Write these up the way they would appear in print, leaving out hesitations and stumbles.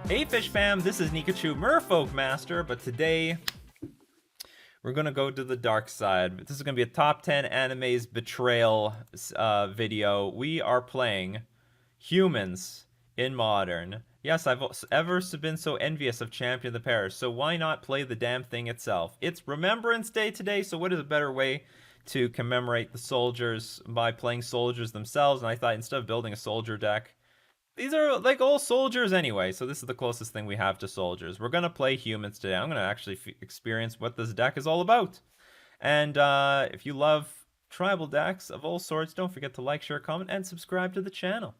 Hey Fish Fam, this is Nikachu, Merfolk Master, but today we're gonna go to the dark side. This is gonna be a top 10 animes betrayal video. We are playing humans in Modern. Yes, I've ever been so envious of Champion of the Parish, so why not play the damn thing itself? It's Remembrance Day today, so what is a better way to commemorate the soldiers by playing soldiers themselves? And I thought instead of building a soldier deck, these are like all soldiers anyway, so this is the closest thing we have to soldiers. We're going to play humans today. I'm going to actually experience what this deck is all about. And if you love tribal decks of all sorts, don't forget to like, share, comment, and subscribe to the channel.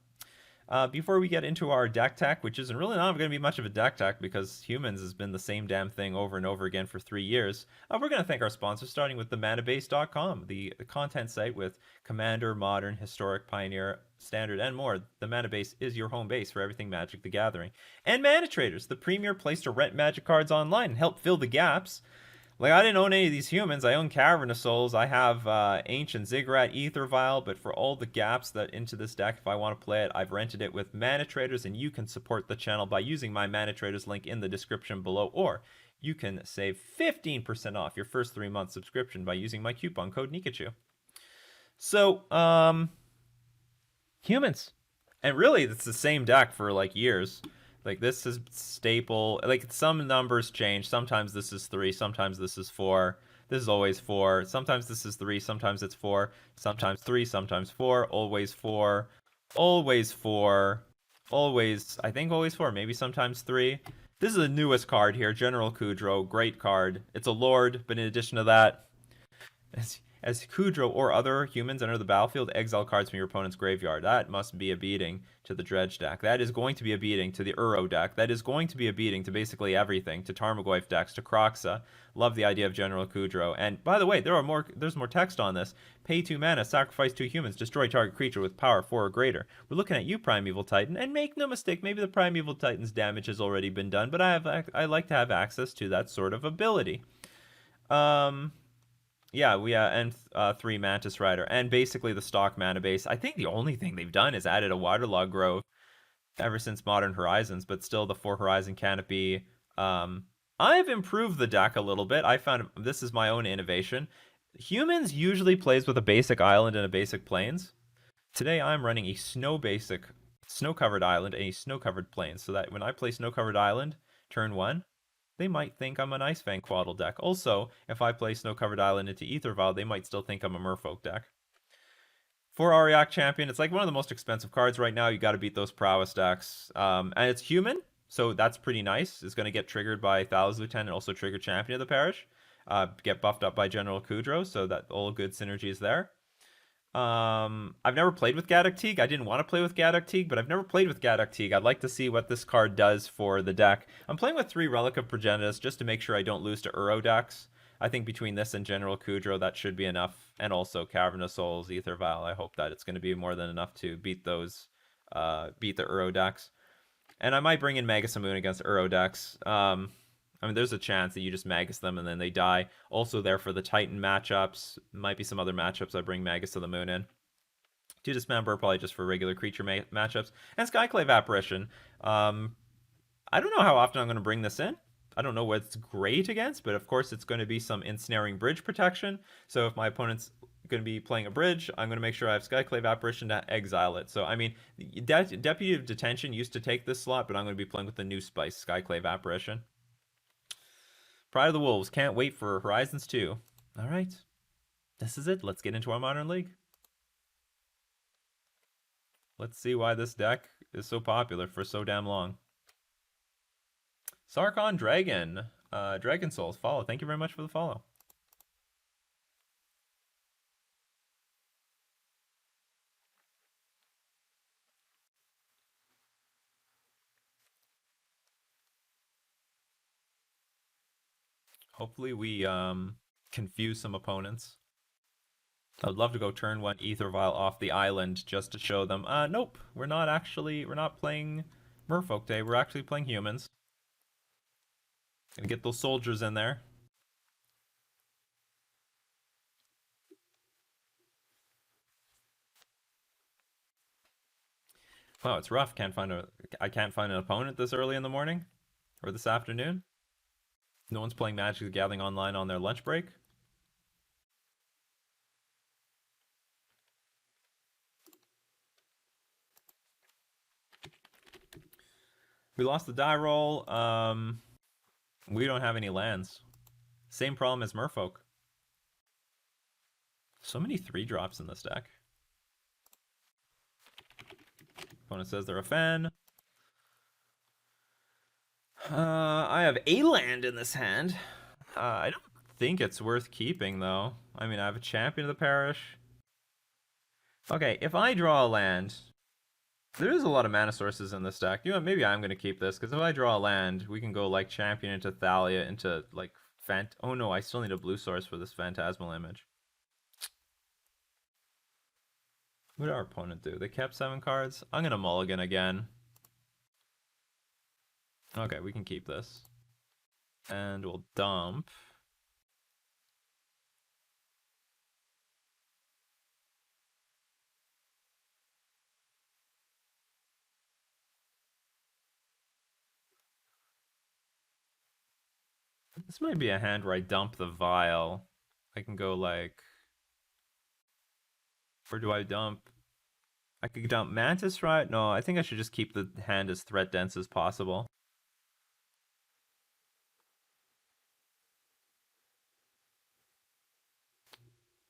Before we get into our deck tech, which isn't really not going to be much of a deck tech because humans has been the same damn thing over and over again for 3 years, we're going to thank our sponsors, starting with themanabase.com, the content site with Commander, Modern, Historic, Pioneer, Standard, and more. The Manabase is your home base for everything Magic the Gathering. And Mana Traders, the premier place to rent Magic cards online and help fill the gaps. Like, I didn't own any of these humans. I own Cavern of Souls. I have Ancient Ziggurat, Ether Vial, but for all the gaps that into this deck, if I want to play it, I've rented it with Mana Traders, and you can support the channel by using my Mana Traders link in the description below, or you can save 15% off your first 3-month subscription by using my coupon code Nikachu. So, humans. And really, it's the same deck for, like, years. Like, this is staple. Like, some numbers change. Sometimes this is 3, sometimes this is 4. This is always 4. Sometimes this is 3, sometimes it's 4. Sometimes 3, sometimes 4. Always 4. Always 4. Always, I think always 4. Maybe sometimes 3. This is the newest card here, General Kudro. Great card. It's a lord, but in addition to that, as Kudro or other humans enter the battlefield, exile cards from your opponent's graveyard. That must be a beating to the Dredge deck. That is going to be a beating to the Uro deck. That is going to be a beating to basically everything, to Tarmogoyf decks, to Kroxa. Love the idea of General Kudro. And by the way, there's more text on this. Pay 2 mana, sacrifice 2 humans, destroy target creature with power 4 or greater. We're looking at you, Primeval Titan, and make no mistake, maybe the Primeval Titan's damage has already been done, but I like to have access to that sort of ability. Yeah, and 3 Mantis Rider, and basically the stock mana base. I think the only thing they've done is added a Waterlog Grove ever since Modern Horizons, but still the 4 Horizon Canopy. I've improved the deck a little bit. I found this is my own innovation. Humans usually plays with a basic island and a basic plains. Today I'm running a snow-covered island and a snow-covered plains, so that when I play snow-covered island, turn 1, they might think I'm an Ice Fang Quaddle deck. Also, if I play Snow-Covered Island into Ether Vial, they might still think I'm a Merfolk deck. For Ariak Champion, it's like one of the most expensive cards right now. You got to beat those prowess decks. And it's human, so that's pretty nice. It's going to get triggered by Thalos Lieutenant, and also trigger Champion of the Parish. Get buffed up by General Kudro, so that all good synergy is there. I've never played with Gaddock Teague. I didn't want to play with Gaddock Teague, but I've never played with Gaddock Teague. I'd like to see what this card does for the deck. I'm playing with 3 Relic of Progenitus just to make sure I don't lose to Uro decks. I think between this and General Kudro, that should be enough. And also Cavern of Souls, Ether Vial. I hope that it's going to be more than enough to beat those, beat the Uro decks. And I might bring in Magus Moon against Uro decks. I mean, there's a chance that you just Magus them and then they die. Also there for the Titan matchups. Might be some other matchups I bring Magus to the Moon in. 2 Dismember, probably just for regular creature matchups. And Skyclave Apparition. I don't know how often I'm going to bring this in. I don't know what it's great against, but of course it's going to be some ensnaring bridge protection. So if my opponent's going to be playing a bridge, I'm going to make sure I have Skyclave Apparition to exile it. So, I mean, Deputy of Detention used to take this slot, but I'm going to be playing with the new Spice, Skyclave Apparition. Pride of the Wolves. Can't wait for Horizons 2. All right. This is it. Let's get into our Modern League. Let's see why this deck is so popular for so damn long. Sarkon Dragon. Dragon Souls. Follow. Thank you very much for the follow. Hopefully we confuse some opponents. I'd love to go turn 1 Ether Vial off the island just to show them, nope, we're not playing Merfolk Day, we're actually playing humans. Gonna get those soldiers in there. Wow, it's rough. I can't find an opponent this early in the morning or this afternoon. No one's playing Magic the Gathering online on their lunch break. We lost the die roll. We don't have any lands. Same problem as Merfolk. So many 3-drops in this deck. Opponent says they're a fan. I have a land in this hand. I don't think it's worth keeping, though. I mean, I have a Champion of the Parish. Okay, if I draw a land, there is a lot of mana sources in this deck. You know, maybe I'm going to keep this, because if I draw a land, we can go, like, Champion into Thalia, into, like, Oh no, I still need a blue source for this Phantasmal Image. What did our opponent do? They kept 7 cards? I'm going to mulligan again. Okay, we can keep this. And we'll dump. This might be a hand where I dump the vial. I can go like... Where do I dump? I could dump Mantis, right? No, I think I should just keep the hand as threat dense as possible.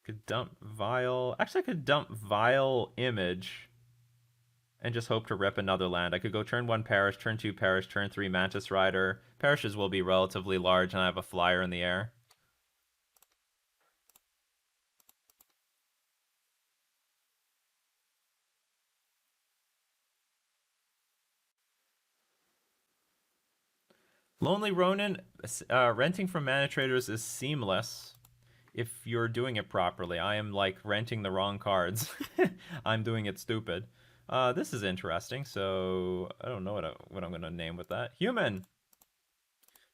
Could dump Vial. Actually, I could dump Vial Image and just hope to rip another land. I could go turn 1 Parish, turn 2 Parish, turn 3 Mantis Rider. Parishes will be relatively large, and I have a flyer in the air. Lonely Ronin, renting from Mana Traders is seamless if you're doing it properly. I am like renting the wrong cards. I'm doing it stupid. This is interesting. So I don't know what I'm gonna name with that. Human.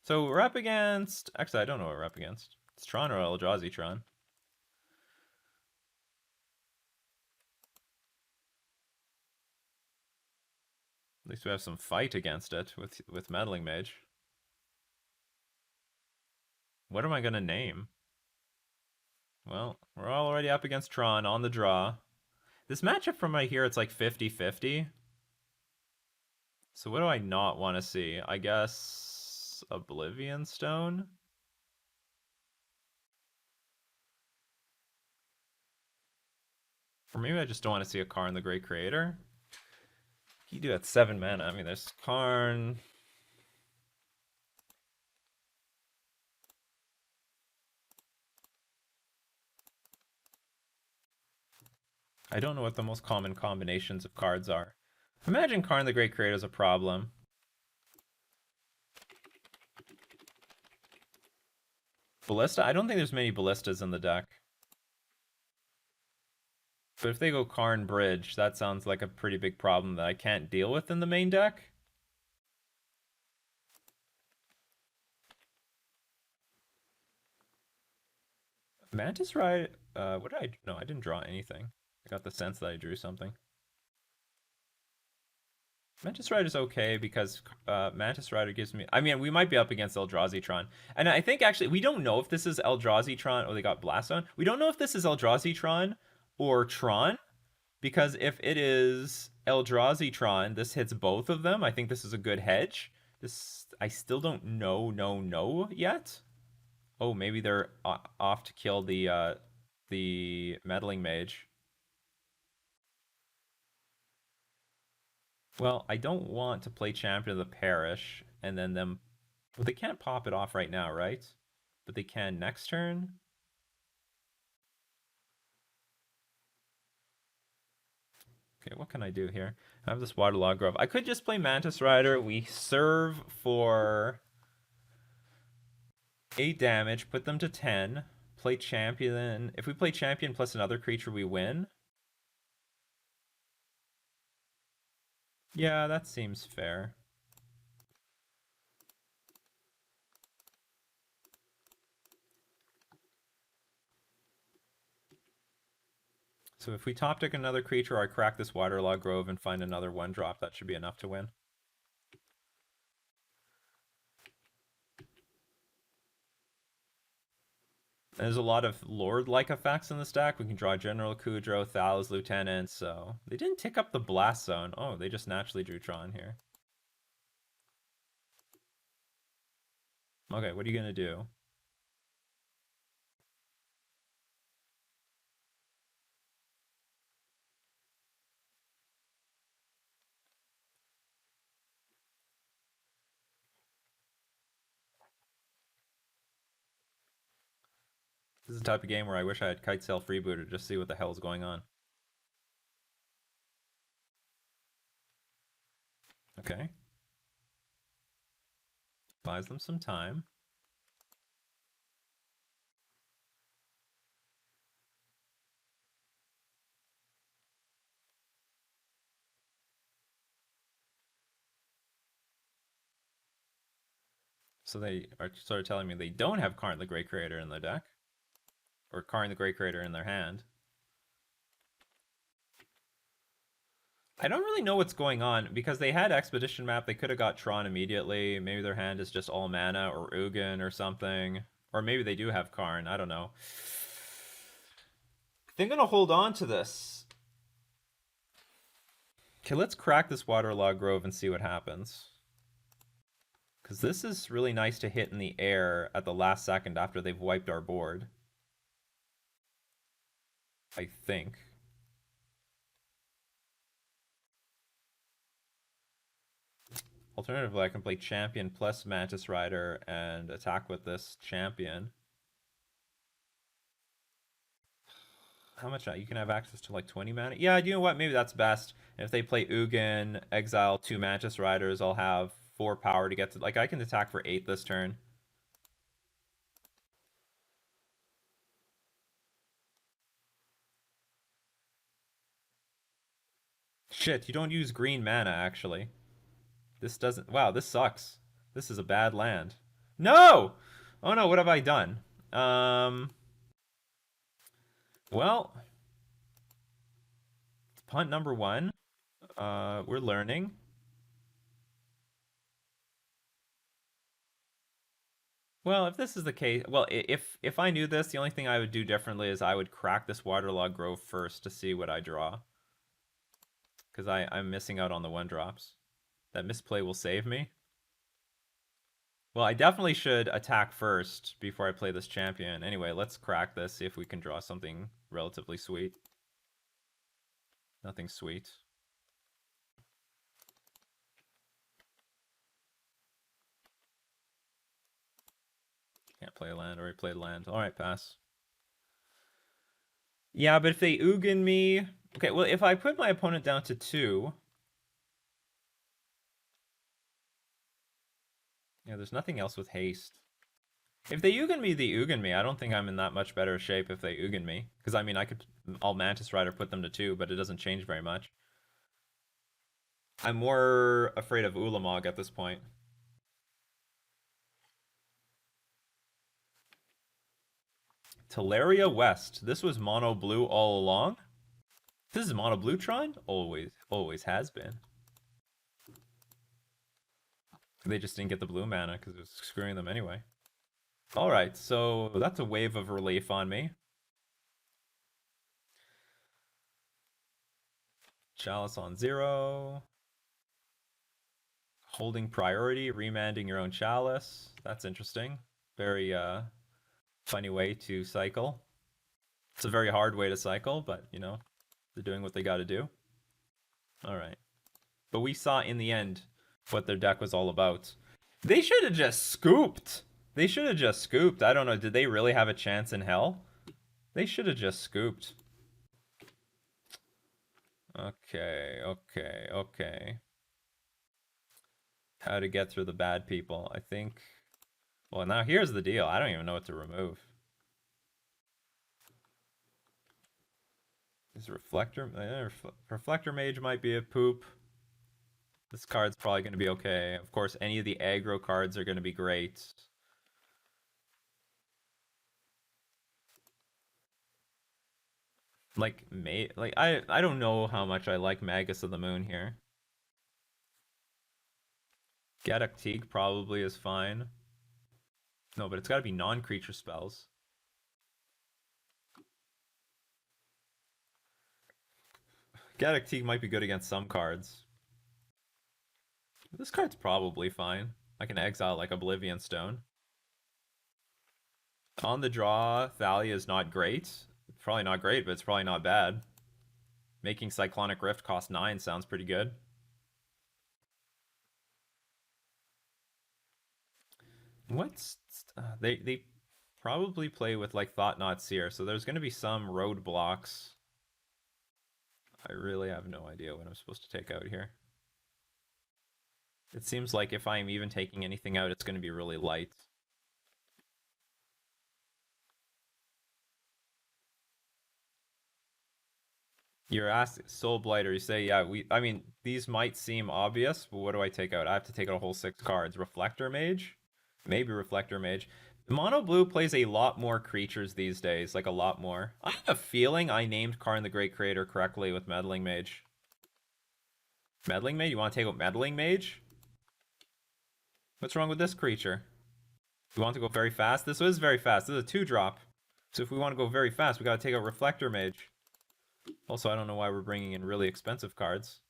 So we're up against. Actually, I don't know what we're up against. It's Tron or Eldrazi Tron. At least we have some fight against it with Meddling Mage. What am I gonna name? Well, we're already up against Tron on the draw. This matchup from right here, it's like 50-50. So what do I not want to see? I guess Oblivion Stone? Or maybe I just don't want to see a Karn the Great Creator. You do at 7 mana. I mean, there's Karn. I don't know what the most common combinations of cards are. Imagine Karn the Great Creator is a problem. Ballista? I don't think there's many Ballistas in the deck. But if they go Karn Bridge, that sounds like a pretty big problem that I can't deal with in the main deck. Mantis Ride, what did I... No, I didn't draw anything. I got the sense that I drew something. Mantis Rider is okay because Mantis Rider gives me... I mean, we might be up against Eldrazi Tron. And I think, actually, we don't know if this is Eldrazi Tron... Oh, they got Blast on. We don't know if this is Eldrazi Tron or Tron. Because if it is Eldrazi Tron, this hits both of them. I think this is a good hedge. This... I still don't know yet. Oh, maybe they're off to kill the Meddling Mage. Well, I don't want to play Champion of the Parish and then them... Well, they can't pop it off right now, right? But they can next turn. Okay, what can I do here? I have this Waterlog Grove. I could just play Mantis Rider. We serve for 8 damage, put them to 10. Play Champion. If we play Champion plus another creature, we win. Yeah, that seems fair. So if we top deck another creature, or I crack this Waterlog Grove and find another 1-drop, that should be enough to win. There's a lot of Lord-like effects in the stack. We can draw General Kudro, Thal's Lieutenant, so... They didn't tick up the Blast Zone. Oh, they just naturally drew Tron here. Okay, what are you gonna do? This is the type of game where I wish I had Kite Sail Freebooter to just see what the hell is going on. Okay. Buys them some time. So they are sort of telling me they don't have Karn the Great Creator in their deck. Or Karn the Great Creator in their hand. I don't really know what's going on, because they had Expedition Map, they could have got Tron immediately. Maybe their hand is just all mana, or Ugin, or something. Or maybe they do have Karn, I don't know. They're gonna hold on to this. Okay, let's crack this Waterlog Grove and see what happens. Because this is really nice to hit in the air at the last second after they've wiped our board. I think. Alternatively, I can play Champion plus Mantis Rider and attack with this Champion. How much? You can have access to like 20 mana? Yeah, you know what? Maybe that's best. And if they play Ugin, exile 2 Mantis Riders, I'll have 4 power to get to... Like, I can attack for 8 this turn. Shit, you don't use green mana, actually. This doesn't... Wow, this sucks. This is a bad land. No! Oh no, what have I done? Well... Punt number 1. We're learning. Well, if this is the case... Well, if I knew this, the only thing I would do differently is I would crack this Waterlog Grove first to see what I draw. Because I'm missing out on the 1-drops. That misplay will save me. Well, I definitely should attack first before I play this champion. Anyway, let's crack this, see if we can draw something relatively sweet. Nothing sweet. Can't play a land, already played land. Alright, pass. Yeah, but if they Ugin me... Okay, well, if I put my opponent down to 2... Yeah, there's nothing else with haste. If they Ugin me, they Ugin me. I don't think I'm in that much better shape if they Ugin me. Because, I mean, I could... I'll Mantis Rider put them to 2, but it doesn't change very much. I'm more afraid of Ulamog at this point. Teleria West. This was mono blue all along? This is mono blue Tron? Always has been. They just didn't get the blue mana because it was screwing them anyway. Alright, so that's a wave of relief on me. Chalice on 0. Holding priority, remanding your own Chalice. That's interesting. Very funny way to cycle. It's a very hard way to cycle, but you know, they're doing what they gotta do. Alright. But we saw in the end what their deck was all about. They should have just scooped. They should have just scooped. I don't know, did they really have a chance in hell? They should have just scooped. Okay. How to get through the bad people. I think... Well, now here's the deal. I don't even know what to remove. This Reflector Mage might be a poop. This card's probably going to be okay. Of course, any of the aggro cards are going to be great. I don't know how much I like Magus of the Moon here. Gaddock Teague probably is fine. No, but it's got to be non-creature spells. Gaddock Teague might be good against some cards. This card's probably fine. I can exile like Oblivion Stone. On the draw, Thalia is not great. It's probably not great, but it's probably not bad. Making Cyclonic Rift cost 9 sounds pretty good. What's they probably play with like Thought Not Seer, so there's going to be some roadblocks. I really have no idea what I'm supposed to take out here. It seems like if I'm even taking anything out, it's going to be really light. You're asking Soul Blighter. You say, yeah, I mean, these might seem obvious, but what do I take out? I have to take out a whole 6 cards. Reflector Mage, maybe Reflector Mage. Mono Blue plays a lot more creatures these days, like a lot more. I have a feeling I named Karn the Great Creator correctly with Meddling Mage. Meddling Mage? You want to take out Meddling Mage? What's wrong with this creature? You want to go very fast? This is very fast. This is a 2-drop. So if we want to go very fast, we got to take out Reflector Mage. Also, I don't know why we're bringing in really expensive cards.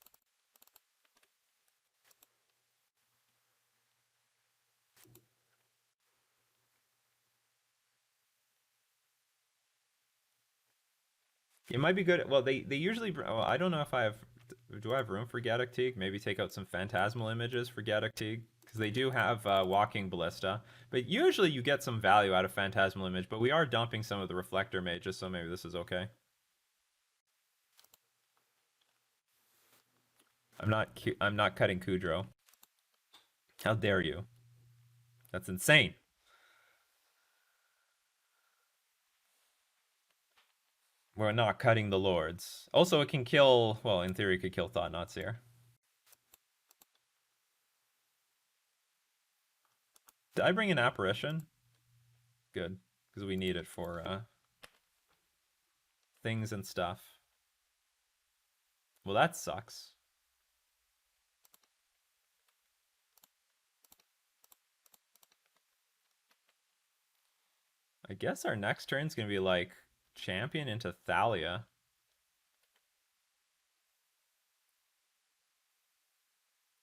It might be good. Well, they usually. Well, I don't know if I have. Do I have room for Gaddock Teague? Maybe take out some Phantasmal images for Gaddock Teague because they do have Walking Ballista. But usually you get some value out of Phantasmal image. But we are dumping some of the Reflector Mages, so maybe this is okay. I'm not cutting Kudrow. How dare you? That's insane. We're not cutting the Lords. Also, it can kill. Well, in theory, it could kill Thought Not Seer. Did I bring an Apparition? Good, because we need it for things and stuff. Well, that sucks. I guess our next turn's gonna be like champion into Thalia.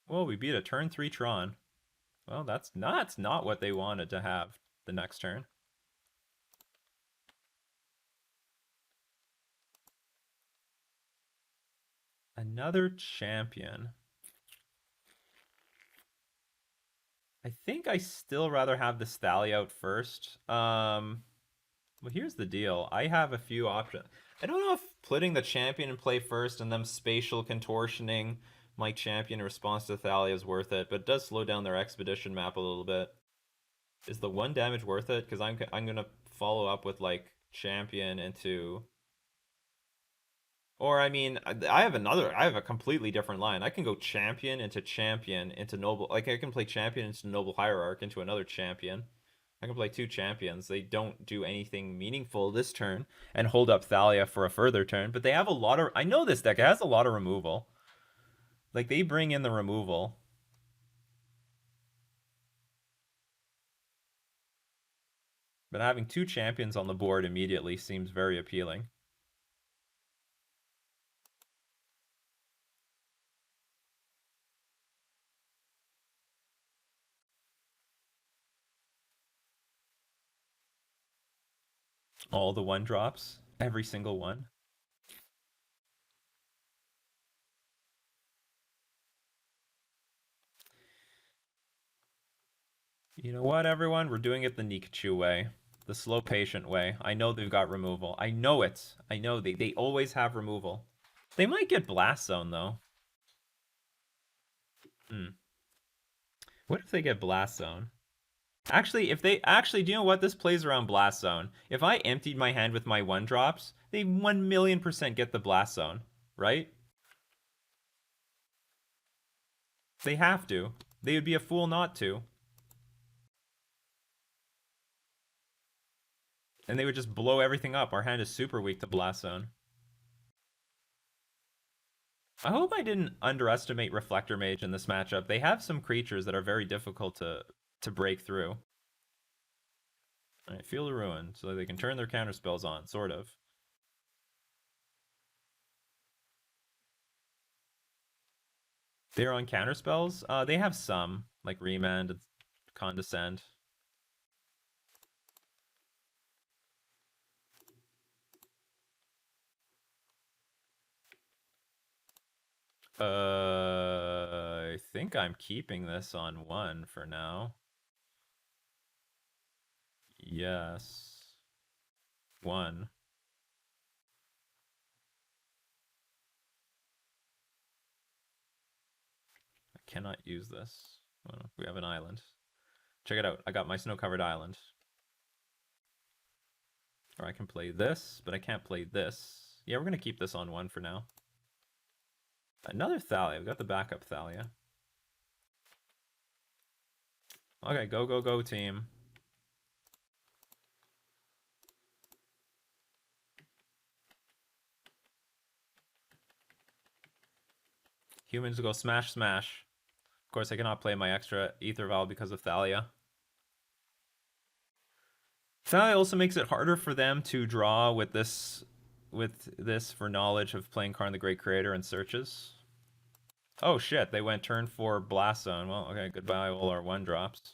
Well, we beat a turn 3 Tron. Well, that's not what they wanted to have the next turn. Another champion. I think I still rather have this Thalia out first. Well, here's the deal. I have a few options. I don't know if putting the champion in play first and them spatial contortioning my champion in response to Thalia is worth it, but it does slow down their expedition map a little bit. Is the 1 damage worth it? Because I'm gonna follow up with like champion into. Or I mean, I have a completely different line. I can go champion into noble. Like I can play champion into noble hierarch into another champion. I can play 2 champions. They don't do anything meaningful this turn and hold up Thalia for a further turn, but they have a lot of. I know this deck has a lot of removal. Like they bring in the removal. But having 2 champions on the board immediately seems very appealing. All the 1-drops, every single one. You know what, everyone? We're doing it the Nikachu way. The slow, patient way. I know they've got removal. I know it. I know they always have removal. They might get Blast Zone, though. Hmm. What if they get Blast Zone? Actually, if they actually, do you know what? This plays around Blast Zone. If I emptied my hand with my 1-drops, they 1,000,000% get the Blast Zone, right? They have to. They would be a fool not to. And they would just blow everything up. Our hand is super weak to Blast Zone. I hope I didn't underestimate Reflector Mage in this matchup. They have some creatures that are very difficult to break through. All right, Field of Ruin, so they can turn their counter spells on, sort of. They're on counter spells. They have some, like Remand and Condescend. I think I'm keeping this on 1 for now. Yes. 1. I cannot use this. Oh, we have an island. Check it out. I got my snow-covered island. Or I can play this, but I can't play this. Yeah, we're going to keep this on 1 for now. Another Thalia. We got the backup Thalia. Okay, go, go, go, team. Humans go smash, smash. Of course, I cannot play my extra Ether Vial because of Thalia. Thalia also makes it harder for them to draw with this for knowledge of playing Karn the Great Creator and searches. Oh shit, they went turn 4 Blast Zone. Well, okay, goodbye all our 1-drops.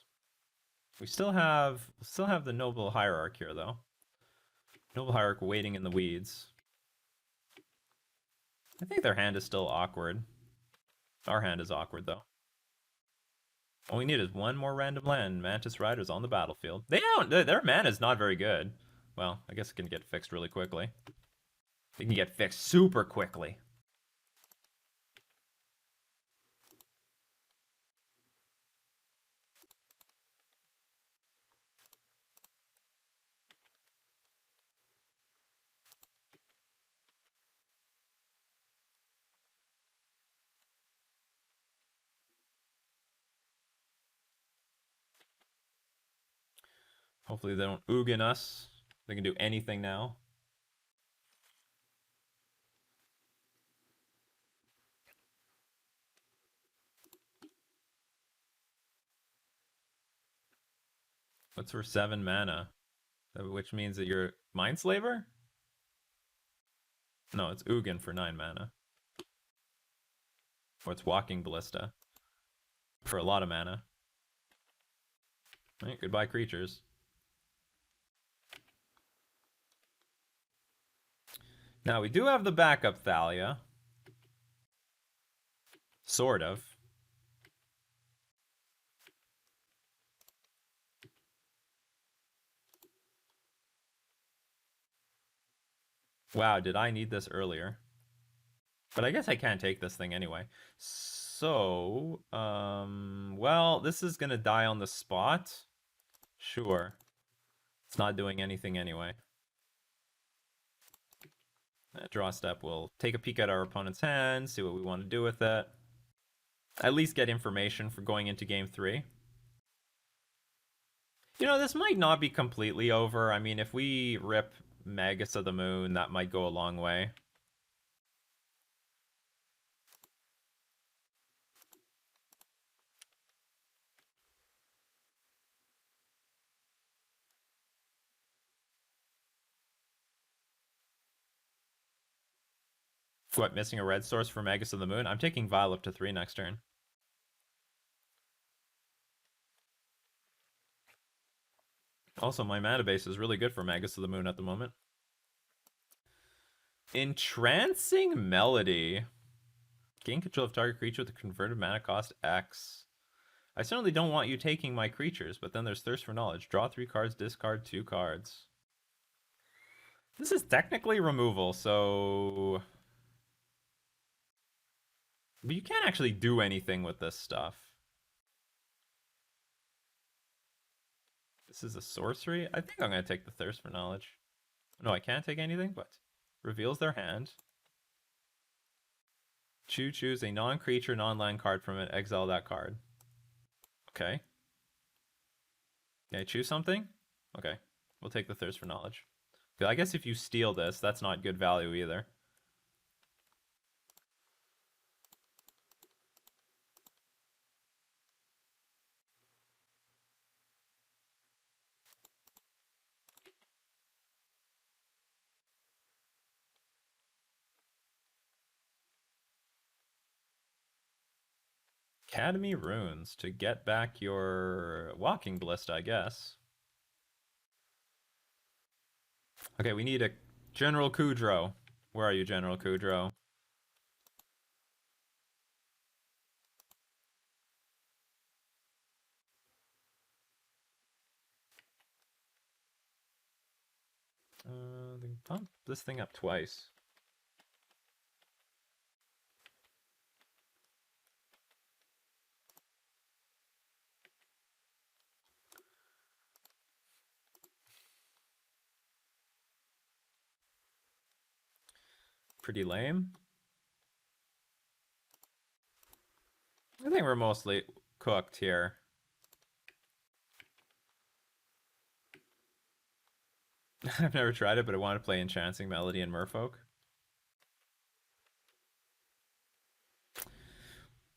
We still have the Noble Hierarch here though. Noble Hierarch waiting in the weeds. I think their hand is still awkward. Our hand is awkward though. All we need is one more random land. Mantis Riders on the battlefield. Their mana is not very good. Well, I guess it can get fixed really quickly. It can get fixed super quickly. Hopefully they don't Ugin us. They can do anything now. What's for 7 mana? Which means that you're Mindslaver? No, it's Ugin for 9 mana. Or it's Walking Ballista for a lot of mana. All right, goodbye creatures. Now we do have the backup Thalia. Sort of. Wow, did I need this earlier? But I guess I can't take this thing anyway. So, well, this is gonna die on the spot. Sure. It's not doing anything anyway. Draw step, we'll take a peek at our opponent's hand, see what we want to do with it. At least get information for going into game 3. You know, this might not be completely over. I mean, if we rip Magus of the Moon, that might go a long way. What, missing a red source for Magus of the Moon? I'm taking Vile up to 3 next turn. Also, my mana base is really good for Magus of the Moon at the moment. Entrancing Melody. Gain control of target creature with a converted mana cost X. I certainly don't want you taking my creatures, but then there's Thirst for Knowledge. Draw 3 cards, discard 2 cards. This is technically removal, so... But you can't actually do anything with this stuff. This is a sorcery? I think I'm going to take the Thirst for Knowledge. No, I can't take anything, but reveals their hand. Choose a non-creature, non-land card from it. Exile that card. Okay. Can I choose something? Okay. We'll take the Thirst for Knowledge. I guess if you steal this, that's not good value either. Academy runes to get back your walking ballista, I guess. Okay, we need a General Kudro. Where are you, General Kudro? They pump this thing up twice. Pretty lame. I think we're mostly cooked here. I've never tried it, but I want to play Enchanting Melody and Merfolk.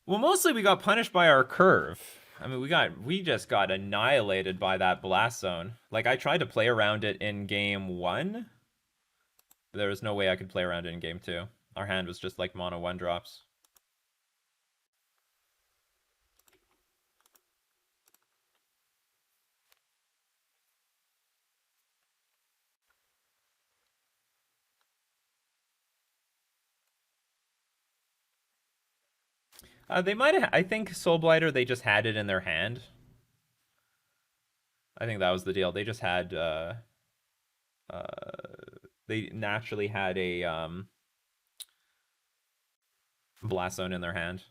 Well, mostly we got punished by our curve. I mean, we just got annihilated by that blast zone. Like I tried to play around it in game 1. But there was no way I could play around it in game 2. Our hand was just like mono 1-drops. They might have. I think Soul Blighter. They just had it in their hand. I think that was the deal. They just had. Uh, they naturally had a blast zone in their hand,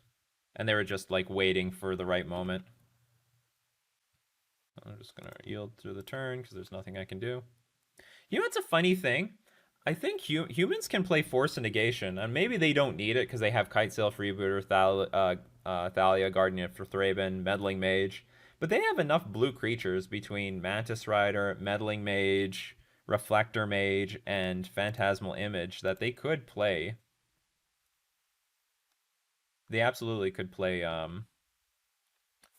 and they were just like waiting for the right moment. I'm just gonna yield through the turn because there's nothing I can do. You know, it's a funny thing. I think humans can play Force and Negation, and maybe they don't need it because they have Kite Sail Freebooter, Thalia, Guardian for Thraben, Meddling Mage. But they have enough blue creatures between Mantis Rider, Meddling Mage, Reflector Mage, and Phantasmal Image that they could play. They absolutely could play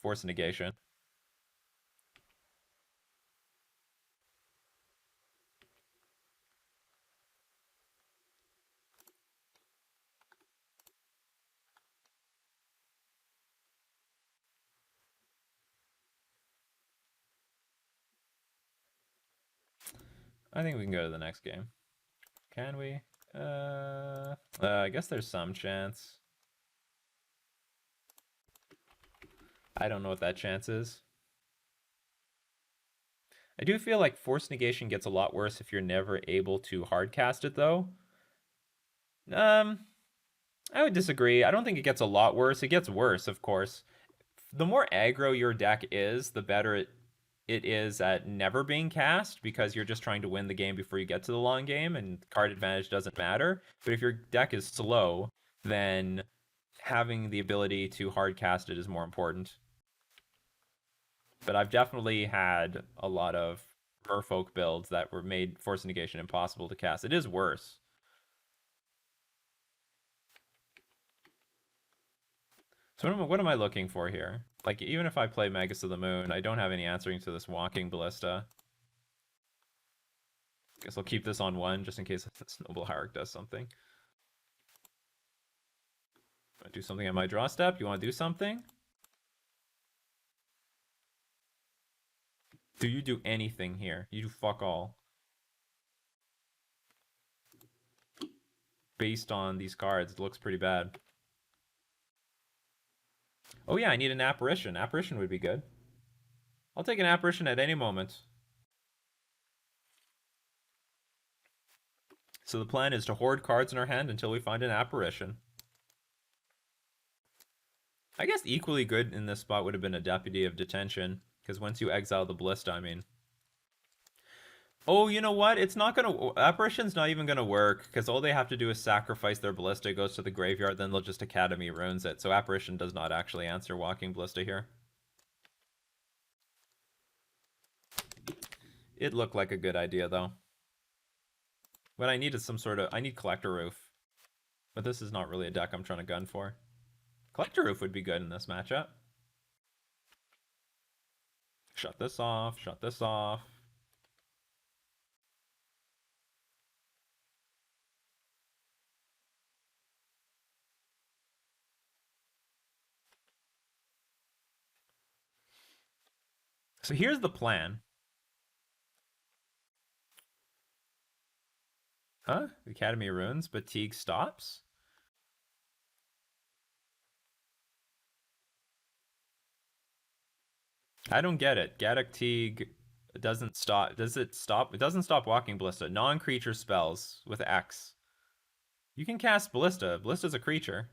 Force and Negation. I think we can go to the next game. Can we? I guess there's some chance. I don't know what that chance is. I do feel like Force Negation gets a lot worse if you're never able to hardcast it, though. Um, I would disagree. I don't think it gets a lot worse. It gets worse, of course. The more aggro your deck is, the better it is at never being cast because you're just trying to win the game before you get to the long game, and card advantage doesn't matter. But if your deck is slow, then having the ability to hardcast it is more important. But I've definitely had a lot of Merfolk builds that were made Force Negation impossible to cast. It is worse. So what am I looking for here? Like, even if I play Magus of the Moon, I don't have any answering to this Walking Ballista. Guess I'll keep this on 1 just in case this Noble Hierarch does something. Do something at my draw step? You want to do something? Do you do anything here? You do fuck all. Based on these cards, it looks pretty bad. Oh yeah, I need an Apparition. Apparition would be good. I'll take an Apparition at any moment. So the plan is to hoard cards in our hand until we find an Apparition. I guess equally good in this spot would have been a Deputy of Detention, because once you exile the Ballista, I mean... Oh, you know what? It's not gonna... Apparition's not even gonna work, because all they have to do is sacrifice their Ballista, goes to the graveyard, then they'll just Academy Runes it. So Apparition does not actually answer Walking Ballista here. It looked like a good idea, though. What I need is some sort of... I need Collector Roof. But this is not really a deck I'm trying to gun for. Collector Roof would be good in this matchup. Shut this off, shut this off. So here's the plan. Huh? Academy runes, but Teague stops? I don't get it. Gaddock Teague doesn't stop. Does it stop? It doesn't stop Walking Ballista. Non-creature spells with X. You can cast Ballista. Ballista's a creature.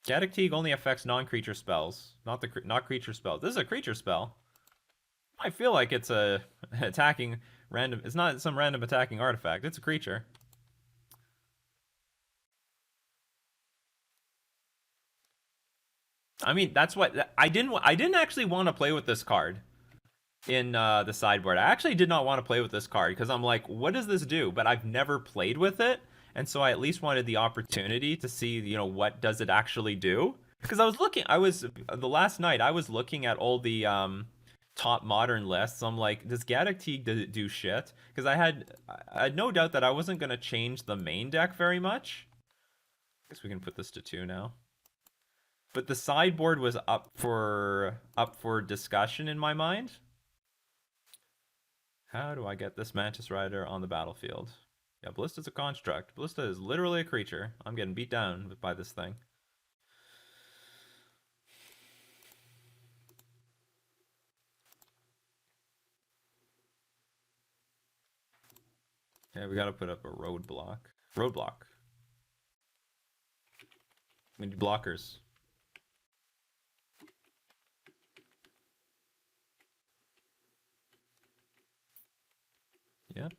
Gaddock Teague only affects non-creature spells, not creature spells. This is a creature spell. I feel like it's a attacking random. It's not some random attacking artifact. It's a creature. I mean, that's what I didn't. I didn't actually want to play with this card in the sideboard. I actually did not want to play with this card because I'm like, what does this do? But I've never played with it, and so I at least wanted the opportunity to see, what does it actually do? Because the last night I was looking at all the top modern lists. I'm like, does Gaddock Teague do shit? Because I had no doubt that I wasn't gonna change the main deck very much. I guess we can put this to 2 now. But the sideboard was up for discussion in my mind. How do I get this Mantis Rider on the battlefield? Yeah, Ballista's a construct. Ballista is literally a creature. I'm getting beat down by this thing. Yeah, we gotta put up a roadblock. Roadblock. We need blockers. Yep.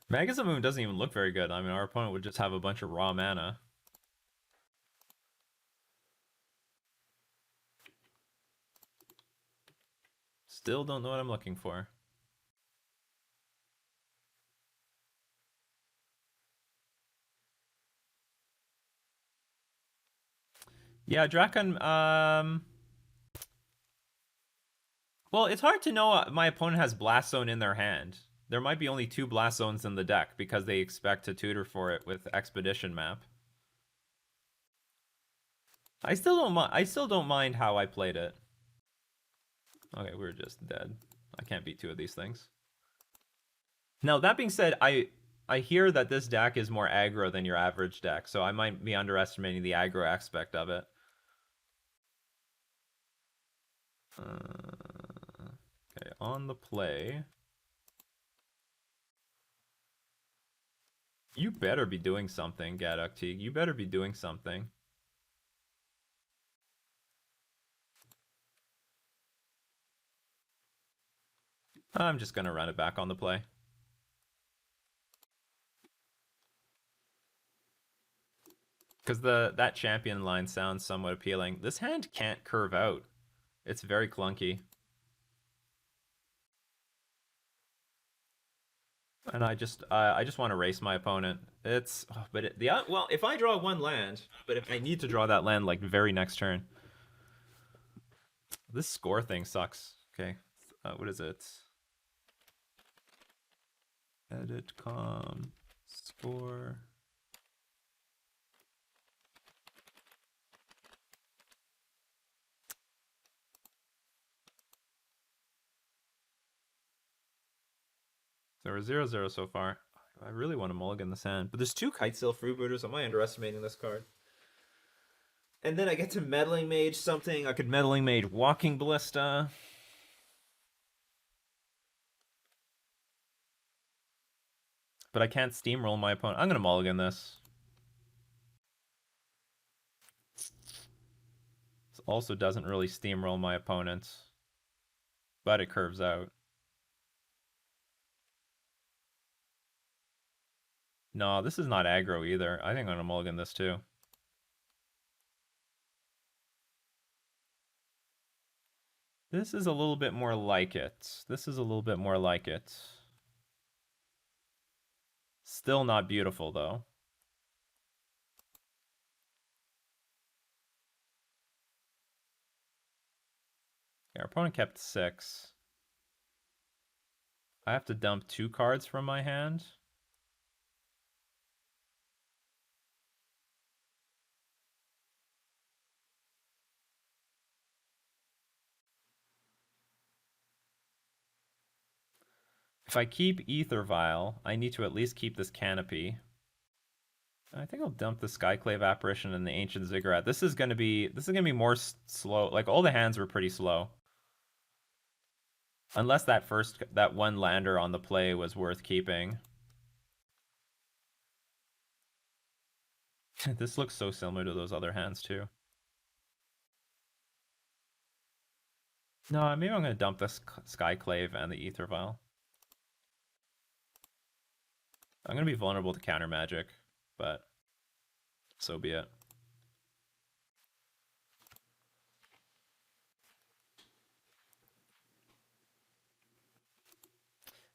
Magus of Moon doesn't even look very good. I mean, our opponent would just have a bunch of raw mana. Still don't know what I'm looking for. Yeah, Drakon, well, it's hard to know. My opponent has Blast Zone in their hand. There might be only 2 Blast Zones in the deck because they expect to tutor for it with Expedition Map. I still don't mind how I played it. Okay, we're just dead. I can't beat 2 of these things. Now, that being said, I hear that this deck is more aggro than your average deck, so I might be underestimating the aggro aspect of it. Okay, on the play. You better be doing something, Gaddock Teague. You better be doing something. I'm just gonna run it back on the play. Because that champion line sounds somewhat appealing. This hand can't curve out. It's very clunky. And I just want to race my opponent. Well, if I draw 1 land, but if I need to draw that land like very next turn. This score thing sucks. Okay. What is it? Edit score. So we're 0-0 so far. I really want to mulligan this hand. But there's 2 Kitesail Freebooters. Am I underestimating this card? And then I get to Meddling Mage something. I could Meddling Mage Walking Ballista. But I can't steamroll my opponent. I'm going to mulligan this. This also doesn't really steamroll my opponent. But it curves out. No, this is not aggro either. I think I'm going to mulligan this too. This is a little bit more like it. This is a little bit more like it. Still not beautiful, though. Yeah, our opponent kept 6. I have to dump 2 cards from my hand. If I keep Ether Vial, I need to at least keep this Canopy. I think I'll dump the Skyclave Apparition and the Ancient Ziggurat. This is gonna be more slow. Like all the hands were pretty slow. Unless that one lander on the play was worth keeping. This looks so similar to those other hands too. No, maybe I'm gonna dump the Skyclave and the Ether Vial. I'm gonna be vulnerable to counter magic, but so be it.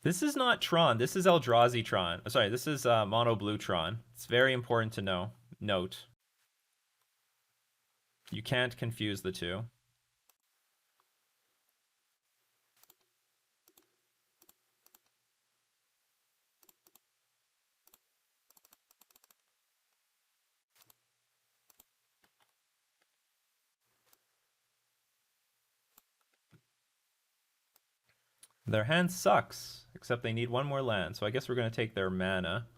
This is not Tron. This is Eldrazi Tron. Sorry, this is Mono Blue Tron. It's very important to know. Note. You can't confuse the two. Their hand sucks, except they need one more land, so I guess we're going to take their mana.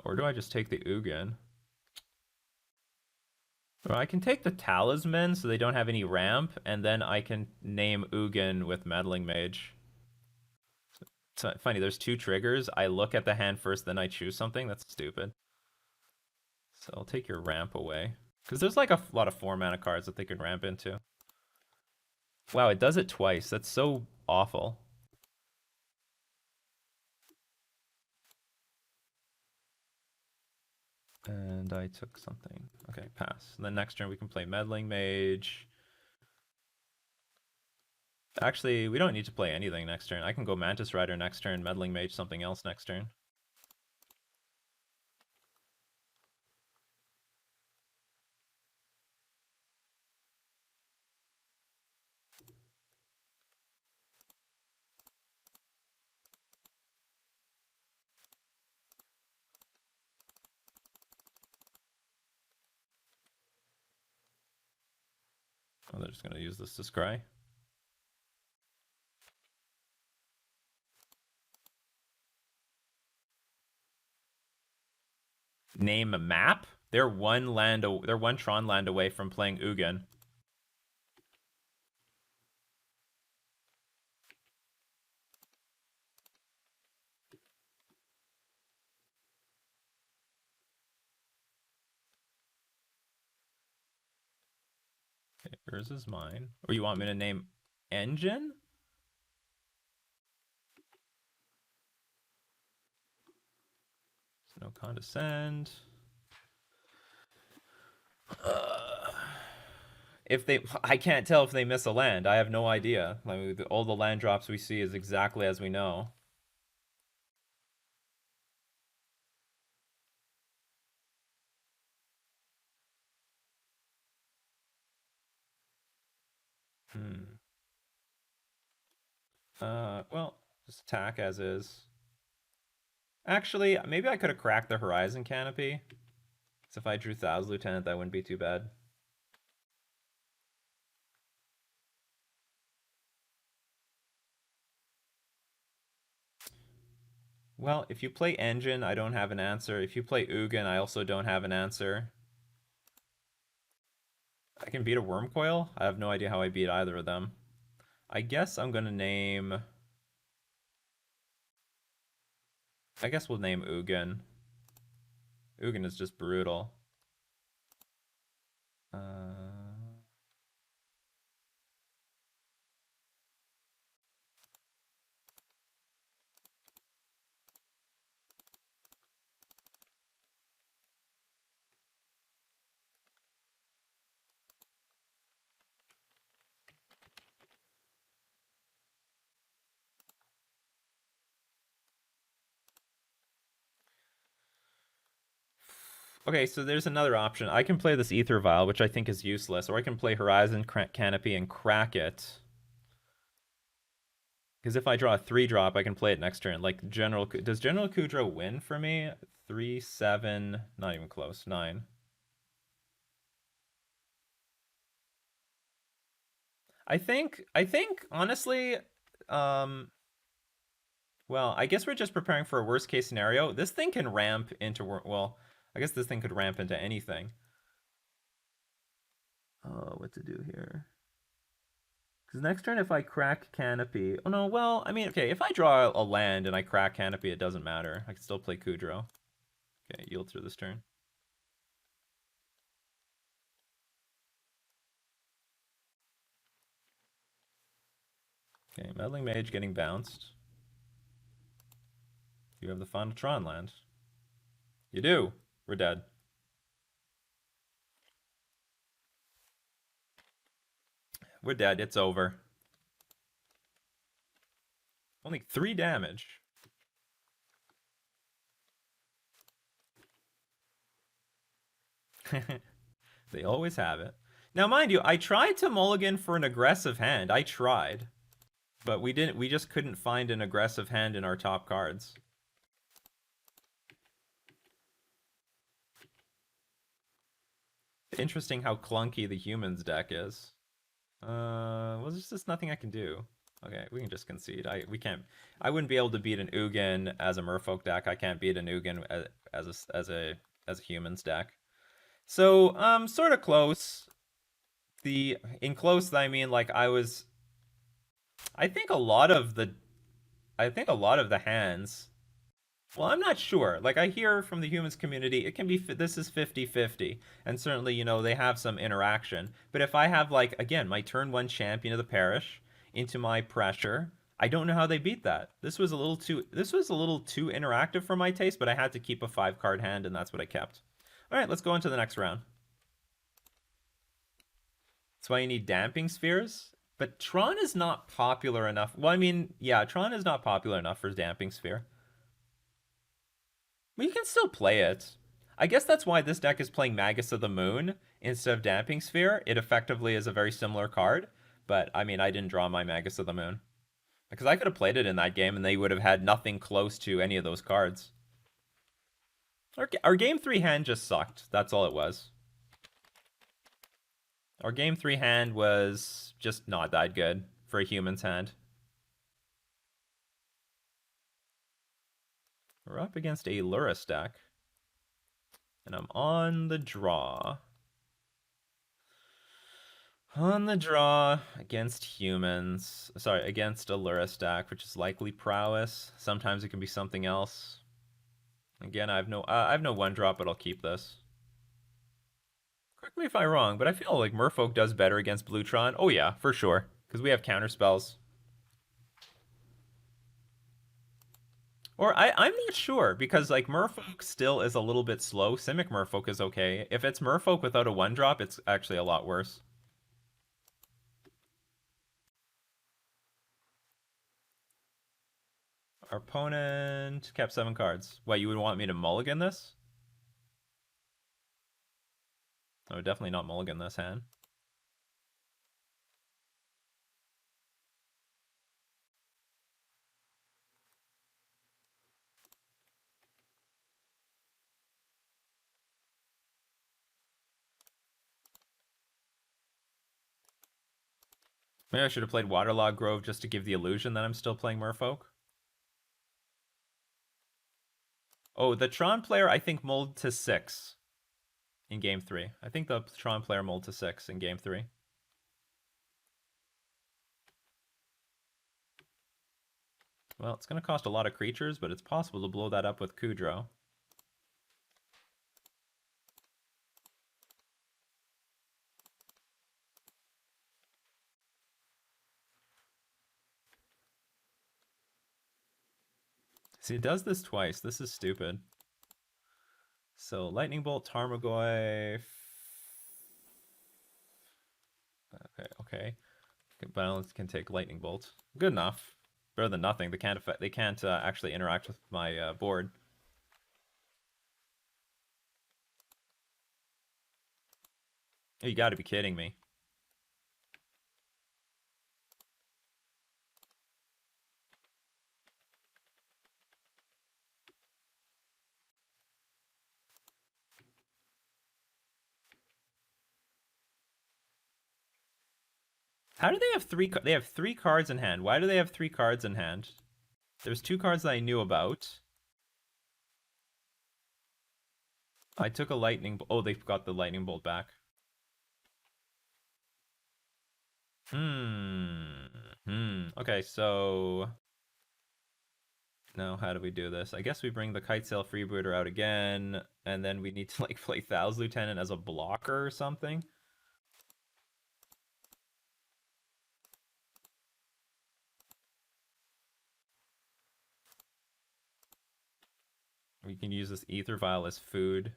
Or do I just take the Ugin? Or I can take the Talisman so they don't have any ramp, and then I can name Ugin with Meddling Mage. It's funny, there's 2 triggers. I look at the hand first, then I choose something. That's stupid. So I'll take your ramp away. Because there's like a lot of 4 mana cards that they could ramp into. Wow, it does it twice. That's so awful. And I took something. Okay, pass. And then next turn we can play Meddling Mage. Actually, we don't need to play anything next turn. I can go Mantis Rider next turn, Meddling Mage something else next turn. Oh, they're just going to use this to scry. Name a map? They're they're one Tron land away from playing Ugin. Okay, yours is mine. Or you want me to name Engine? No condescend. I can't tell if they miss a land. I have no idea. Like all the land drops we see is exactly as we know. Hmm. Well, just attack as is. Actually, maybe I could have cracked the Horizon Canopy. So if I drew Thou's Lieutenant, that wouldn't be too bad. Well, if you play Engine, I don't have an answer. If you play Ugin, I also don't have an answer. I can beat a Wormcoil? I have no idea how I beat either of them. I guess I'm gonna name... I guess we'll name Ugin. Ugin is just brutal. Okay, so there's another option. I can play this Ether Vial, which I think is useless, or I can play Horizon Canopy and crack it. Because if I draw a 3-drop, I can play it next turn. Like does General Kudro win for me? 3, 7, not even close. 9. I think honestly, um, well, I guess we're just preparing for a worst case scenario. This thing can ramp into well, I guess this thing could ramp into anything. Oh, what to do here? Because next turn, if I crack Canopy, oh no, well, I mean, okay, if I draw a land and I crack Canopy, it doesn't matter. I can still play Kudro. Okay, yield through this turn. Okay, Meddling Mage getting bounced. You have the final Tron land. You do. We're dead. We're dead. It's over. Only 3 damage. They always have it. Now, mind you, I tried to mulligan for an aggressive hand. I tried. But we didn't. We just couldn't find an aggressive hand in our top cards. Interesting how clunky the humans deck is. Well, there's just nothing I can do. Okay, we can just concede. We can't. I wouldn't be able to beat an Ugin as a Merfolk deck. I can't beat an Ugin as a humans deck. So, sort of close. In close, I mean like I was. I think a lot of the. I think a lot of the hands. Well, I'm not sure. Like I hear from the humans community, it can be this is 50-50, and certainly, they have some interaction. But if I have like again, my turn 1 champion of the parish into my pressure, I don't know how they beat that. This was a little too interactive for my taste, but I had to keep a 5-card hand and that's what I kept. All right, let's go into the next round. That's why you need damping spheres. But Tron is not popular enough. Well, I mean, yeah, Tron is not popular enough for damping sphere. Well, you can still play it. I guess that's why this deck is playing Magus of the Moon instead of Damping Sphere. It effectively is a very similar card, but I mean, I didn't draw my Magus of the Moon. Because I could have played it in that game and they would have had nothing close to any of those cards. Our game 3 hand just sucked. That's all it was. Our game 3 hand was just not that good for a human's hand. We're up against a Lurrus deck. And I'm on the draw. On the draw against humans. Sorry, against a Lurrus deck, which is likely prowess. Sometimes it can be something else. Again, I have no 1-drop, but I'll keep this. Correct me if I'm wrong, but I feel like Merfolk does better against Bluetron. Oh yeah, for sure. Because we have counter spells. Or I'm not sure, because like Merfolk still is a little bit slow. Simic Merfolk is okay. If it's Merfolk without a 1-drop, it's actually a lot worse. Our opponent kept 7 cards. What, you would want me to mulligan this? I would definitely not mulligan this hand. Maybe I should have played Waterlog Grove just to give the illusion that I'm still playing Merfolk. Oh, the Tron player, I think, mulled to 6 in Game 3. I think the Tron player mulled to 6 in Game 3. Well, it's going to cost a lot of creatures, but it's possible to blow that up with Kudro. See, it does this twice. This is stupid. So, Lightning Bolt, Tarmogoyf. Okay. Balance can take Lightning Bolt. Good enough. Better than nothing. They can't actually interact with my board. Oh, you got to be kidding me. How do they have three? They have three cards in hand. Why do they have three cards in hand? There's two cards that I knew about. I took a lightning. Oh, they've got the lightning bolt back. Okay, so now how do we do this? I guess we bring the Kite Sail Freebooter out again, and then we need to like play Thals Lieutenant as a blocker or something. We can use this Ether Vial as food.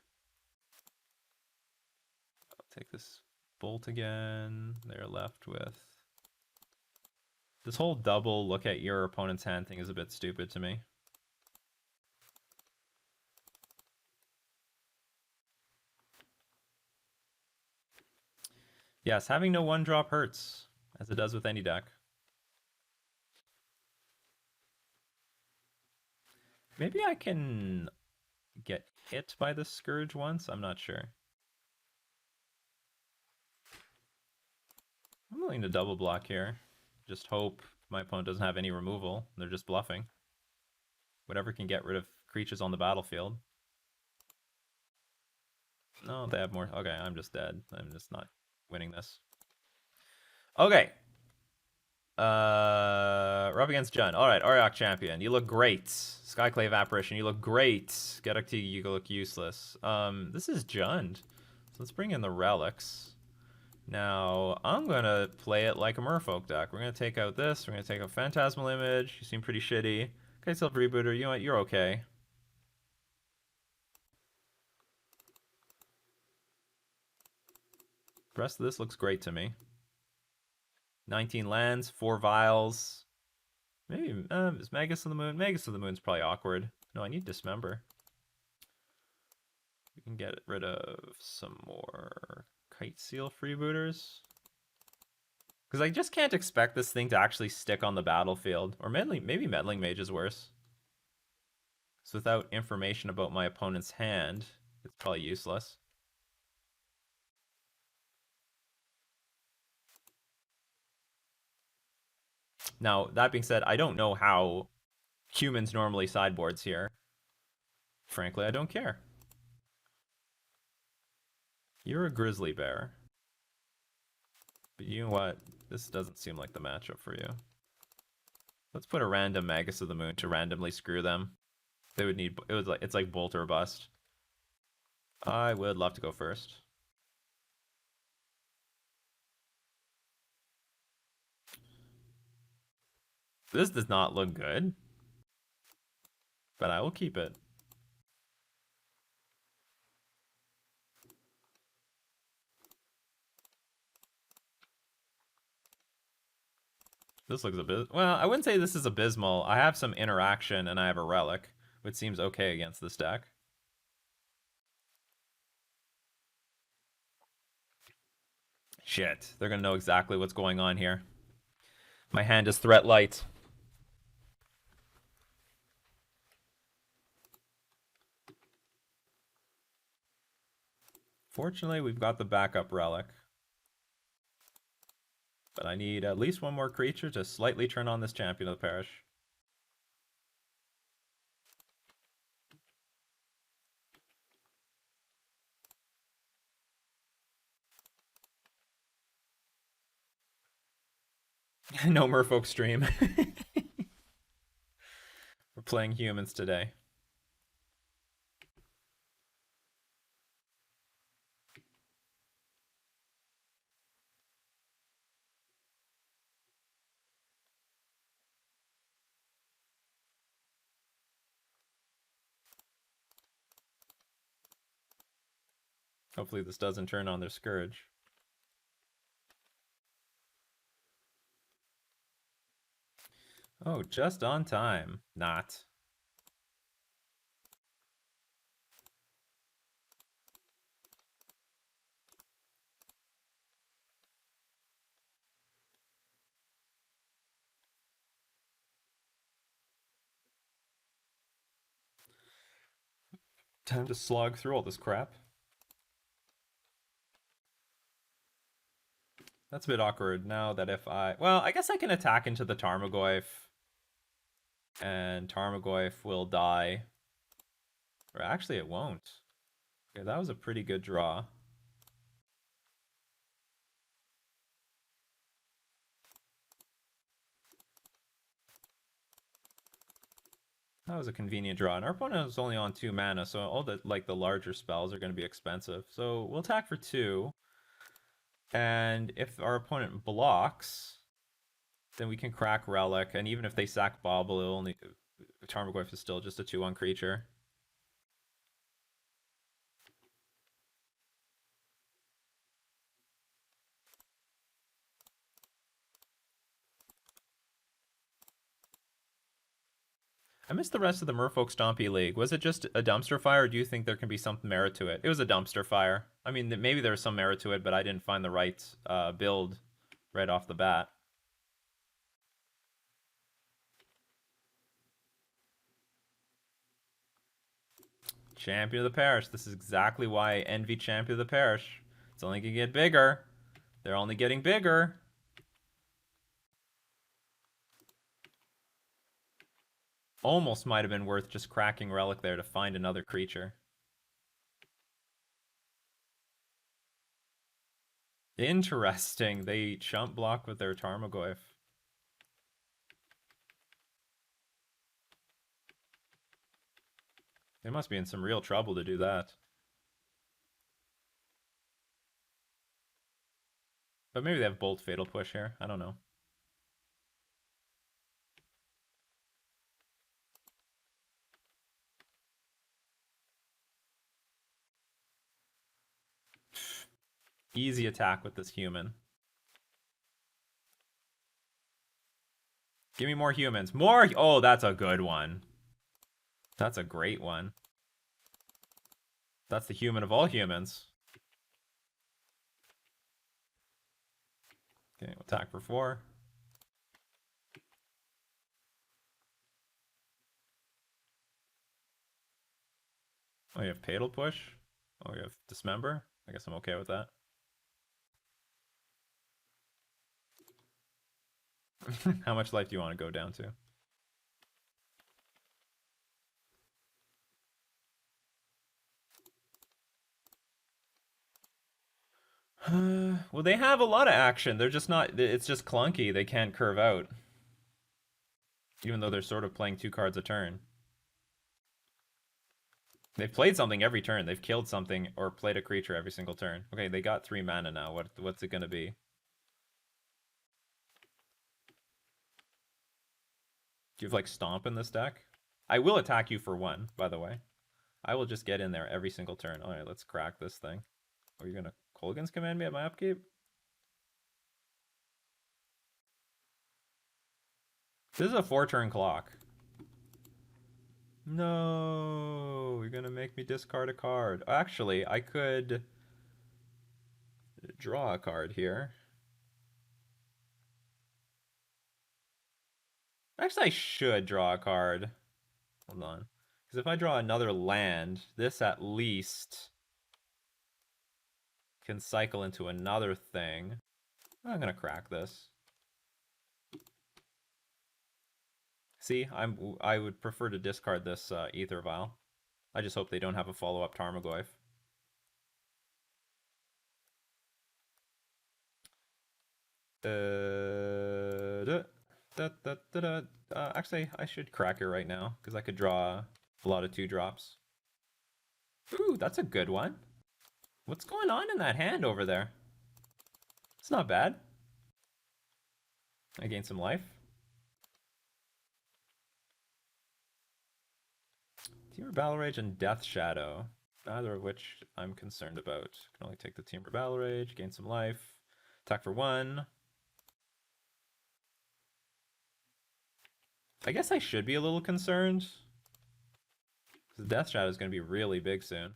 I'll take this bolt again. They're left with... This whole double look at your opponent's hand thing is a bit stupid to me. Yes, having no one drop hurts, as it does with any deck. Maybe I can get hit by the Scourge once? I'm not sure. I'm willing to double block here. Just hope my opponent doesn't have any removal. They're just bluffing. Whatever can get rid of creatures on the battlefield. No, they have more. Okay, I'm just dead. I'm just not winning this. Okay. We're up against Jund. Alright, Auriok Champion. You look great. Skyclave Apparition, you look great. Gedukti, you look useless. This is Jund. So let's bring in the relics. Now, I'm gonna play it like a Merfolk deck. We're gonna take out this. We're gonna take out Phantasmal Image. You seem pretty shitty. Okay, Self Rebooter, you know what? You're okay. The rest of this looks great to me. 19 lands, 4 vials. Maybe, is Magus of the Moon? Magus of the Moon's probably awkward. No, I need Dismember. We can get rid of some more Kite Seal Freebooters. Because I just can't expect this thing to actually stick on the battlefield. Or maybe Meddling Mage is worse. So without information about my opponent's hand, it's probably useless. Now, that being said, I don't know how humans normally sideboards here. Frankly, I don't care. You're a grizzly bear. But you know what? This doesn't seem like the matchup for you. Let's put a random Magus of the Moon to randomly screw them. They would need... It's like bolt or bust. I would love to go first. This does not look good. But I will keep it. This looks a bit... Well, I wouldn't say this is abysmal. I have some interaction and I have a relic, which seems okay against this deck. Shit, they're gonna know exactly what's going on here. My hand is threat light. Fortunately, we've got the backup relic. But I need at least one more creature to slightly turn on this Champion of the Parish. No Merfolk stream. We're playing humans today. Hopefully this doesn't turn on their Scourge. Oh, just on time. Not. Time to slog through all this crap. That's a bit awkward now that if I... Well, I guess I can attack into the Tarmogoyf. And Tarmogoyf will die. Or actually, it won't. Okay, that was a pretty good draw. That was a convenient draw. And our opponent is only on 2 mana, so all the the larger spells are going to be expensive. So we'll attack for 2. And if our opponent blocks, then we can crack Relic. And even if they sack Bobble, it'll only... Tarmogoyf is still just a 2/1 creature. I missed the rest of the Merfolk Stompy League. Was it just a dumpster fire, or do you think there can be some merit to it? It was a dumpster fire. I mean, maybe there was some merit to it, but I didn't find the right build right off the bat. Champion of the Parish. This is exactly why I envy Champion of the Parish. It's only going to get bigger. They're only getting bigger. Almost might have been worth just cracking Relic there to find another creature. Interesting. They chump block with their Tarmogoyf. They must be in some real trouble to do that. But maybe they have Bolt Fatal Push here. I don't know. Easy attack with this human. Give me more humans. More! Oh, that's a good one. That's a great one. That's the human of all humans. Okay, attack for 4. Oh, you have Fatal Push? Oh, you have Dismember? I guess I'm okay with that. How much life do you want to go down to? Well, they have a lot of action. They're just not... It's just clunky. They can't curve out. Even though they're sort of playing 2 cards a turn. They've played something every turn. They've killed something or played a creature every single turn. Okay, they got 3 mana now. What's it gonna be? Do you have, Stomp in this deck? I will attack you for 1, by the way. I will just get in there every single turn. Alright, let's crack this thing. Are you gonna Kolaghan's Command me at my upkeep? This is a 4-turn clock. No, you're gonna make me discard a card. Actually, I could draw a card here. Actually, I should draw a card. Hold on. Because if I draw another land, this at least can cycle into another thing. I'm gonna crack this. See, I would prefer to discard this Ether Vial. I just hope they don't have a follow-up Tarmogoyf. Actually, I should crack it right now, because I could draw a lot of 2-drops. Ooh, that's a good one. What's going on in that hand over there? It's not bad. I gained some life. Temur Battle Rage and Death Shadow, neither of which I'm concerned about. Can only take the Temur Battle Rage, gain some life, attack for 1. I guess I should be a little concerned, because Death Shadow is going to be really big soon.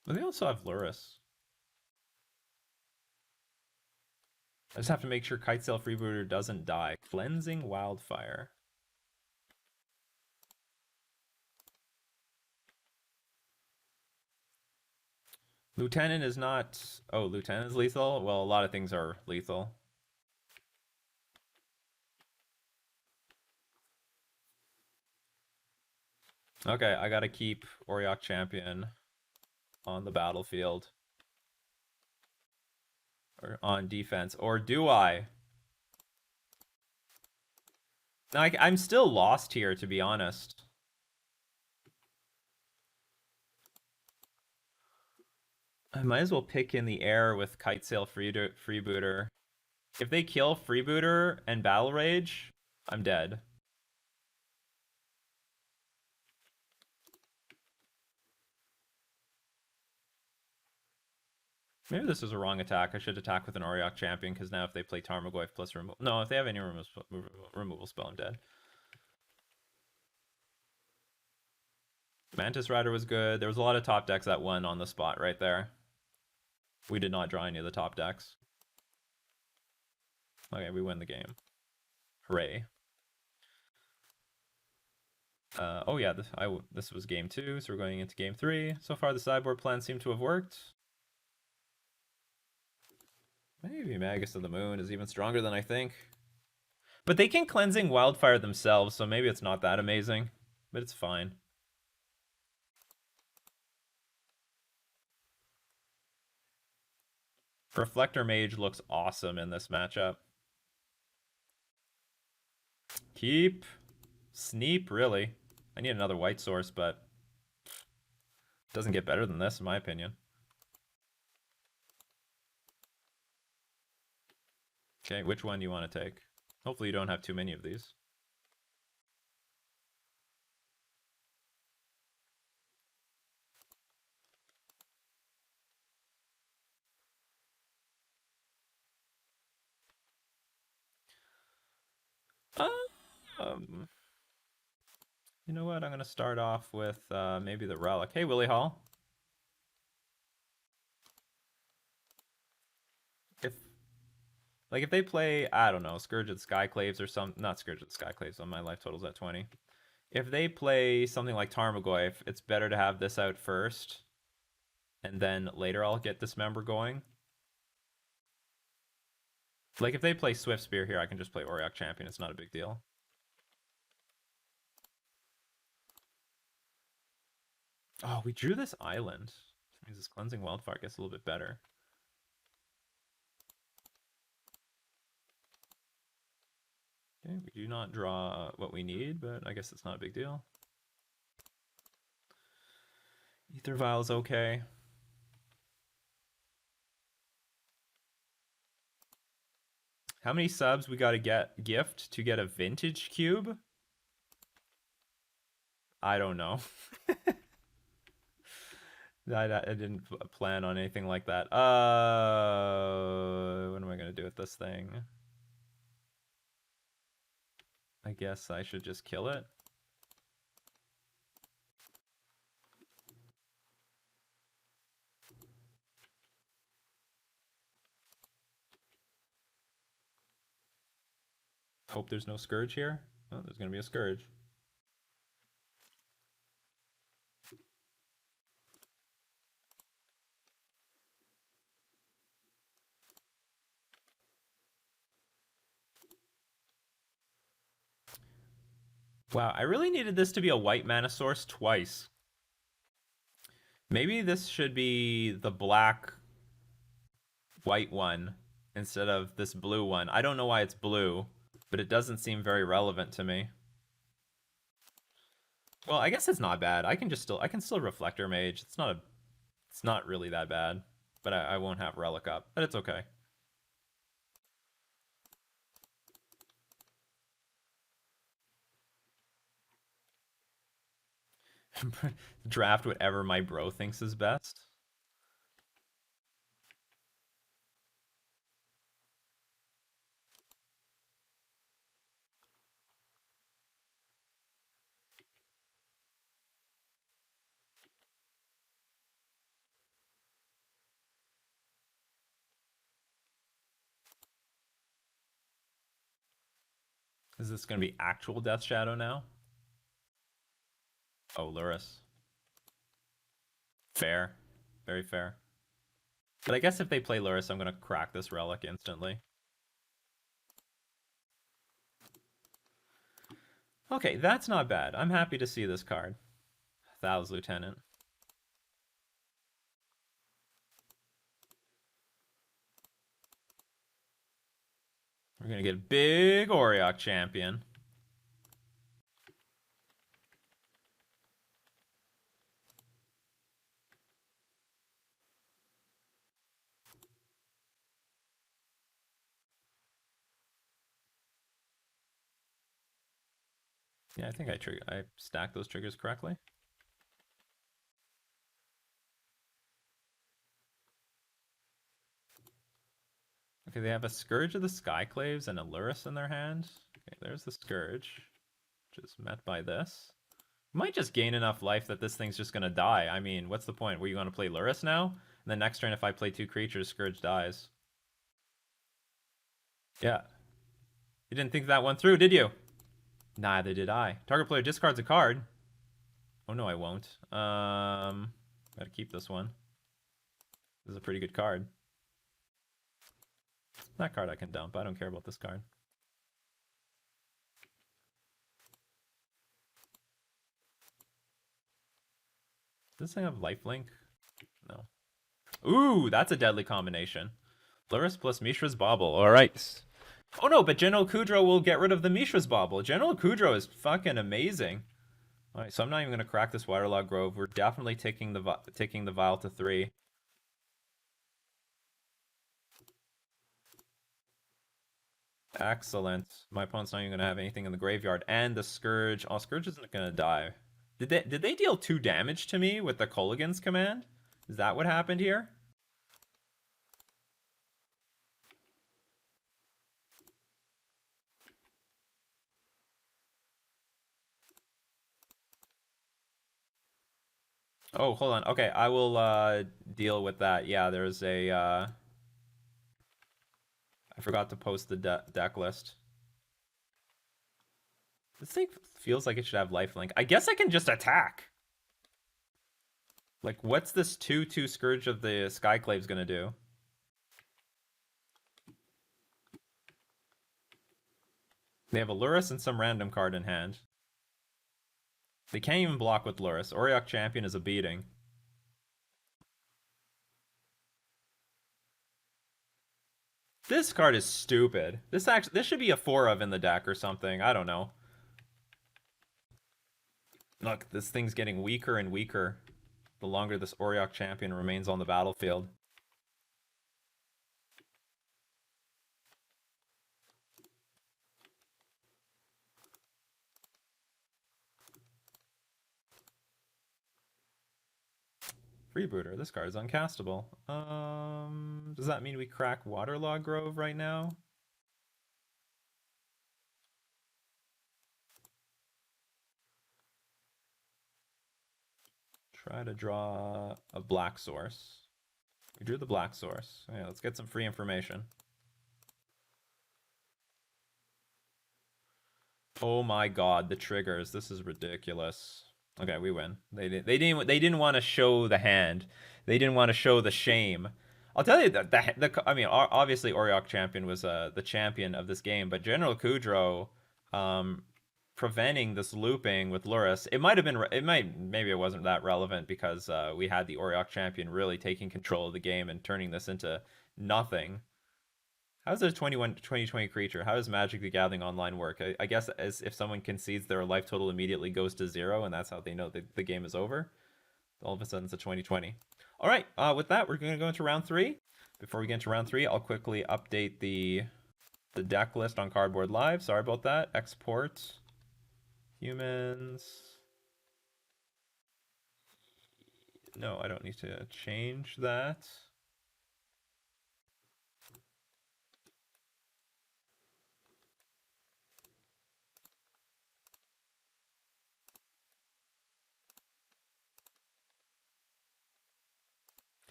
But they also have Lurrus. I just have to make sure Kitesail Freebooter doesn't die. Cleansing Wildfire. Lieutenant is not. Oh, Lieutenant is lethal? Well, a lot of things are lethal. Okay, I gotta keep Auriok Champion on the battlefield. Or on defense. Or do I? Like, I'm still lost here, to be honest. I might as well pick in the air with Kitesail Freebooter. If they kill Freebooter and Battle Rage, I'm dead. Maybe this is a wrong attack. I should attack with an Auriok Champion, because now if they play Tarmogoyf plus removal... No, if they have any removal spell, I'm dead. Mantis Rider was good. There was a lot of top decks that won on the spot right there. We did not draw any of the top decks. Okay, we win the game. Hooray. Oh yeah, this was game 2, so we're going into game 3. So far the sideboard plans seem to have worked. Maybe Magus of the Moon is even stronger than I think. But they can Cleansing Wildfire themselves, so maybe it's not that amazing. But it's fine. Reflector Mage looks awesome in this matchup. Keep. Sneep, really. I need another white source, but it doesn't get better than this, in my opinion. Okay, which one do you want to take? Hopefully you don't have too many of these. You know what? I'm going to start off with maybe the Relic. Hey, Willie Hall. If they play, I don't know, Scourge of the Skyclaves or some... Not Scourge of the Skyclaves, on my life total's at 20. If they play something like Tarmogoyf, it's better to have this out first. And then later I'll get Dismember going. Like, if they play Swift Spear here, I can just play Auriok Champion. It's not a big deal. Oh, we drew this island. Which means this Cleansing Wildfire gets a little bit better. Okay, we do not draw what we need, but I guess it's not a big deal. Ether Vial's okay. How many subs we gotta gift to get a vintage cube? I don't know. I didn't plan on anything like that. What am I gonna do with this thing? I guess I should just kill it. Hope there's no Scourge here. Oh, there's gonna be a Scourge. Wow, I really needed this to be a white mana source twice. Maybe this should be the black white one instead of this blue one. I don't know why it's blue, but it doesn't seem very relevant to me. Well, I guess it's not bad. I can still Reflector Mage. It's not really that bad, but I won't have Relic up, but it's okay. Draft whatever my bro thinks is best. Is this going to be actual Death Shadow now? Oh, Luris. Fair. Very fair. But I guess if they play Lurrus, I'm going to crack this relic instantly. Okay, that's not bad. I'm happy to see this card. Thou's Lieutenant. We're going to get a big Auriok champion. Yeah, I think I stacked those triggers correctly. Okay, they have a Scourge of the Skyclaves and a Lurrus in their hand. Okay, there's the Scourge, which is met by this. Might just gain enough life that this thing's just gonna die. I mean, what's the point? Were you gonna play Lurrus now? And then next turn, if I play 2 creatures, Scourge dies. Yeah. You didn't think that one through, did you? Neither did I. Target player discards a card. Oh no, I won't. Gotta keep this one. This is a pretty good card. That card I can dump. I don't care about this card. Does this thing have lifelink? No. Ooh, that's a deadly combination. Lurrus plus Mishra's Bauble. All right. Oh no, but General Kudro will get rid of the Mishra's Bauble. General Kudro is fucking amazing. All right, so I'm not even gonna crack this Waterlog Grove. We're definitely taking the Vial to 3. Excellent. My opponent's not even gonna have anything in the graveyard, and the Scourge. Oh, Scourge isn't gonna die. Did they deal 2 damage to me with the Kolaghan's command? Is that what happened here? Oh, hold on. Okay, I will deal with that. Yeah, there's a I forgot to post the deck list. This thing feels like it should have lifelink. I guess I can just attack. Like, what's this 2/2 Scourge of the Skyclaves gonna do? They have a Lurrus and some random card in hand. They can't even block with Lurrus. Auriok Champion is a beating. This card is stupid. This should be a 4 of in the deck or something. I don't know. Look, this thing's getting weaker and weaker the longer this Auriok Champion remains on the battlefield. Freebooter, this card is uncastable. Does that mean we crack Waterlog Grove right now? Try to draw a black source. We drew the black source. Okay, let's get some free information. Oh my god, the triggers. This is ridiculous. Okay, we win. They didn't want to show the hand. They didn't want to show the shame. I'll tell you that I mean, obviously Auriok Champion was the champion of this game, but General Kudro preventing this looping with Lurrus, maybe it wasn't that relevant because we had the Auriok Champion really taking control of the game and turning this into nothing. How's a 2020 creature? How does Magic the Gathering Online work? I guess as if someone concedes, their life total immediately goes to 0, and that's how they know the game is over. All of a sudden, it's a 2020. All right, with that, we're going to go into round 3. Before we get into round 3, I'll quickly update the deck list on Cardboard Live. Sorry about that. Export. Humans. No, I don't need to change that.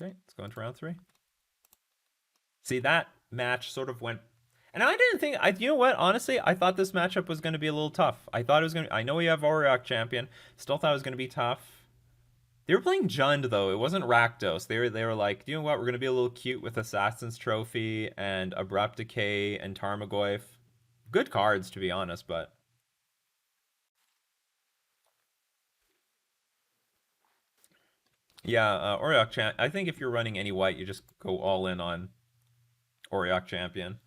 Okay, let's go into round 3. See, that match sort of went... And I didn't think... you know what? Honestly, I thought this matchup was going to be a little tough. I thought it was going to... I know we have Auriok Champion. Still thought it was going to be tough. They were playing Jund though. It wasn't Rakdos. They were like, you know what? We're gonna be a little cute with Assassin's Trophy and Abrupt Decay and Tarmogoyf. Good cards to be honest, but yeah, Auriok Champ. I think if you're running any white, you just go all in on Auriok Champion.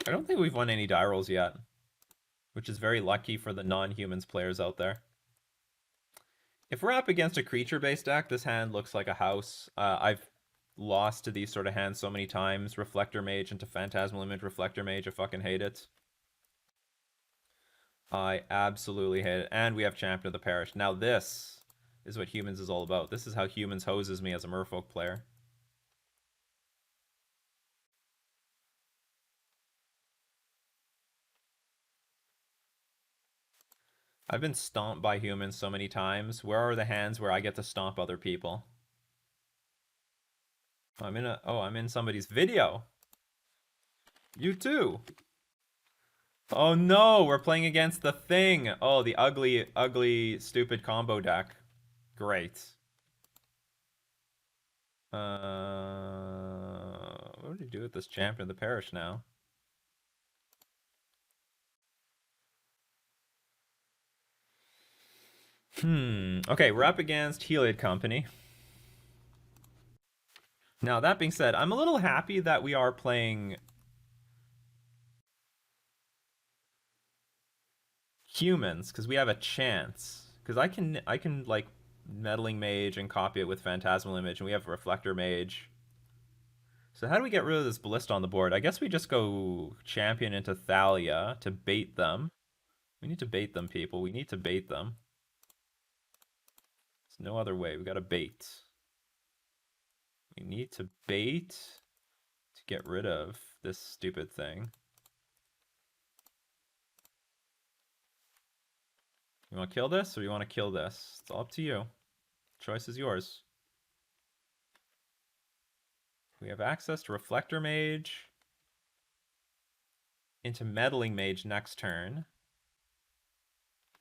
I don't think we've won any die rolls yet, which is very lucky for the non-humans players out there. If we're up against a creature-based deck, this hand looks like a house. I've lost to these sort of hands so many times. Reflector Mage into Phantasmal Image, Reflector Mage, I fucking hate it. I absolutely hate it. And we have Champion of the Parish. Now this is what humans is all about. This is how humans hoses me as a merfolk player. I've been stomped by humans so many times. Where are the hands where I get to stomp other people? I'm in somebody's video. You too. Oh no, we're playing against the thing. Oh, the ugly, ugly, stupid combo deck. Great. What do we do with this champion of the parish now? Okay, we're up against Heliod Company. Now, that being said, I'm a little happy that we are playing humans because we have a chance. Because I can like meddling mage and copy it with phantasmal image, and we have reflector mage. So how do we get rid of this ballista on the board? I guess we just go champion into Thalia to bait them. We need to bait them, people. We need to bait them. There's no other way. We gotta bait. We need to bait to get rid of this stupid thing. You want to kill this or you want to kill this? It's all up to you. Choice is yours. We have access to Reflector Mage into Meddling Mage next turn.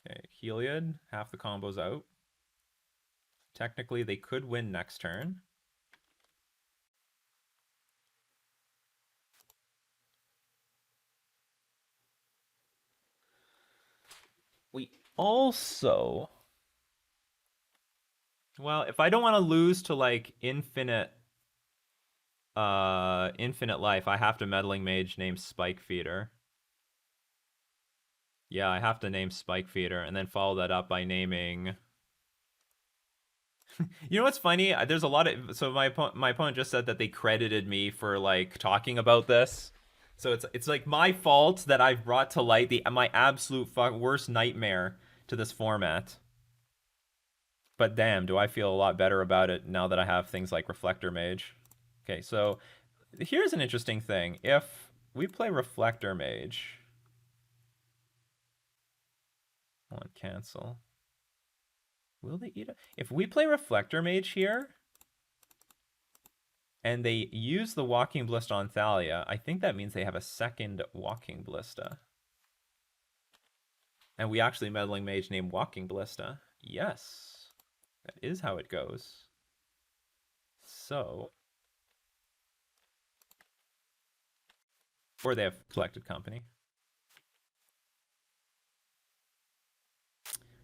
Okay, Heliod, half the combo's out. Technically, they could win next turn. We also... Well, if I don't want to lose to, like, infinite life, I have to Meddling Mage name Spike Feeder. Yeah, I have to name Spike Feeder and then follow that up by naming... You know what's funny? There's a lot of my opponent just said that they credited me for like talking about this. So it's like my fault that I've brought to light the my absolute worst nightmare to this format. But damn, do I feel a lot better about it now that I have things like Reflector Mage. Okay, so here's an interesting thing. If we play Reflector Mage, on cancel. Will they eat it? If we play Reflector Mage here, and they use the Walking Ballista on Thalia, I think that means they have a second Walking Ballista. And we actually Meddling Mage named Walking Ballista. Yes, that is how it goes. So, or they have Collected Company.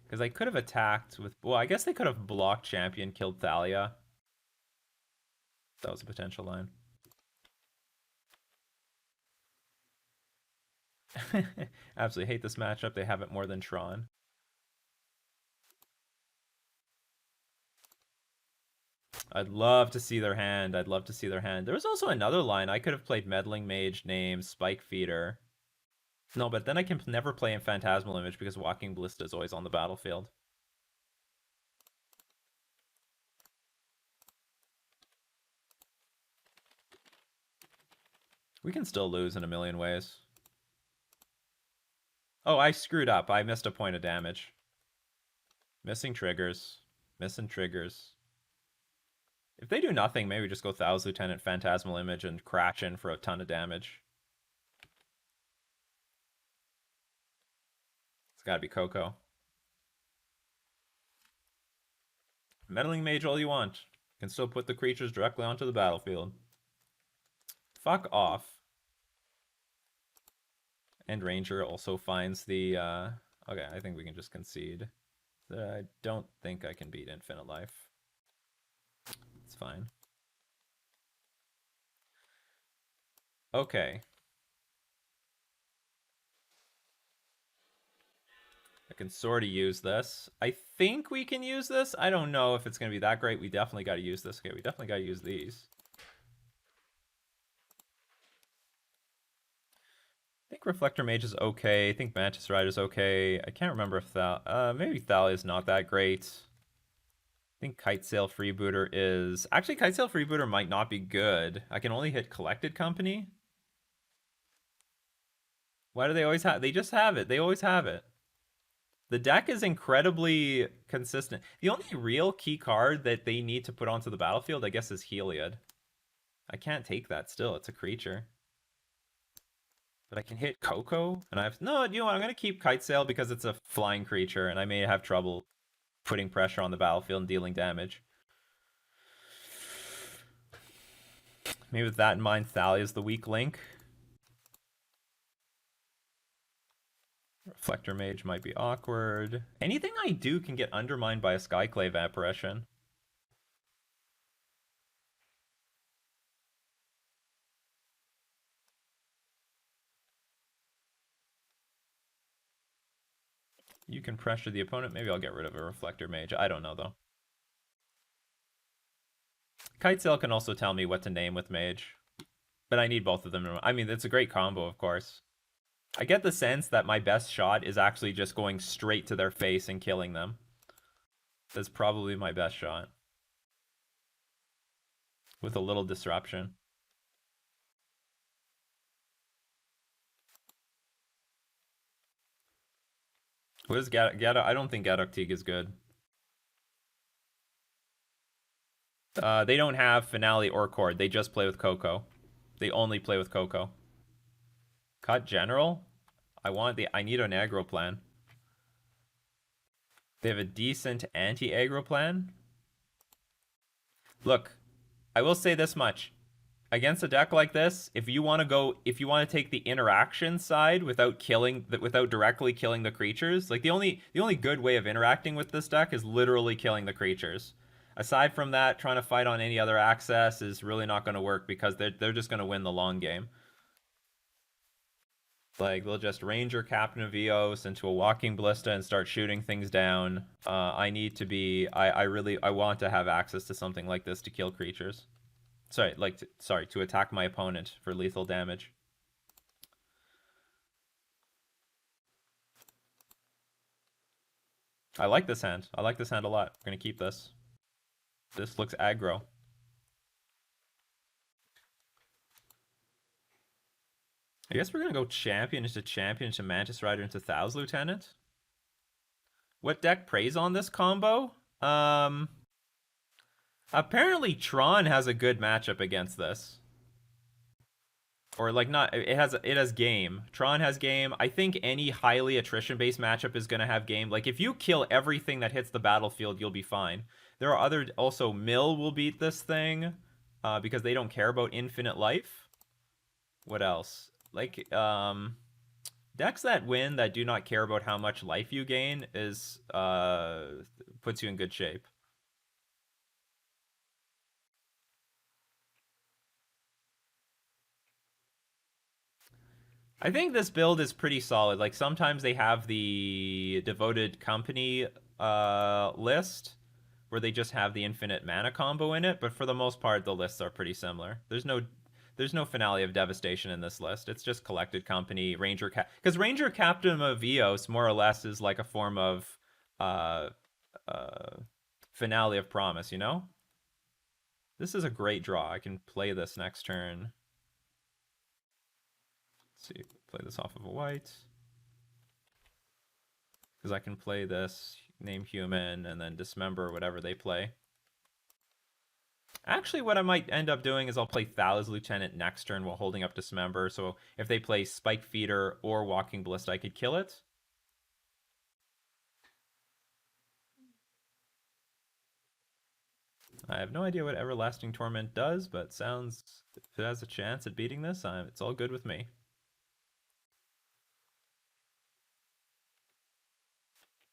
Because I could have attacked with... Well, I guess they could have blocked Champion, killed Thalia. That was a potential line. Absolutely hate this matchup. They have it more than Tron. I'd love to see their hand. I'd love to see their hand. There was also another line. I could have played Meddling Mage named Spike Feeder. No, but then I can never play in Phantasmal Image because Walking Ballista is always on the battlefield. We can still lose in a million ways. Oh, I screwed up. I missed a point of damage. Missing triggers. Missing triggers. If they do nothing, maybe just go Thou's Lieutenant, Phantasmal Image, and crash in for a ton of damage. It's gotta be Coco. Meddling Mage all you want. You can still put the creatures directly onto the battlefield. Fuck off. And Ranger also finds the... Okay, I think we can just concede. I don't think I can beat Infinite Life. It's fine. Okay. I can sort of use this. I think we can use this. I don't know if it's going to be that great. We definitely got to use this. Okay, we definitely got to use these. I think Reflector Mage is okay. I think Mantis Rider is okay. I can't remember if maybe Thalia is not that great. I think Kitesail Freebooter is... Actually, Kitesail Freebooter might not be good. I can only hit Collected Company. Why do they always have... They just have it. They always have it. The deck is incredibly consistent. The only real key card that they need to put onto the battlefield, I guess, is Heliod. I can't take that still. It's a creature. But I can hit Coco, and I have... No, you know what? I'm going to keep Kitesail because it's a flying creature, and I may have trouble putting pressure on the battlefield and dealing damage. Maybe with that in mind, Thalia is the weak link. Reflector Mage might be awkward. Anything I do can get undermined by a Skyclave Apparition. You can pressure the opponent. Maybe I'll get rid of a Reflector Mage. I don't know, though. Kitesail can also tell me what to name with Mage. But I need both of them. I mean, it's a great combo, of course. I get the sense that my best shot is actually just going straight to their face and killing them. That's probably my best shot. With a little disruption. What is Gadok? I don't think Gadok Teague is good. They don't have Finale or Chord. They just play with Coco. They only play with Coco. Cut General? I need an aggro plan. They have a decent anti-aggro plan. Look, I will say this much. Against a deck like this, if you want to take the interaction side without directly killing the creatures, like the only good way of interacting with this deck is literally killing the creatures. Aside from that, trying to fight on any other access is really not going to work because they're just going to win the long game. Like, they'll just Ranger Captain of Eos into a Walking Ballista and start shooting things down. I want to have access to something like this to kill creatures. To attack my opponent for lethal damage. I like this hand. I like this hand a lot. I'm going to keep this. This looks aggro. I guess we're going to go champion into Mantis Rider into Thou's Lieutenant. What deck preys on this combo? Apparently Tron has a good matchup against this. Or like not, it has game. Tron has game. I think any highly attrition-based matchup is going to have game. Like if you kill everything that hits the battlefield, you'll be fine. There are also Mill will beat this thing because they don't care about infinite life. What else? Like decks that win that do not care about how much life you gain is puts you in good shape. I think this build is pretty solid. Like sometimes they have the Devoted Company list where they just have the infinite mana combo in it, but for the most part the lists are pretty similar. There's no Finale of Devastation in this list. It's just Collected Company, because Ranger Captain of Eos more or less is like a form of Finale of Promise, you know? This is a great draw. I can play this next turn. Let's see, play this off of a white. Because I can play this, name human, and then dismember whatever they play. Actually, what I might end up doing is I'll play Thal's Lieutenant next turn while holding up Dismember. So if they play Spike Feeder or Walking Ballista, I could kill it. I have no idea what Everlasting Torment does, but sounds if it has a chance at beating this, it's all good with me.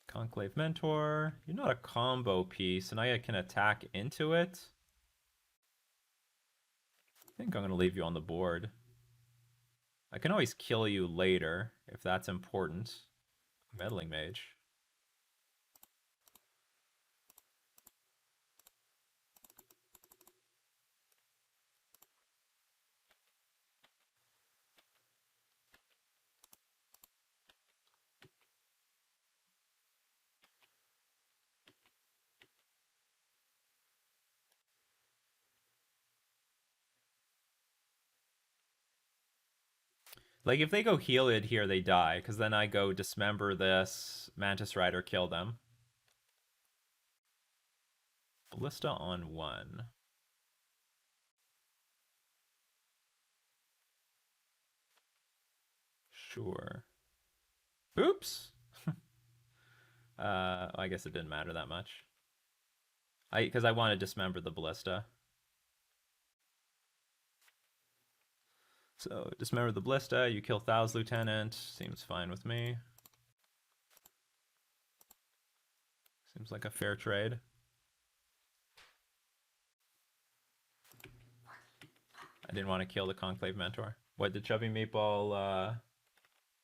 Conclave Mentor. You're not a combo piece, and I can attack into it. I think I'm going to leave you on the board. I can always kill you later if that's important. Meddling Mage. Like, if they go Heliod here, they die, because then I go Dismember this, Mantis Rider, kill them. Ballista on 1. Sure. Oops! I guess it didn't matter that much. Because I want to Dismember the Ballista. So, Dismember the Ballista, you kill Thal's Lieutenant, seems fine with me. Seems like a fair trade. I didn't want to kill the Conclave Mentor. What, did Chubby Meatball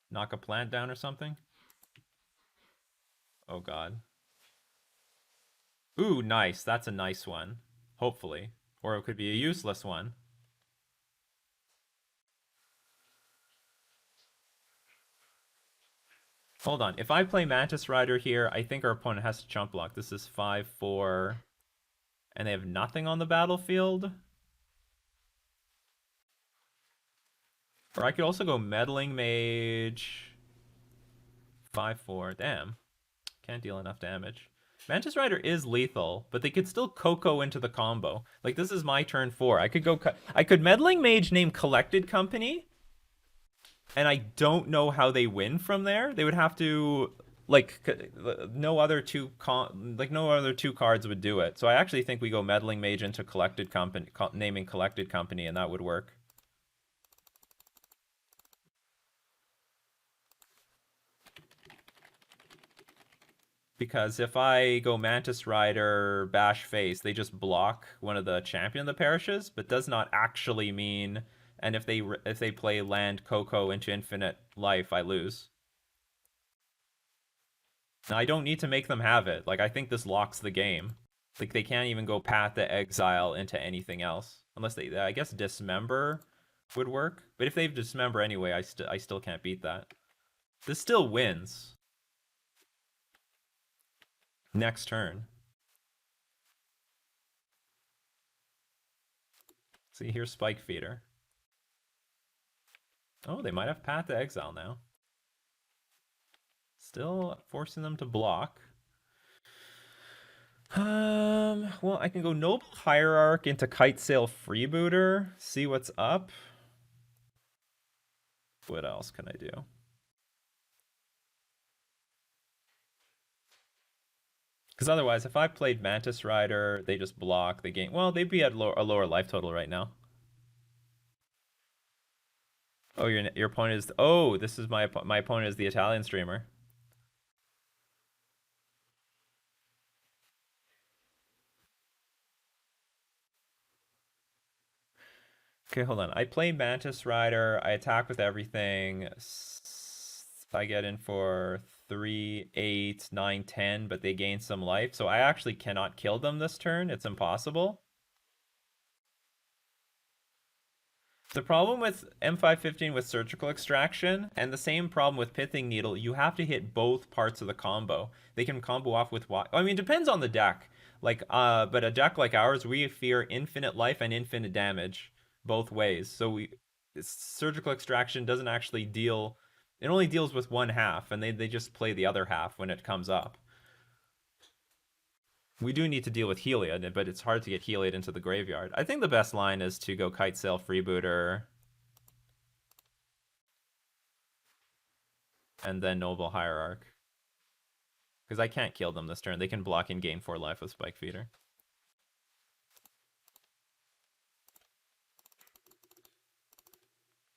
knock a plant down or something? Oh god. Ooh, nice. That's a nice one. Hopefully. Or it could be a useless one. Hold on. If I play Mantis Rider here, I think our opponent has to chump block. This is 5-4. And they have nothing on the battlefield. Or I could also go Meddling Mage. 5-4. Damn. Can't deal enough damage. Mantis Rider is lethal, but they could still Coco into the combo. Like, this is my turn 4. I could Meddling Mage name Collected Company, and I don't know how they win from there. They would have to, like, no other two cards would do it. So I actually think we go Meddling Mage into Collected Company, naming Collected Company, and that would work. Because if I go Mantis Rider, Bash Face, they just block one of the Champion of the Parishes, but does not actually mean. And if they play land Coco into Infinite Life, I lose. Now, I don't need to make them have it. Like, I think this locks the game. Like, they can't even go Path to Exile into anything else. Unless they, I guess Dismember would work. But if they Dismember anyway, I still can't beat that. This still wins. Next turn. See, here's Spike Feeder. Oh, they might have Path to Exile now. Still forcing them to block. Well, I can go Noble Hierarch into Kitesail Freebooter, see what's up. What else can I do? Because otherwise, if I played Mantis Rider, they just block the game. Well, they'd be at a lower life total right now. Oh, your opponent is. Oh, this is my opponent is the Italian streamer. Okay, hold on. I play Mantis Rider. I attack with everything. I get in for 3, 8, 9, 10, but they gain some life. So I actually cannot kill them this turn. It's impossible. The problem with M515 with Surgical Extraction, and the same problem with Pithing Needle, you have to hit both parts of the combo. They can combo off with what? I mean, it depends on the deck. Like, but a deck like ours, we fear infinite life and infinite damage both ways. So Surgical Extraction doesn't actually deal. It only deals with one half, and they just play the other half when it comes up. We do need to deal with Heliod, but it's hard to get Heliod into the graveyard. I think the best line is to go Kite Sail Freebooter and then Noble Hierarch. Because I can't kill them this turn. They can block and gain 4 life with Spike Feeder.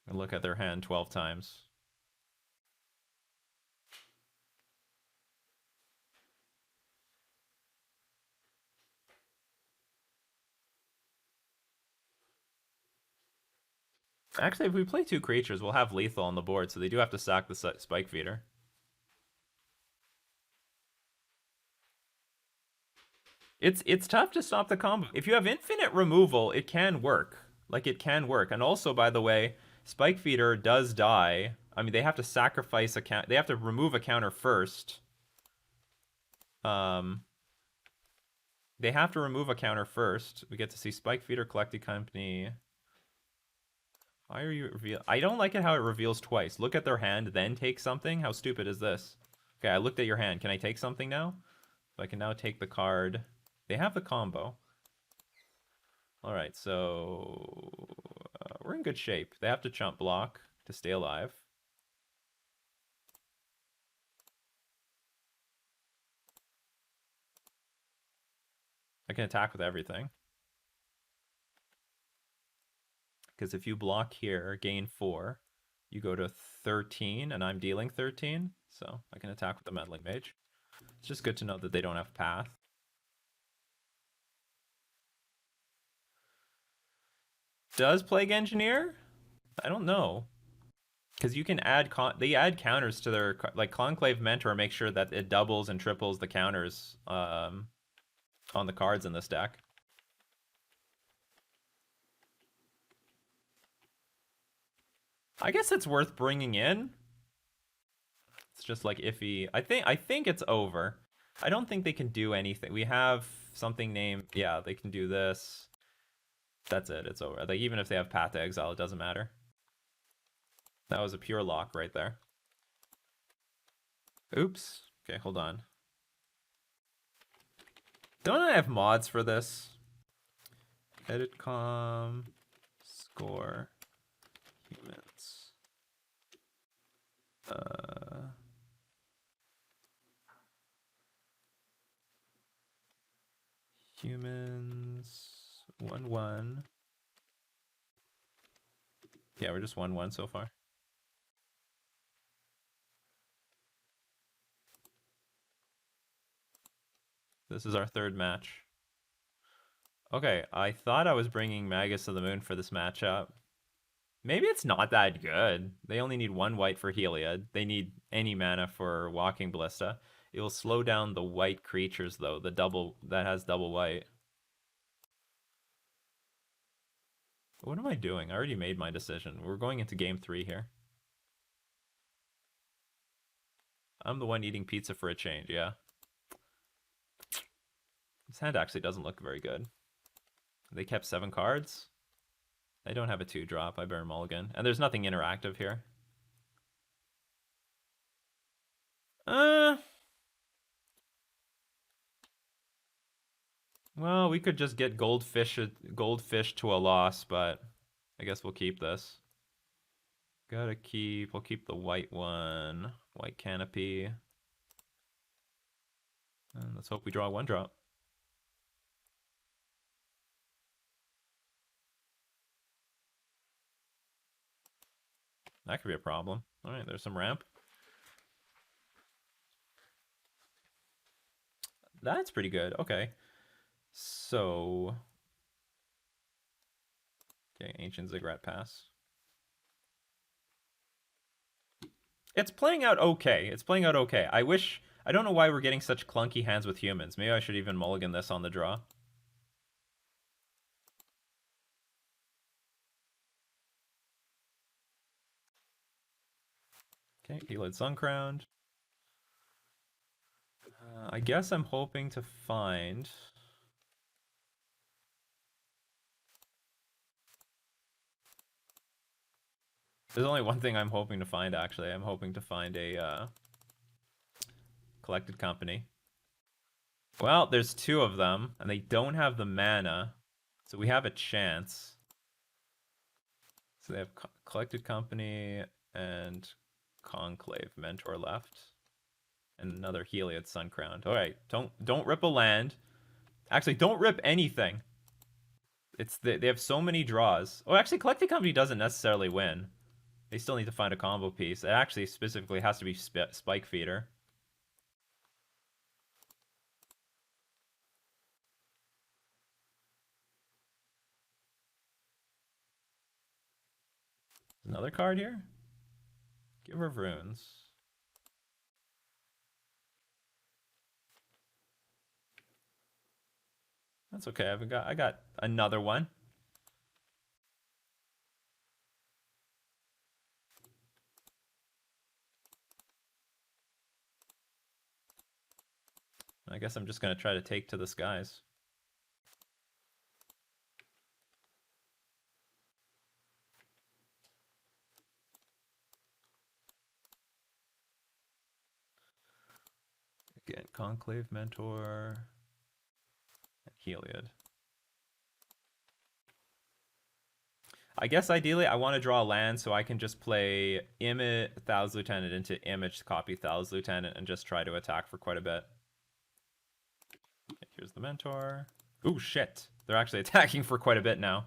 And look at their hand 12 times. Actually, if we play 2 creatures, we'll have lethal on the board, so they do have to sack the Spike Feeder. It's tough to stop the combo. If you have infinite removal, it can work. Like, it can work. And also, by the way, Spike Feeder does die. I mean, they have to sacrifice a count. They have to remove a counter first. They have to remove a counter first. We get to see Spike Feeder, Collected Company. Why are you reveal? I don't like it how it reveals twice. Look at their hand, then take something. How stupid is this? Okay, I looked at your hand. Can I take something now? So I can now take the card. They have the combo. All right, so we're in good shape. They have to chump block to stay alive. I can attack with everything. Because if you block here, gain 4, you go to 13, and I'm dealing 13. So I can attack with the Meddling Mage. It's just good to know that they don't have Path. Does Plague Engineer? I don't know. Because you can add they add counters to their like Conclave Mentor, make sure that it doubles and triples the counters on the cards in this deck. I guess it's worth bringing in. It's just like iffy. I think it's over. I don't think they can do anything. We have something named, yeah, they can do this. That's it. It's over. Like, even if they have Path to Exile, it doesn't matter. That was a pure lock right there. Oops. Okay, hold on. Don't I have mods for this? Edit com score humans. Humans 1-1. Yeah, we're just 1-1 so far. This is our third match. Okay, I thought I was bringing Magus of the Moon for this matchup. Maybe it's not that good. They only need 1 white for Heliod. They need any mana for Walking Ballista. It will slow down the white creatures, though. The double that has double white. What am I doing? I already made my decision. We're going into game 3 here. I'm the one eating pizza for a change, yeah. This hand actually doesn't look very good. They kept 7 cards. I don't have a 2-drop. I better mulligan. And there's nothing interactive here. Well, we could just get goldfish to a loss, but I guess we'll keep this. We'll keep the white one. White canopy. And let's hope we draw a 1-drop. That could be a problem. All right, there's some ramp. That's pretty good. Okay. So, okay, Ancient Ziggurat Pass. It's playing out okay. It's playing out okay. I don't know why we're getting such clunky hands with humans. Maybe I should even mulligan this on the draw. Okay, Heliod Suncrowned. I guess I'm hoping to find... There's only one thing I'm hoping to find, actually. I'm hoping to find a Collected Company. Well, there's two of them, and they don't have the mana, so we have a chance. So they have Collected Company and Conclave Mentor left, and another Heliod Suncrowned. All right, don't rip a land. Actually, don't rip anything. They have so many draws. Oh, actually, Collected Company doesn't necessarily win. They still need to find a combo piece. It actually specifically has to be Spike Feeder. Another card here? Giver of Runes. That's okay. I got another one. I guess I'm just gonna try to take to the skies. Again, Conclave Mentor, and Heliod. I guess ideally I want to draw a land so I can just play Image Thou's Lieutenant into Image copy Thou's Lieutenant and just try to attack for quite a bit. Okay, here's the Mentor. Ooh, shit. They're actually attacking for quite a bit now.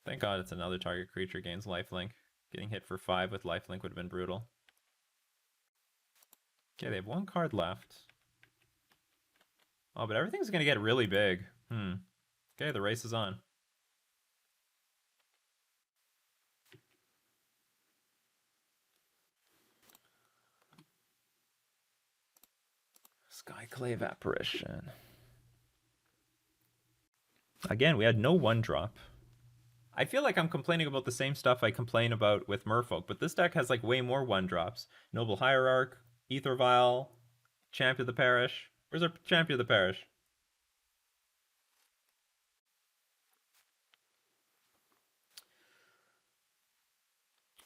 Thank God it's another target creature gains lifelink. Getting hit for 5 with lifelink would have been brutal. Okay, they have one card left. Oh, but everything's going to get really big. Okay, the race is on. Skyclave Apparition. Again, we had no one drop. I feel like I'm complaining about the same stuff I complain about with Merfolk, but this deck has like way more one drops. Noble Hierarch, Ether Vial, Champion of the Parish. Where's our Champion of the Parish?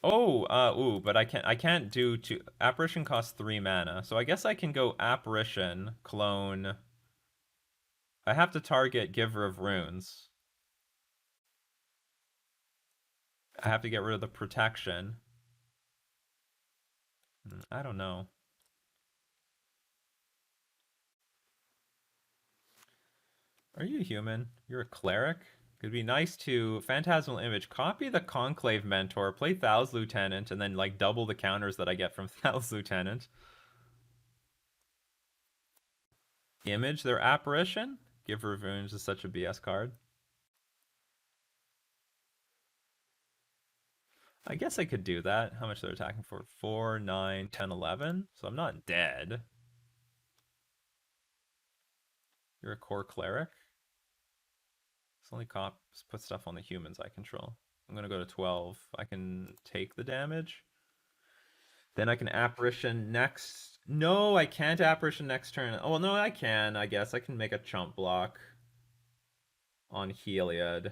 Oh, ooh, but I can't do two. Apparition costs 3 mana, so I guess I can go Apparition, clone. I have to target Giver of Runes. I have to get rid of the protection. I don't know. Are you a human? You're a cleric? It'd be nice to Phantasmal Image, copy the Conclave Mentor, play Thou's Lieutenant, and then like double the counters that I get from Thou's Lieutenant. Image their Apparition? Give Revenge is such a BS card. I guess I could do that. How much they're attacking for? 4, 9, 10, 11. So I'm not dead. You're a core cleric? This only cops put stuff on the humans I control. I'm gonna go to 12. I can take the damage. Then I can Apparition next. No, I can't Apparition next turn. Oh, no, I can, I guess. I can make a chump block on Heliod.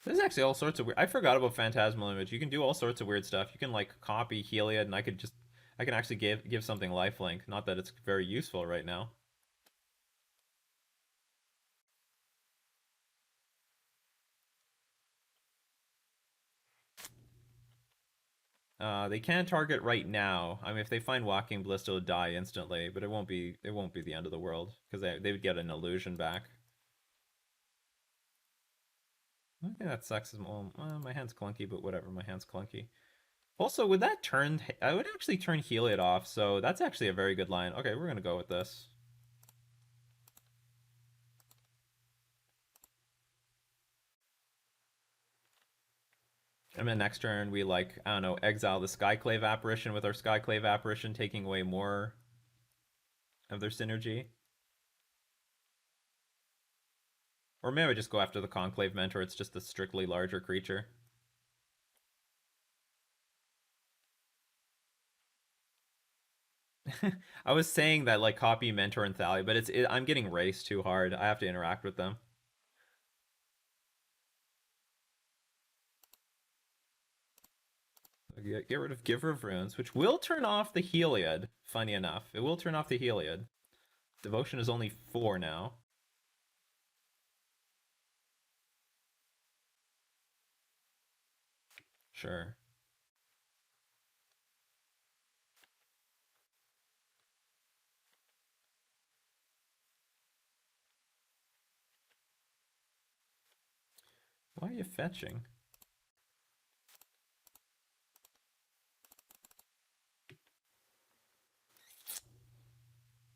There's actually all sorts of weird. I forgot about Phantasmal Image. You can do all sorts of weird stuff. You can like copy Heliod, and I can actually give something lifelink. Not that it's very useful right now. They can target right now. I mean, if they find Walking Ballista, it'll die instantly, but it won't be the end of the world because they would get an illusion back. I think that sucks. Well, my hand's clunky, but whatever. My hand's clunky. Also, would that turn? I would actually turn Heliod off, so that's actually a very good line. Okay, we're gonna go with this. And then next turn we like, I don't know, exile the Skyclave Apparition with our Skyclave Apparition taking away more of their synergy. Or maybe I just go after the Conclave Mentor, it's just a strictly larger creature. I was saying that like copy Mentor and Thalia, but I'm getting raced too hard. I have to interact with them. Get rid of Giver of Runes, which will turn off the Heliod. Funny enough, it will turn off the Heliod. Devotion is only 4 now. Sure. Why are you fetching?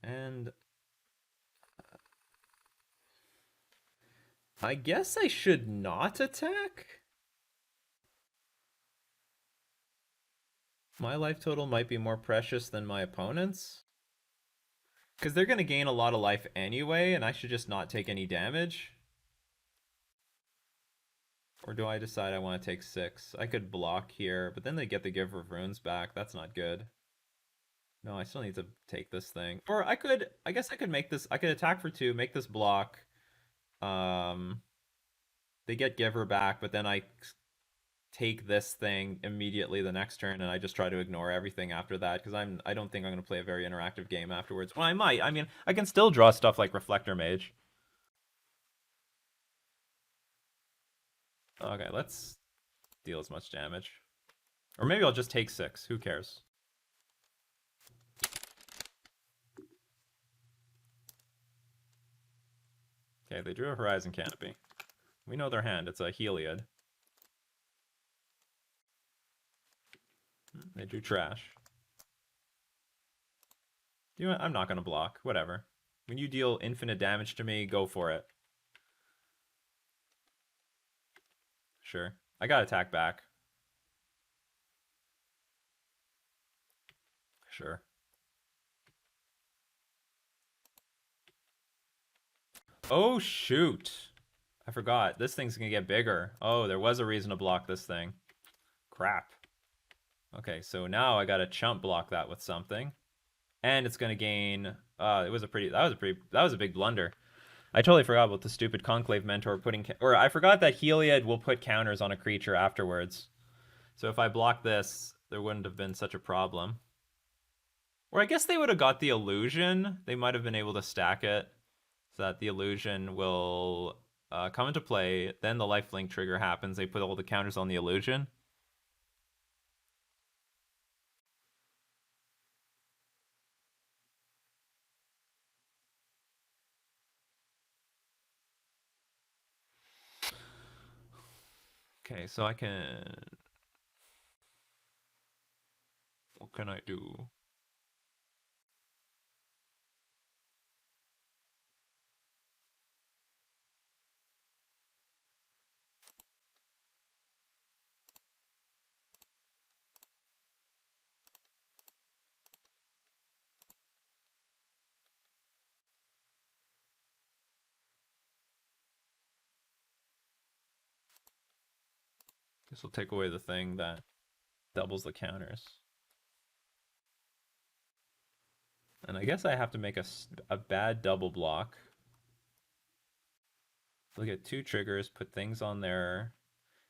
And I guess I should not attack? My life total might be more precious than my opponent's. Because they're going to gain a lot of life anyway, and I should just not take any damage. Or do I decide I want to take 6? I could block here, but then they get the Giver of Runes back. That's not good. No, I still need to take this thing. Or I guess I could make this, I could attack for 2, make this block. They get Giver back, but then I take this thing immediately the next turn, and I just try to ignore everything after that, because I don't think I'm going to play a very interactive game afterwards. Well, I might. I mean, I can still draw stuff like Reflector Mage. Okay, let's deal as much damage. Or maybe I'll just take 6. Who cares? Okay, they drew a Horizon Canopy. We know their hand. It's a Heliod. They drew trash. You know what? I'm not going to block. Whatever. When you deal infinite damage to me, go for it. Sure. I got attack back. Sure. Oh, shoot. I forgot. This thing's going to get bigger. Oh, there was a reason to block this thing. Crap. Okay, so now I got to chump block that with something. And it's going to gain... that was a big blunder. I totally forgot about the stupid Conclave Mentor putting... Or I forgot that Heliod will put counters on a creature afterwards. So if I block this, there wouldn't have been such a problem. Or I guess they would have got the illusion. They might have been able to stack it so that the illusion will come into play. Then the lifelink trigger happens. They put all the counters on the illusion. Okay, so I can... What can I do? This will take away the thing that doubles the counters. And I guess I have to make a bad double block. Look at 2 triggers, put things on there.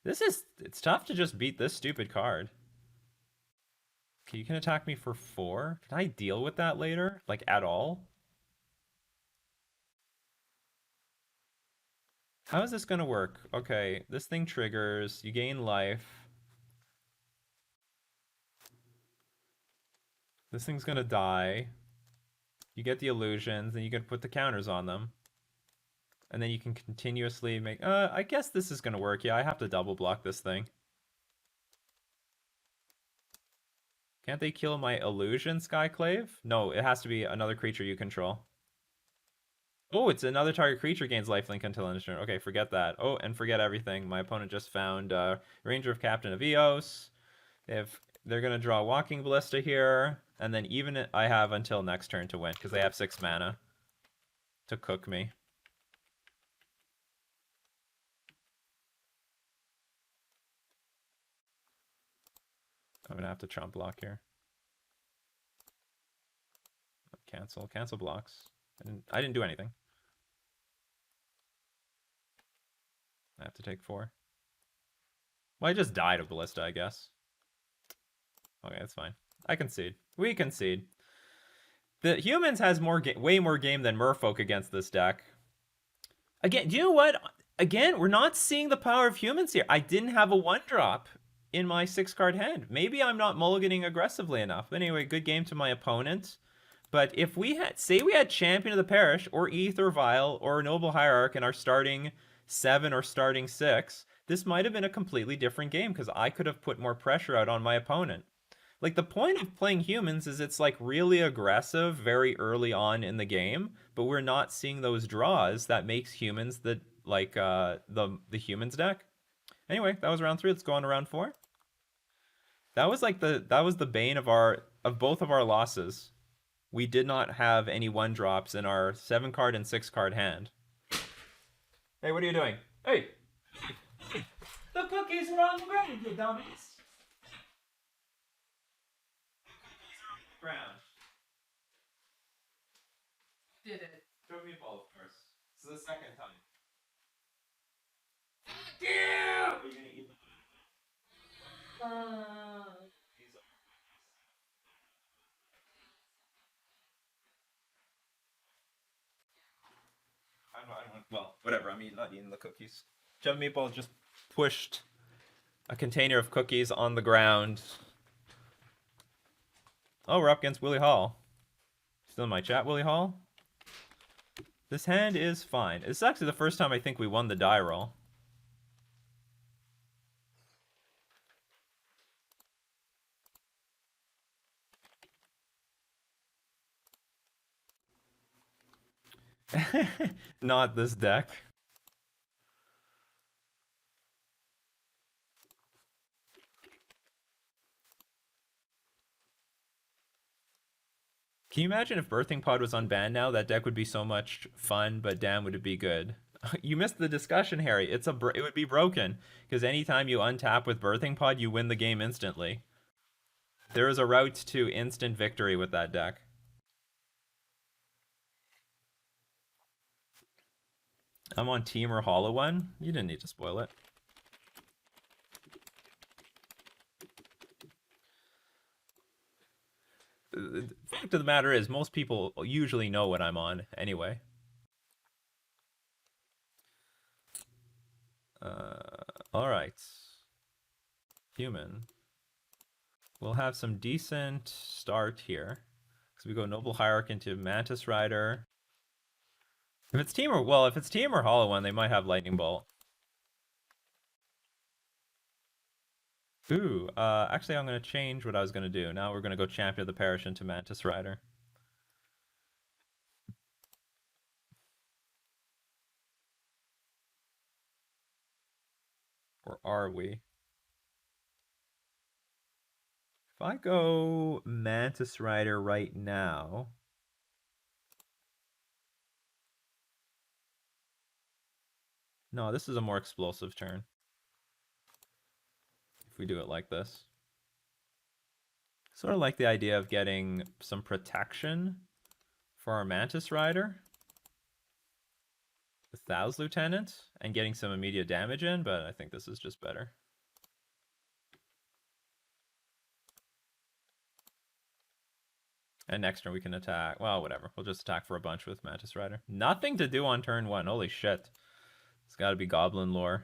It's tough to just beat this stupid card. Okay, you can attack me for 4? Can I deal with that later? Like, at all? How is this gonna work? Okay, this thing triggers, you gain life. This thing's gonna die. You get the illusions, then you can put the counters on them. And then you can continuously make... I guess this is gonna work. Yeah, I have to double block this thing. Can't they kill my illusion, Skyclave? No, it has to be another creature you control. Oh, it's another target creature gains lifelink until end of turn. Okay, forget that. Oh, and forget everything. My opponent just found Ranger of Captain of Eos. If they're gonna draw Walking Ballista here, and then even I have until next turn to win because they have 6 mana to cook me. I'm gonna have to Trump block here. Cancel blocks. I didn't do anything. I have to take 4. Well, I just died of Ballista, I guess. Okay, that's fine. I concede. We concede. The humans has way more game than Merfolk against this deck. Again, do you know what? Again, we're not seeing the power of humans here. I didn't have a 1-drop in my 6-card hand. Maybe I'm not mulliganing aggressively enough. But anyway, good game to my opponent. But if we had, say we had Champion of the Parish, or Ether Vial, or Noble Hierarch in our starting 7 or starting 6, this might have been a completely different game because I could have put more pressure out on my opponent. Like, the point of playing humans is it's like really aggressive very early on in the game, but we're not seeing those draws that makes humans the humans deck. Anyway, that was round 3. Let's go on to round 4. That was the bane of both of our losses. We did not have any 1-drops in our 7-card and 6-card hand. Hey, what are you doing? Hey! The cookies are on the ground, you dummies! Ground. Did it. Throw me a ball first. This is the second time. Yeah! Are you gonna eat them? Well, whatever. I'm not eating the cookies. Jeff Meatball just pushed a container of cookies on the ground. Oh, we're up against Willie Hall. Still in my chat, Willie Hall? This hand is fine. It's actually the first time I think we won the die roll. Not this deck. Can you imagine if Birthing Pod was unbanned now? That deck would be so much fun, but damn, would it be good. You missed the discussion, Harry. It would be broken, because anytime you untap with Birthing Pod, you win the game instantly. There is a route to instant victory with that deck. I'm on Team or Hollow One. You didn't need to spoil it. The fact of the matter is, most people usually know what I'm on anyway. All right. Human. We'll have some decent start here. So we go Noble Hierarch into Mantis Rider. If it's Team or Hollow One, they might have Lightning Bolt. Ooh, actually I'm gonna change what I was gonna do. Now we're gonna go Champion of the Parish into Mantis Rider. Or are we? If I go Mantis Rider right now... No, this is a more explosive turn. If we do it like this. Sort of like the idea of getting some protection for our Mantis Rider with Thou's Lieutenant and getting some immediate damage in, but I think this is just better. And next turn we can attack. Well, whatever. We'll just attack for a bunch with Mantis Rider. Nothing to do on turn 1. Holy shit. It's got to be Goblin lore.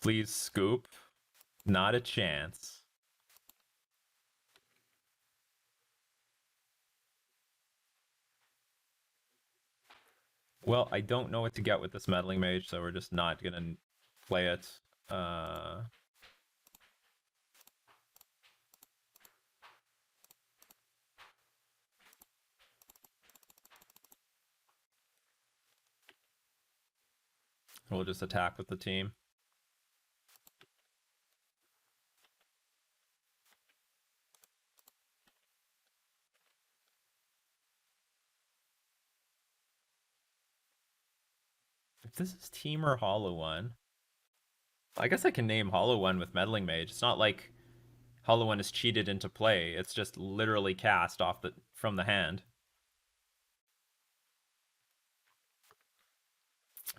Please scoop. Not a chance. Well, I don't know what to get with this Meddling Mage, so we're just not going to play it. We'll just attack with the team. If this is team or hollow one, I guess I can name hollow one with meddling mage. It's not like hollow one is cheated into play. It's just literally cast off from the hand.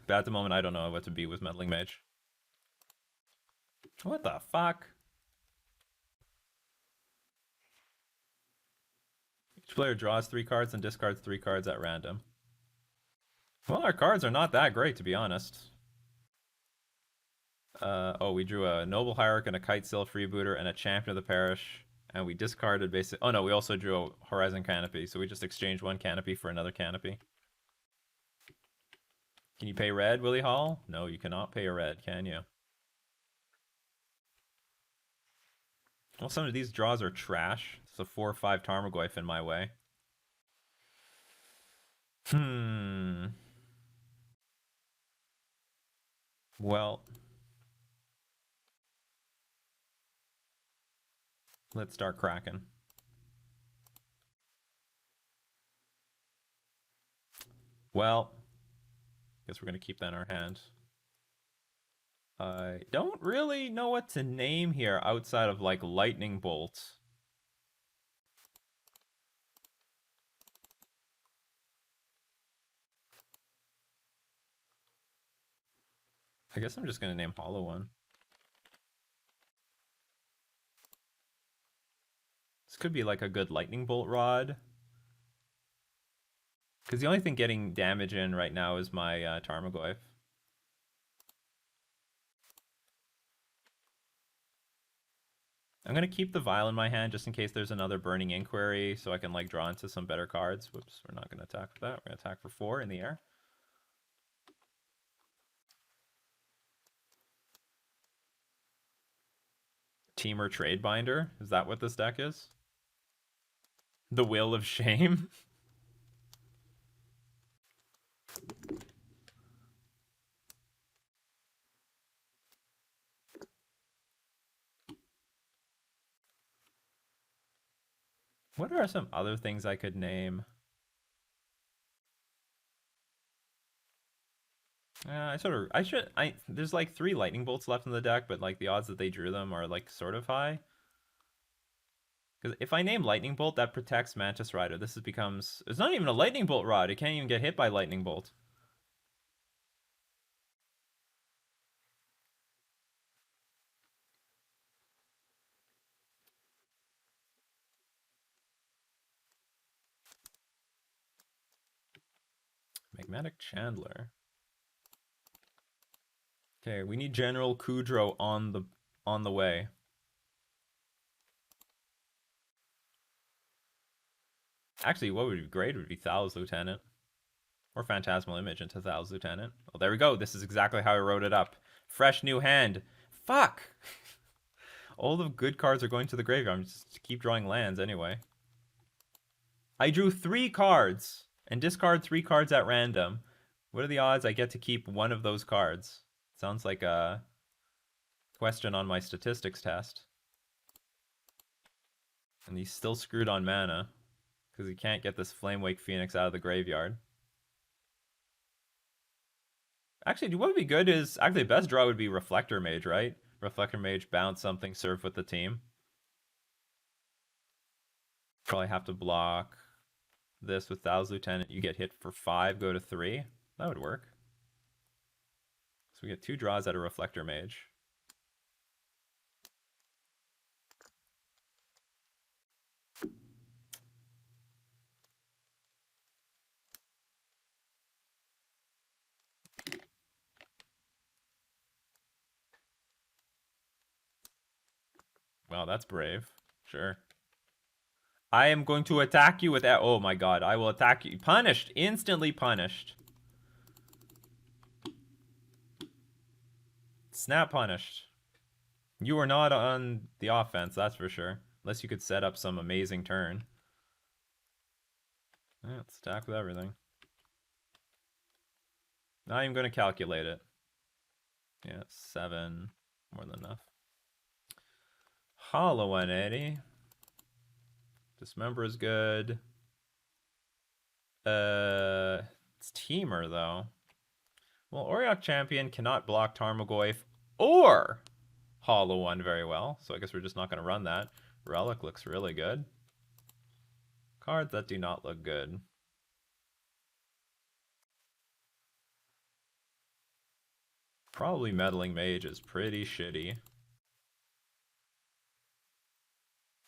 But at the moment, I don't know what to be with meddling mage. What the fuck? Each player draws 3 cards and discards 3 cards at random. Well, our cards are not that great, to be honest. Oh, we drew a Noble Hierarch and a Kitesail Freebooter and a Champion of the Parish. And we discarded basically... Oh no, we also drew a Horizon Canopy. So we just exchanged one canopy for another canopy. Can you pay red, Willie Hall? No, you cannot pay a red, can you? Well, some of these draws are trash. It's a 4 or 5 Tarmogoyf in my way. Well... Let's start cracking. Well, guess we're going to keep that in our hand. I don't really know what to name here outside of like Lightning Bolt. I guess I'm just going to name Hollow One. This could be like a good Lightning Bolt rod. Because the only thing getting damage in right now is my Tarmogoyf. I'm going to keep the Vial in my hand just in case there's another Burning Inquiry so I can like draw into some better cards. Whoops, we're not going to attack with that. We're going to attack for 4 in the air. Teamer Tradebinder? Is that what this deck is? The Will of Shame? What are some other things I could name? There's like 3 lightning bolts left in the deck, but like the odds that they drew them are like sort of high. Because if I name lightning bolt, that protects Mantis Rider. It's not even a lightning bolt rod. It can't even get hit by lightning bolt. Magmatic Chandler. Okay, we need General Kudro on the way. Actually, what would be great would be Thal's Lieutenant. Or Phantasmal Image into Thal's Lieutenant. Well, there we go. This is exactly how I wrote it up. Fresh new hand. Fuck! All the good cards are going to the graveyard. I'm just keep drawing lands anyway. I drew 3 cards and discard 3 cards at random. What are the odds I get to keep one of those cards? Sounds like a question on my statistics test. And he's still screwed on mana because he can't get this Flamewake Phoenix out of the graveyard. Actually, what would be good is... Actually, the best draw would be Reflector Mage, right? Reflector Mage, bounce something, serve with the team. Probably have to block this with Thal's Lieutenant. You get hit for 5, go to 3. That would work. So we get 2 draws at a Reflector Mage. Wow, that's brave. Sure. I am going to attack you with that. Oh my god, I will attack you. Punished. Instantly punished. Snap punished. You are not on the offense, that's for sure. Unless you could set up some amazing turn. Yeah, let's attack with everything. Not even going to calculate it. Yeah, 7. More than enough. Hollow 180. Dismember is good. It's Teamer, though. Well, Auriok Champion cannot block Tarmogoyf or Hollow 1 very well, so I guess we're just not going to run that. Relic looks really good. Cards that do not look good. Probably Meddling Mage is pretty shitty.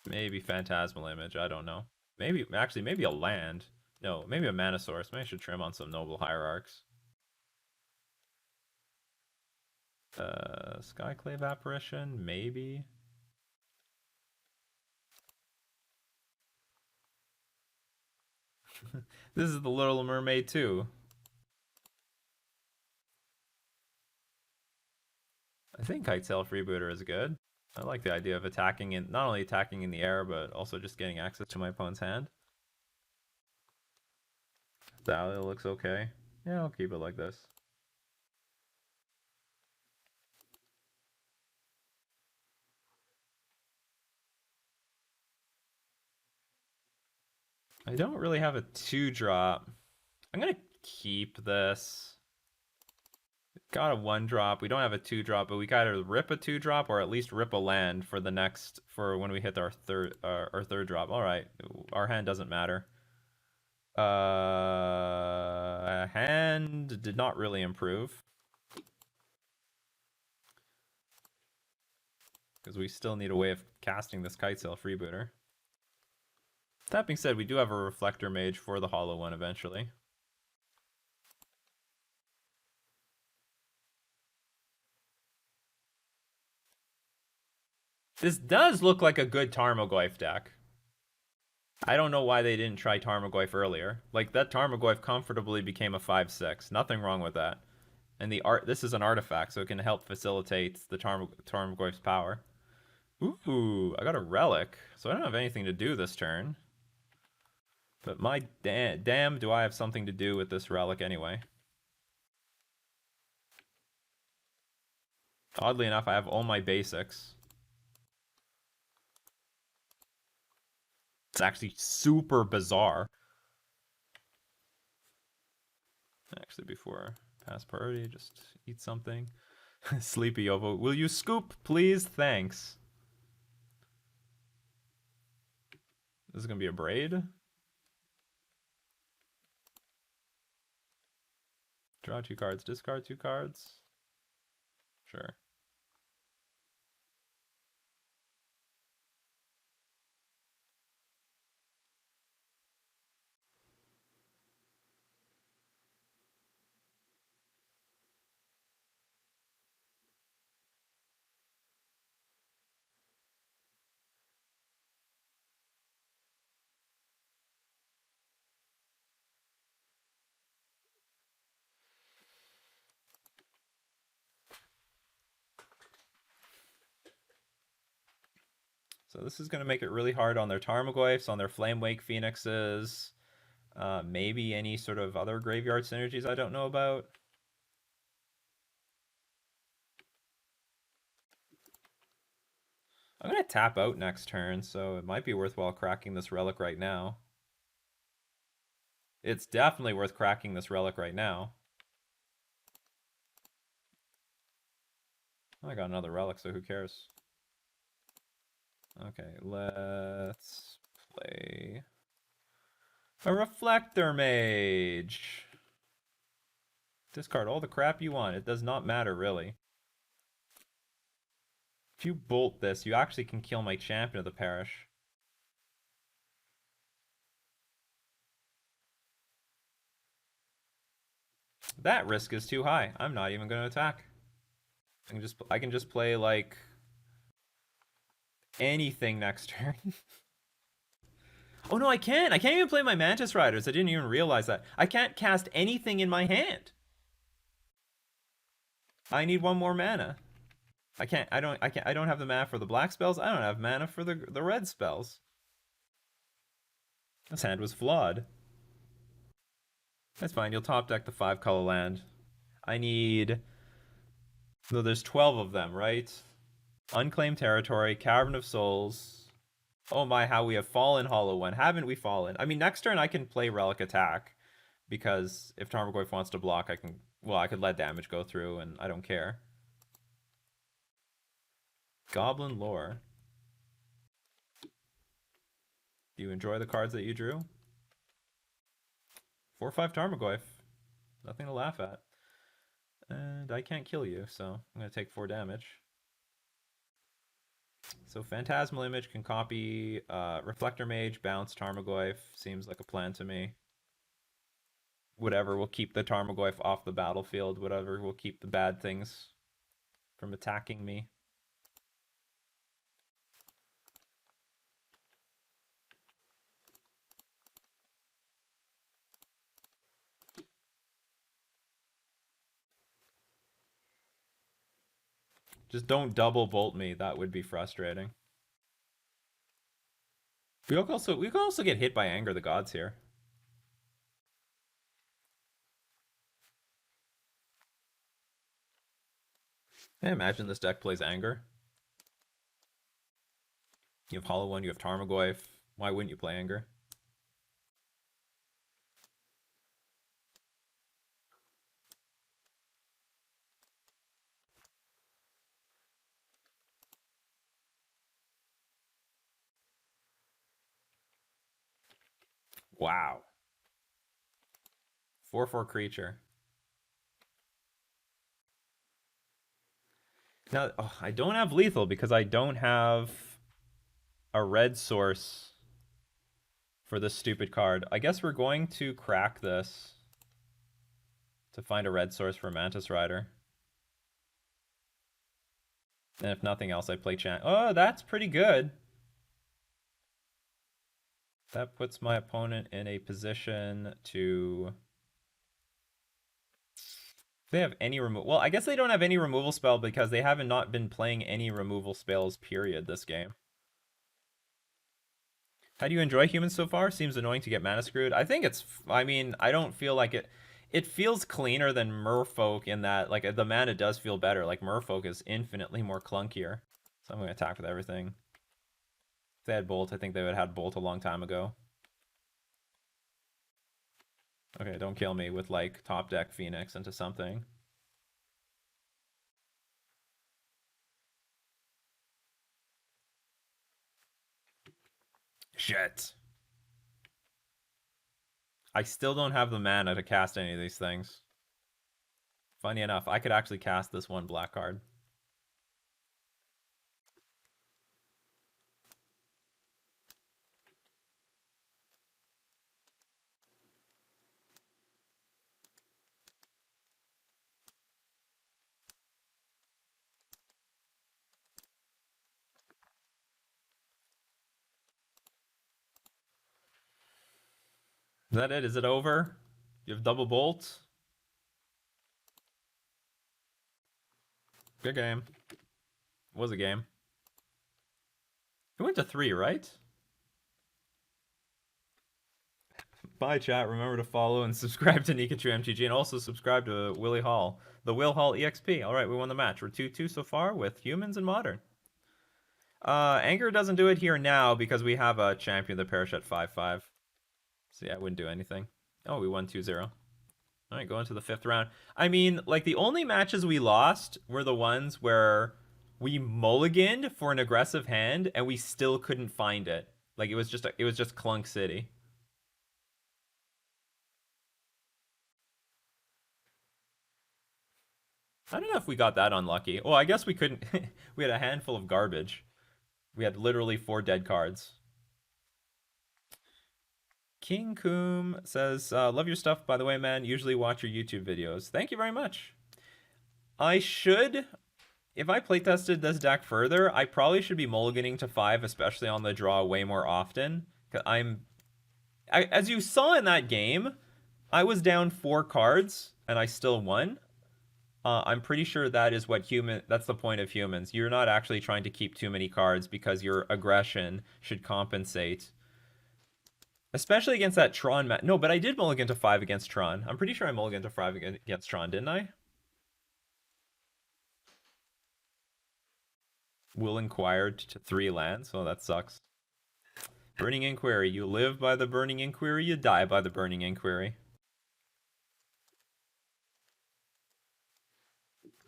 Maybe Phantasmal Image, I don't know. Maybe, actually, maybe a land. No, maybe a Mana Source. Maybe I should trim on some Noble Hierarchs. Skyclave Apparition, maybe. This is the Little Mermaid too. I think Kitesail Freebooter is good. I like the idea of attacking in, not only attacking in the air, but also just getting access to my opponent's hand. Dahlia looks okay. Yeah, I'll keep it like this. I don't really have a 2-drop. I'm gonna keep this. Got a 1-drop. We don't have a 2-drop, but we gotta rip a 2-drop or at least rip a land for the next, for when we hit our third drop. All right, our hand doesn't matter. Hand did not really improve because we still need a way of casting this Kitesail Freebooter. That being said, we do have a Reflector Mage for the Hollow 1 eventually. This does look like a good Tarmogoyf deck. I don't know why they didn't try Tarmogoyf earlier. Like, that Tarmogoyf comfortably became a 5/6. Nothing wrong with that. And the art, this is an artifact, so it can help facilitate the Tarmogoyf's power. Ooh, I got a relic, so I don't have anything to do this turn. But my damn, do I have something to do with this relic anyway? Oddly enough, I have all my basics. It's actually super bizarre. Actually, before pass priority, just eat something. Sleepy Ovo, will you scoop, please? Thanks. This is gonna be a braid. Draw 2 cards, discard 2 cards. Sure. So this is going to make it really hard on their Tarmogoyfs, on their Flamewake Phoenixes, maybe any sort of other graveyard synergies I don't know about. I'm going to tap out next turn, so it might be worthwhile cracking this relic right now. It's definitely worth cracking this relic right now. I got another relic, so who cares? Okay, let's play a Reflector Mage. Discard all the crap you want. It does not matter, really. If you bolt this, you actually can kill my champion of the parish. That risk is too high. I'm not even going to attack. I can just play like anything next turn. Oh no, I can't. I can't even play my Mantis Riders. I didn't even realize that. I can't cast anything in my hand. I need 1 more mana. I don't have the mana for the black spells. I don't have mana for the red spells. This hand was flawed. That's fine. You'll top deck the 5-color land. I need So there's 12 of them, right? Unclaimed Territory, Cavern of Souls. Oh my, how we have fallen, Hollow One. Haven't we fallen? I mean, next turn I can play Relic Attack because if Tarmogoyf wants to block, I can. Well, I could let damage go through, and I don't care. Goblin Lore. Do you enjoy the cards that you drew? 4/5 Tarmogoyf. Nothing to laugh at. And I can't kill you, so I'm going to take 4 damage. So Phantasmal Image can copy Reflector Mage, bounce Tarmogoyf. Seems like a plan to me. Whatever will keep the Tarmogoyf off the battlefield. Whatever will keep the bad things from attacking me. Just don't double bolt me. That would be frustrating. We could also get hit by Anger the Gods here. I imagine this deck plays Anger. You have Hollow One, you have Tarmogoyf. Why wouldn't you play Anger? Wow. 4/4 creature. Now, I don't have lethal because I don't have a red source for this stupid card. I guess we're going to crack this to find a red source for Mantis Rider. And if nothing else, I play Chant. Oh, that's pretty good. That puts my opponent in a position to... If they have any removal... Well, I guess they don't have any removal spell because they haven't not been playing any removal spells, period, this game. How do you enjoy humans so far? Seems annoying to get mana screwed. I think it's... I mean, I don't feel like it... It feels cleaner than Merfolk in that, like, the mana does feel better. Like, Merfolk is infinitely more clunkier. So I'm going to attack with everything. If they had Bolt, I think they would have had Bolt a long time ago. Okay, don't kill me with, like, top deck Phoenix into something. Shit. I still don't have the mana to cast any of these things. Funny enough, I could actually cast this one black card. Is that it? Is it over? You have double bolt? Good game. Was a game. It went to 3, right? Bye, chat. Remember to follow and subscribe to Nikachu MTG and also subscribe to Willie Hall. The Will Hall EXP. All right, we won the match. We're 2-2 so far with humans and modern. Anger doesn't do it here now because we have a champion that perish at 5/5. So yeah, I wouldn't do anything. Oh, we won 2-0. All right, go into the 5th round. I mean, like, the only matches we lost were the ones where we mulliganed for an aggressive hand and we still couldn't find it. Like, it was just Clunk City. I don't know if we got that unlucky. Well, I guess we couldn't. We had a handful of garbage. We had literally 4 dead cards. King Coom says, love your stuff, by the way, man. Usually watch your YouTube videos. Thank you very much. I should, if I playtested this deck further, I probably should be mulliganing to 5, especially on the draw way more often. As you saw in that game, I was down 4 cards and I still won. I'm pretty sure that is that's the point of humans. You're not actually trying to keep too many cards because your aggression should compensate. Especially against that Tron match. No, but I did mulligan to 5 against Tron. I'm pretty sure I mulliganed to 5 against Tron, didn't I? Will inquired to 3 lands. Oh, that sucks. Burning Inquiry. You live by the Burning Inquiry, you die by the Burning Inquiry.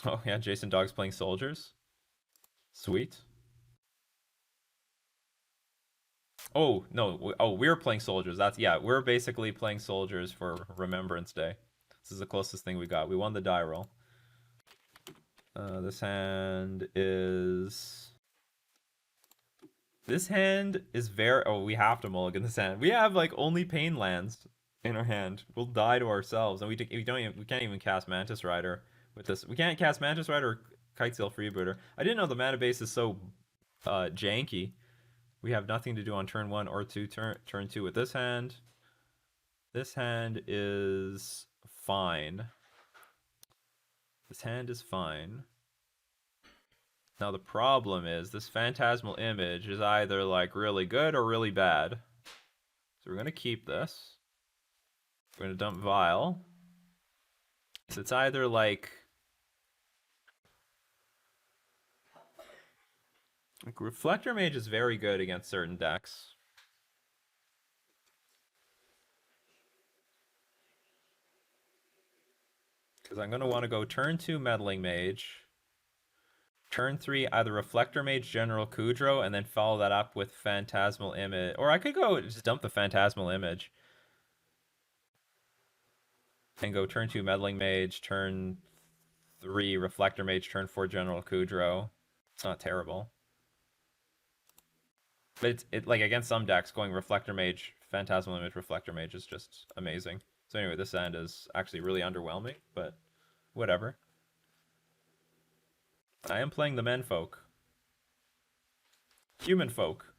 Oh, yeah, Jason Dogg's playing soldiers. Sweet. Oh, no. Oh, we're playing soldiers. That's, yeah, we're basically playing soldiers for Remembrance Day. This is the closest thing we got. We won the die roll. This hand is... This hand is very... Oh, we have to mulligan this hand. We have, like, only pain lands in our hand. We'll die to ourselves. And we can't even cast Mantis Rider with this. We can't cast Mantis Rider or Kitesail Freebooter. I didn't know the mana base is so janky. We have nothing to do on turn 1 or 2. Turn 2 with this hand. This hand is fine. This hand is fine. Now the problem is this Phantasmal Image is either like really good or really bad. So we're going to keep this. We're going to dump Vial. So it's either like Reflector Mage is very good against certain decks. Because I'm going to want to go turn 2 Meddling Mage. Turn 3 either Reflector Mage, General Kudro, and then follow that up with Phantasmal Image. Or I could go just dump the Phantasmal Image. And go turn 2 Meddling Mage, turn 3 Reflector Mage, turn 4 General Kudro. It's not terrible. But it's like against some decks, going Reflector Mage, Phantasmal Image, Reflector Mage is just amazing. So anyway, this end is actually really underwhelming, but whatever. I am playing the Menfolk. Human Folk.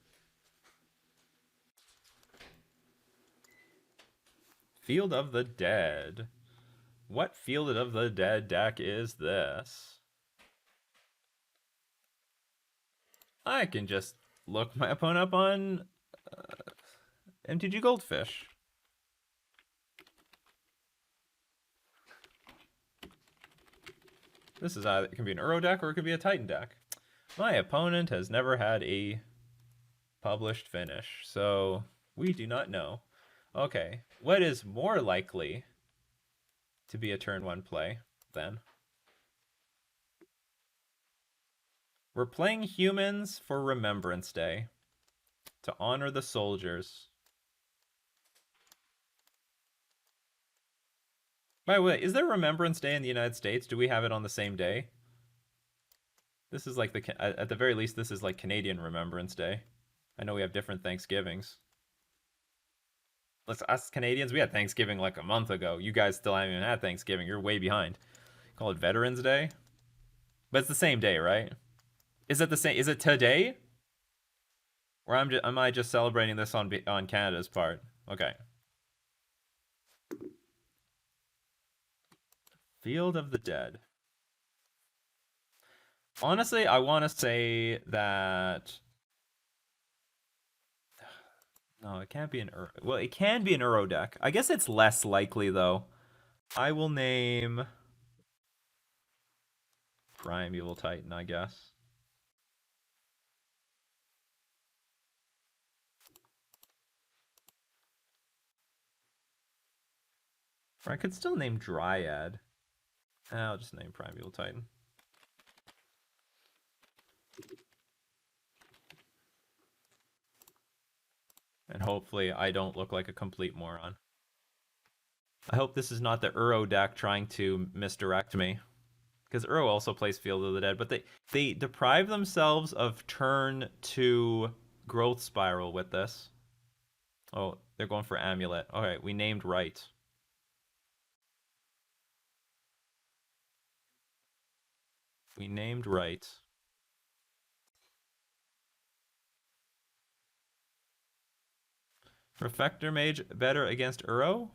Field of the Dead. What Field of the Dead deck is this? I can just look my opponent up on MTG Goldfish. This is either, it can be an Uro deck or it could be a Titan deck. My opponent has never had a published finish, so we do not know. Okay, what is more likely to be a turn 1 play then? We're playing humans for Remembrance Day to honor the soldiers. By the way, is there Remembrance Day in the United States? Do we have it on the same day? This is like at the very least, this is like Canadian Remembrance Day. I know we have different Thanksgivings. Us Canadians, we had Thanksgiving like a month ago. You guys still haven't even had Thanksgiving. You're way behind. Call it Veterans Day. But it's the same day, right? Is it the same? Is it today? Or am I just celebrating this on Canada's part? Okay. Field of the Dead. Honestly, I want to say that... No, it can't be an Uro. Well, it can be an Uro deck. I guess it's less likely, though. I will name... Primeval Titan, I guess. Or I could still name Dryad. I'll just name Primeval Titan. And hopefully I don't look like a complete moron. I hope this is not the Uro deck trying to misdirect me. Because Uro also plays Field of the Dead, but they deprive themselves of turn 2 Growth Spiral with this. Oh, they're going for Amulet. Alright, we named right. We named right. Reflector Mage better against Uro?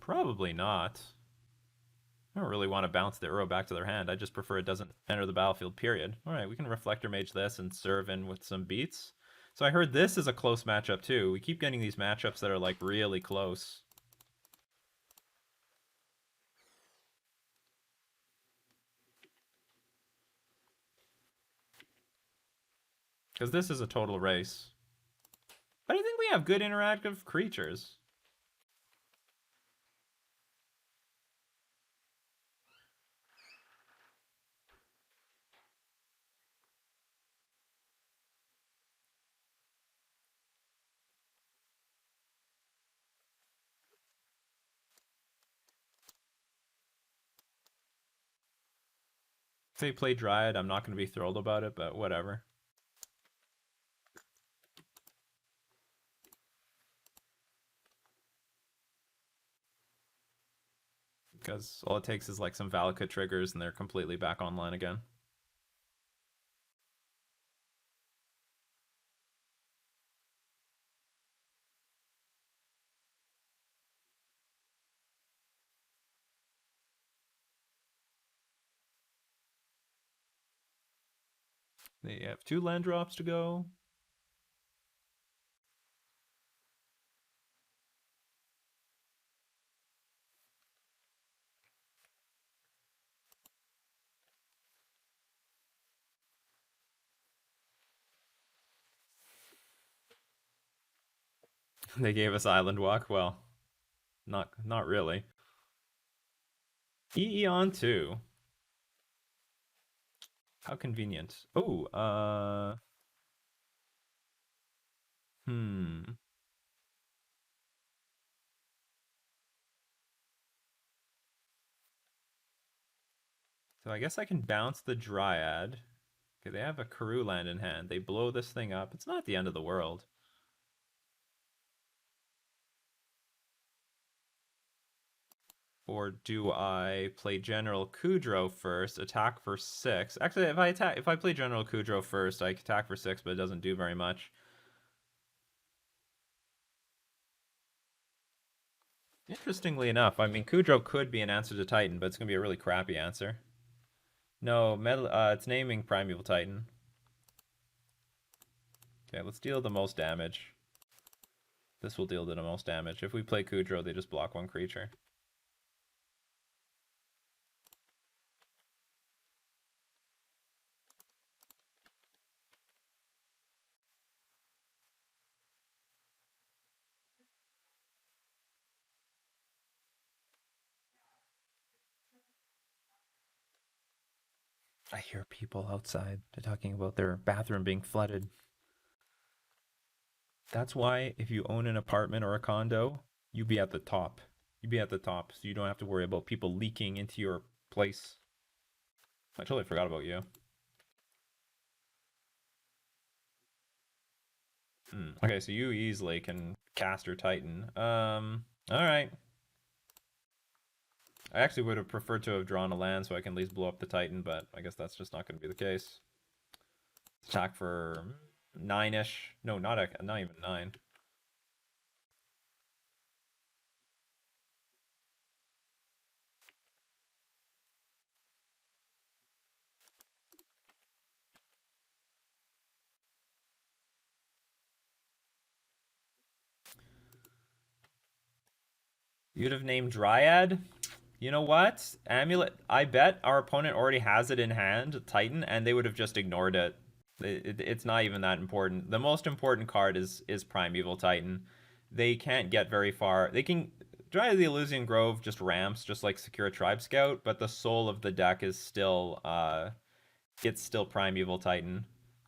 Probably not. I don't really want to bounce the Uro back to their hand. I just prefer it doesn't enter the battlefield, period. Alright, we can Reflector Mage this and serve in with some beats. So I heard this is a close matchup too. We keep getting these matchups that are like really close. Because this is a total race. But I think we have good interactive creatures. If they play Dryad, I'm not going to be thrilled about it, but whatever. Because all it takes is like some Valakut triggers and they're completely back online again. They have 2 land drops to go. They gave us Island Walk. Well, not really. EE on 2. How convenient. Oh, hmm. So I guess I can bounce the Dryad. Okay, they have a Karoo land in hand. They blow this thing up. It's not the end of the world. Or do I play General Kudro first, attack for 6? Actually, if I play General Kudro first, I attack for 6, but it doesn't do very much. Interestingly enough, I mean, Kudro could be an answer to Titan, but it's gonna be a really crappy answer. No, it's naming Primeval Titan. Okay, let's deal the most damage. This will deal the most damage. If we play Kudro, they just block 1 creature. I hear people outside. They're talking about their bathroom being flooded. That's why if you own an apartment or a condo, you be at the top. You be at the top, so you don't have to worry about people leaking into your place. I totally forgot about you. Okay, so you easily can cast your Titan. All right. I actually would have preferred to have drawn a land so I can at least blow up the Titan, but I guess that's just not going to be the case. Attack for 9-ish. No, not even 9. You'd have named Dryad? You know what? Amulet. I bet our opponent already has it in hand, Titan, and they would have just ignored it. It's not even that important. The most important card is Primeval Titan. They can't get very far. They can Dry the Elysian Grove just ramps, just like Secure Tribe Scout, but the soul of the deck is still it's still Primeval Titan.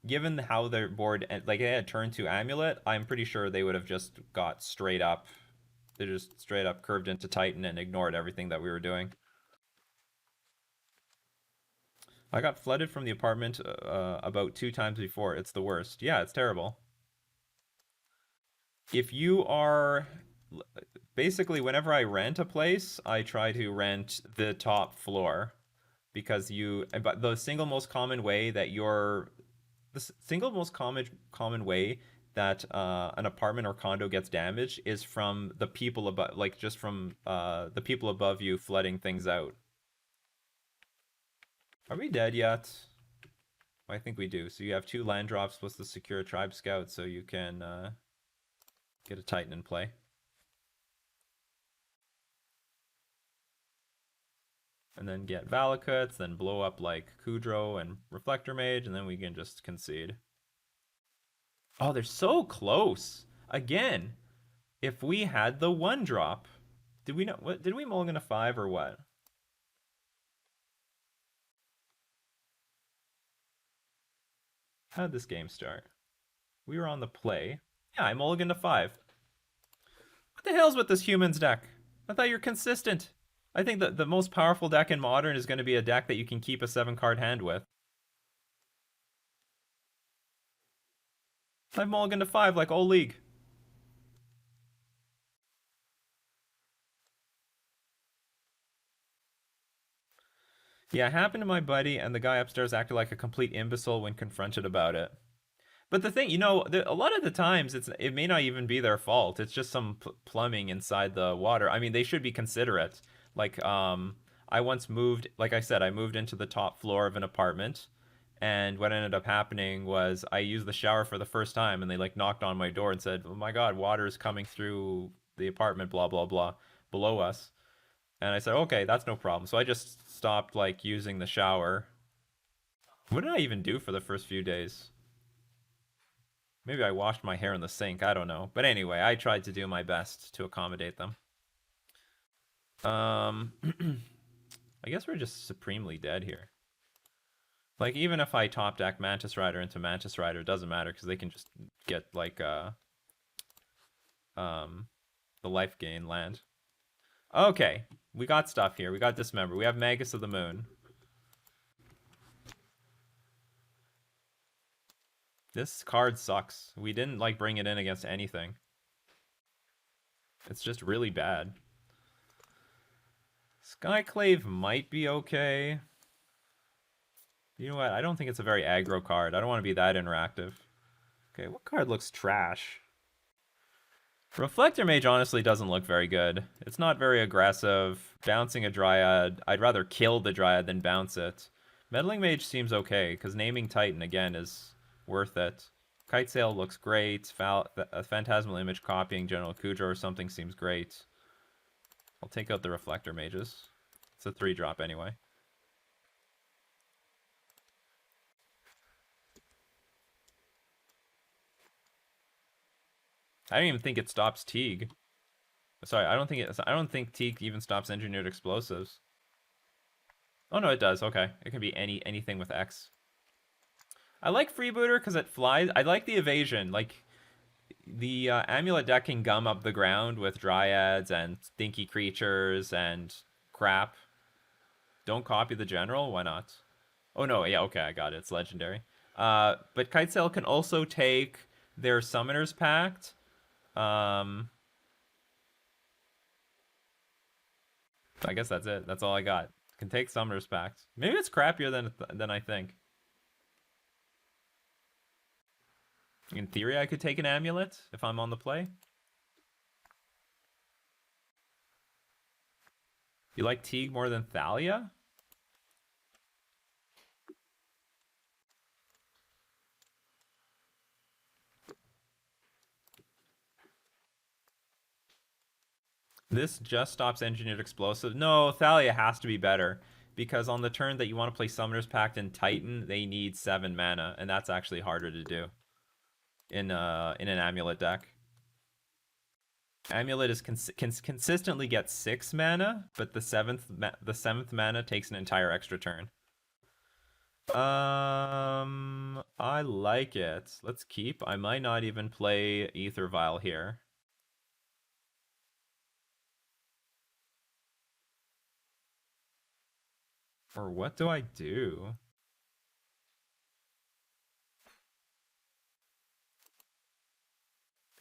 Given how their board like they had turned to Amulet, I'm pretty sure they would have just got straight up. They just straight up curved into Titan and ignored everything that we were doing. I got flooded from the apartment about 2 times before. It's the worst. Yeah, it's terrible. If you are basically, whenever I rent a place, I try to rent the top floor because but the single most common way that the single most common way that an apartment or condo gets damaged is from the people above, like just from the people above you flooding things out. Are we dead yet? I think we do. So you have 2 land drops plus the Secure Tribe Scout, so you can get a Titan in play. And then get Valakuts, then blow up like Kudro and Reflector Mage, and then we can just concede. Oh, they're so close. Again, if we had the one drop, did we know what did we mulligan a 5 or what? How did this game start? We were on the play. Yeah, I mulliganed a 5. What the hell's with this humans deck? I thought you're consistent. I think that the most powerful deck in Modern is going to be a deck that you can keep a 7 card hand with. I've mulliganed a 5 like all league. Yeah, it happened to my buddy, and the guy upstairs acted like a complete imbecile when confronted about it. But the thing, a lot of the times it may not even be their fault. It's just some plumbing inside the water. I mean, they should be considerate. Like, I once moved, like I said, I moved into the top floor of an apartment, and what ended up happening was I used the shower for the first time, and they like knocked on my door and said, "Oh my God, water is coming through the apartment, blah blah blah, below us." And I said, "Okay, that's no problem." So I just stopped like using the shower. What did I even do for the first few days? Maybe I washed my hair in the sink. I don't know. But anyway, I tried to do my best to accommodate them. Um, I guess we're just supremely dead here. Like, even if I top deck Mantis Rider into Mantis Rider, it doesn't matter because they can just get, like, um, the life gain land. Okay, we got stuff here. We got Dismember. We have Magus of the Moon. This card sucks. We didn't, like, bring it in against anything. It's just really bad. Skyclave might be okay. You know what? I don't think it's a very aggro card. I don't want to be that interactive. Okay, what card looks trash? Reflector Mage honestly doesn't look very good. It's not very aggressive. Bouncing a Dryad, I'd rather kill the Dryad than bounce it. Meddling Mage seems okay, because naming Titan, again, is worth it. Kite Sail looks great. Phantasmal Image copying General Kudra or something seems great. I'll take out the Reflector Mages. It's a 3-drop anyway. I don't even think it stops Teague. Sorry, I don't think Teague even stops engineered explosives. Oh no, it does. Okay, it can be anything with X. I like Freebooter because it flies. I like the evasion. Like the Amulet deck can gum up the ground with dryads and stinky creatures and crap. Don't copy the general. Why not? Oh no, yeah, okay, I got it. It's legendary. But Kitesail can also take their Summoner's Pact. Um, I guess that's it. That's all I got. Can take Summoner's Pact. Maybe it's crappier than I think. In theory, I could take an Amulet if I'm on the play. You like Teague more than Thalia? This just stops Engineered Explosive. No, Thalia has to be better. Because on the turn that you want to play Summoner's Pact and Titan, they need 7 mana, and that's actually harder to do in an Amulet deck. Amulet is can consistently get 6 mana, but the seventh mana takes an entire extra turn. I like it. Let's keep. I might not even play Ether Vial here. Or what do I do?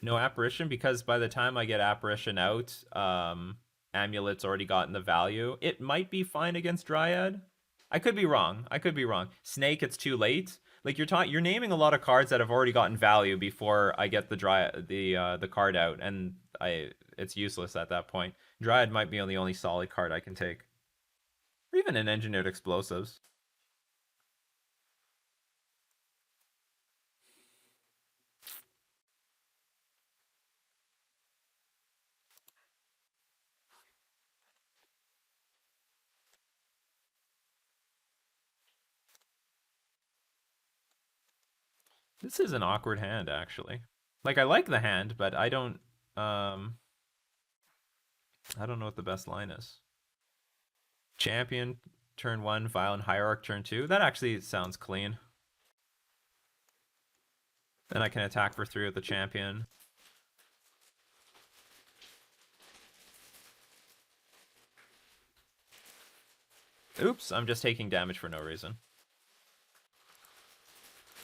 No Apparition, because by the time I get Apparition out, Amulet's already gotten the value. It might be fine against Dryad. I could be wrong. I could be wrong. Snake, it's too late. Like you're naming a lot of cards that have already gotten value before I get the card out, and it's useless at that point. Dryad might be the only solid card I can take, or even an Engineered Explosives. This is an awkward hand, actually. Like, I like the hand, but I don't know what the best line is. Champion turn 1, Violent Hierarch turn 2. That actually sounds clean. Then I can attack for 3 with the champion. Oops, I'm just taking damage for no reason.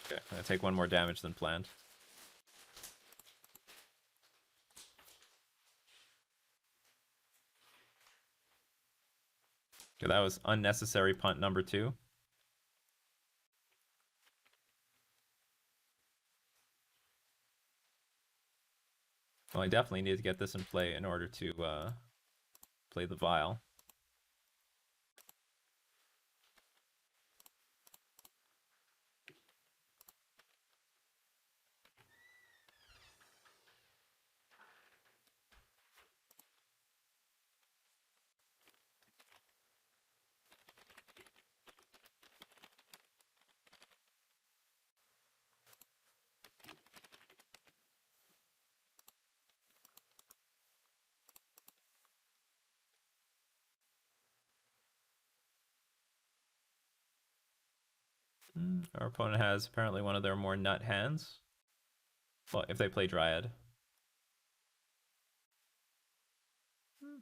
Okay, I'm gonna take 1 more damage than planned. Okay, that was unnecessary punt number 2. Well, I definitely need to get this in play in order to play the Vial. Our opponent has apparently one of their more nut hands. Well, if they play Dryad.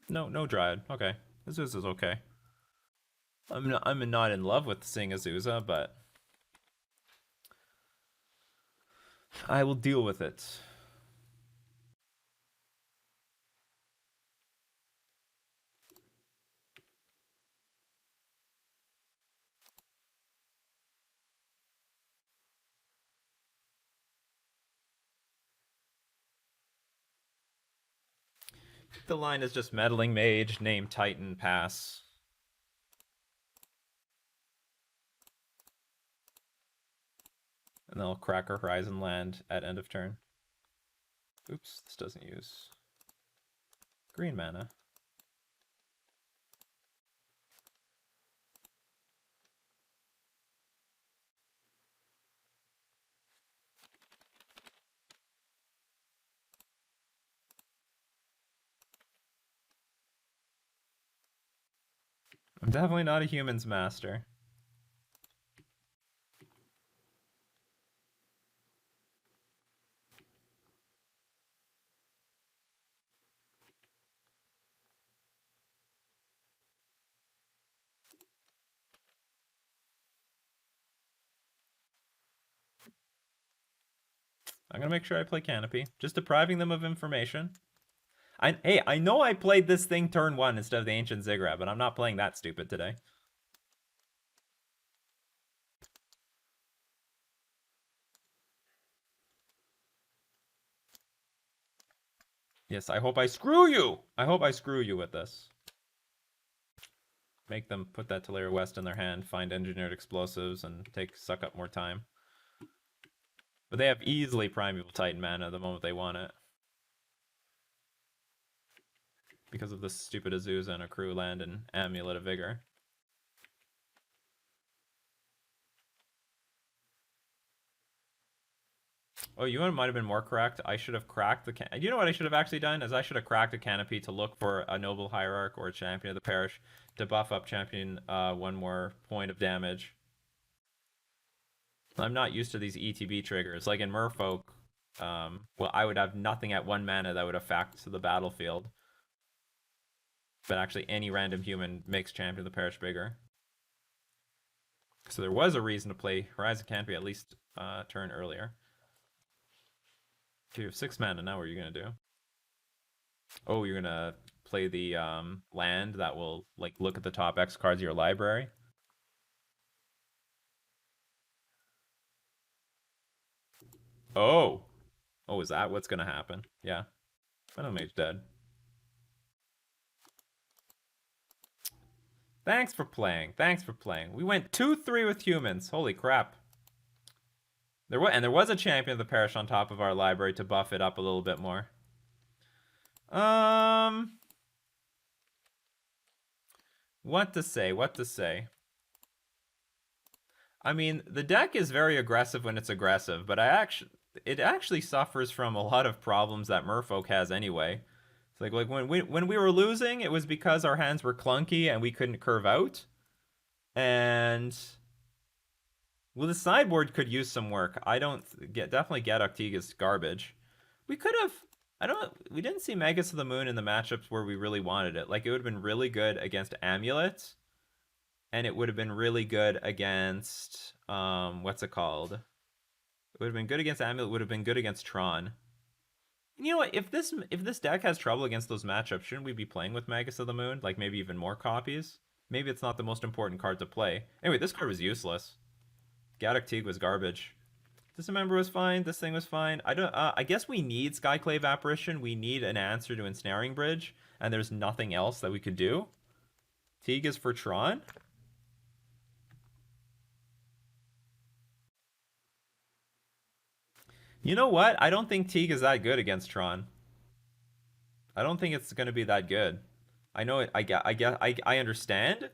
No Dryad. Okay. Azusa's okay. I'm not in love with seeing Azusa, but I will deal with it. The line is just meddling mage, name Titan, pass. And they'll crack our Horizon land at end of turn. Oops, this doesn't use green mana. I'm definitely not a humans master. I'm gonna make sure I play Canopy, just depriving them of information. Hey, I know I played this thing turn 1 instead of the Ancient Ziggurat, but I'm not playing that stupid today. Yes, I hope I screw you! I hope I screw you with this. Make them put that Teleria West in their hand, find engineered explosives, and suck up more time. But they have easily Primeval Titan mana the moment they want it. Because of the stupid Azusa and Accrue land and Amulet of Vigor. Oh, you might have been more correct. I should have cracked the you know what I should have actually done is I should have cracked a Canopy to look for a Noble Hierarch or a Champion of the Parish to buff up Champion 1 more point of damage. I'm not used to these ETB triggers. Like in Merfolk, well, I would have nothing at 1 mana that would affect the battlefield. But actually, any random human makes Champion of the Parish bigger. So there was a reason to play Horizon Canopy at least turn earlier. So you have 6 mana, now what are you going to do? Oh, you're going to play the land that will like look at the top X cards of your library? Oh! Oh, is that what's going to happen? Yeah. Final Mage dead. Thanks for playing. Thanks for playing. We went 2-3 with humans. Holy crap. There was a Champion of the Parish on top of our library to buff it up a little bit more. What to say? What to say? I mean, the deck is very aggressive when it's aggressive, but it actually suffers from a lot of problems that Merfolk has anyway. It's like when we were losing, it was because our hands were clunky and we couldn't curve out. And well, the sideboard could use some work. I don't get definitely get Octiga's garbage. We could have. I don't. We didn't see Magus of the Moon in the matchups where we really wanted it. Like it would have been really good against Amulet, and it would have been really good against what's it called? It would have been good against Amulet. It would have been good against Tron. And you know what? If this deck has trouble against those matchups, shouldn't we be playing with Magus of the Moon? Like maybe even more copies. Maybe it's not the most important card to play. Anyway, this card was useless. Gaddock Teague was garbage. Dismember was fine. This thing was fine. I don't. I guess we need Skyclave Apparition. We need an answer to Ensnaring Bridge, and there's nothing else that we could do. Teague is for Tron. You know what? I don't think Teague is that good against Tron. I don't think it's going to be that good. I know it. I understand,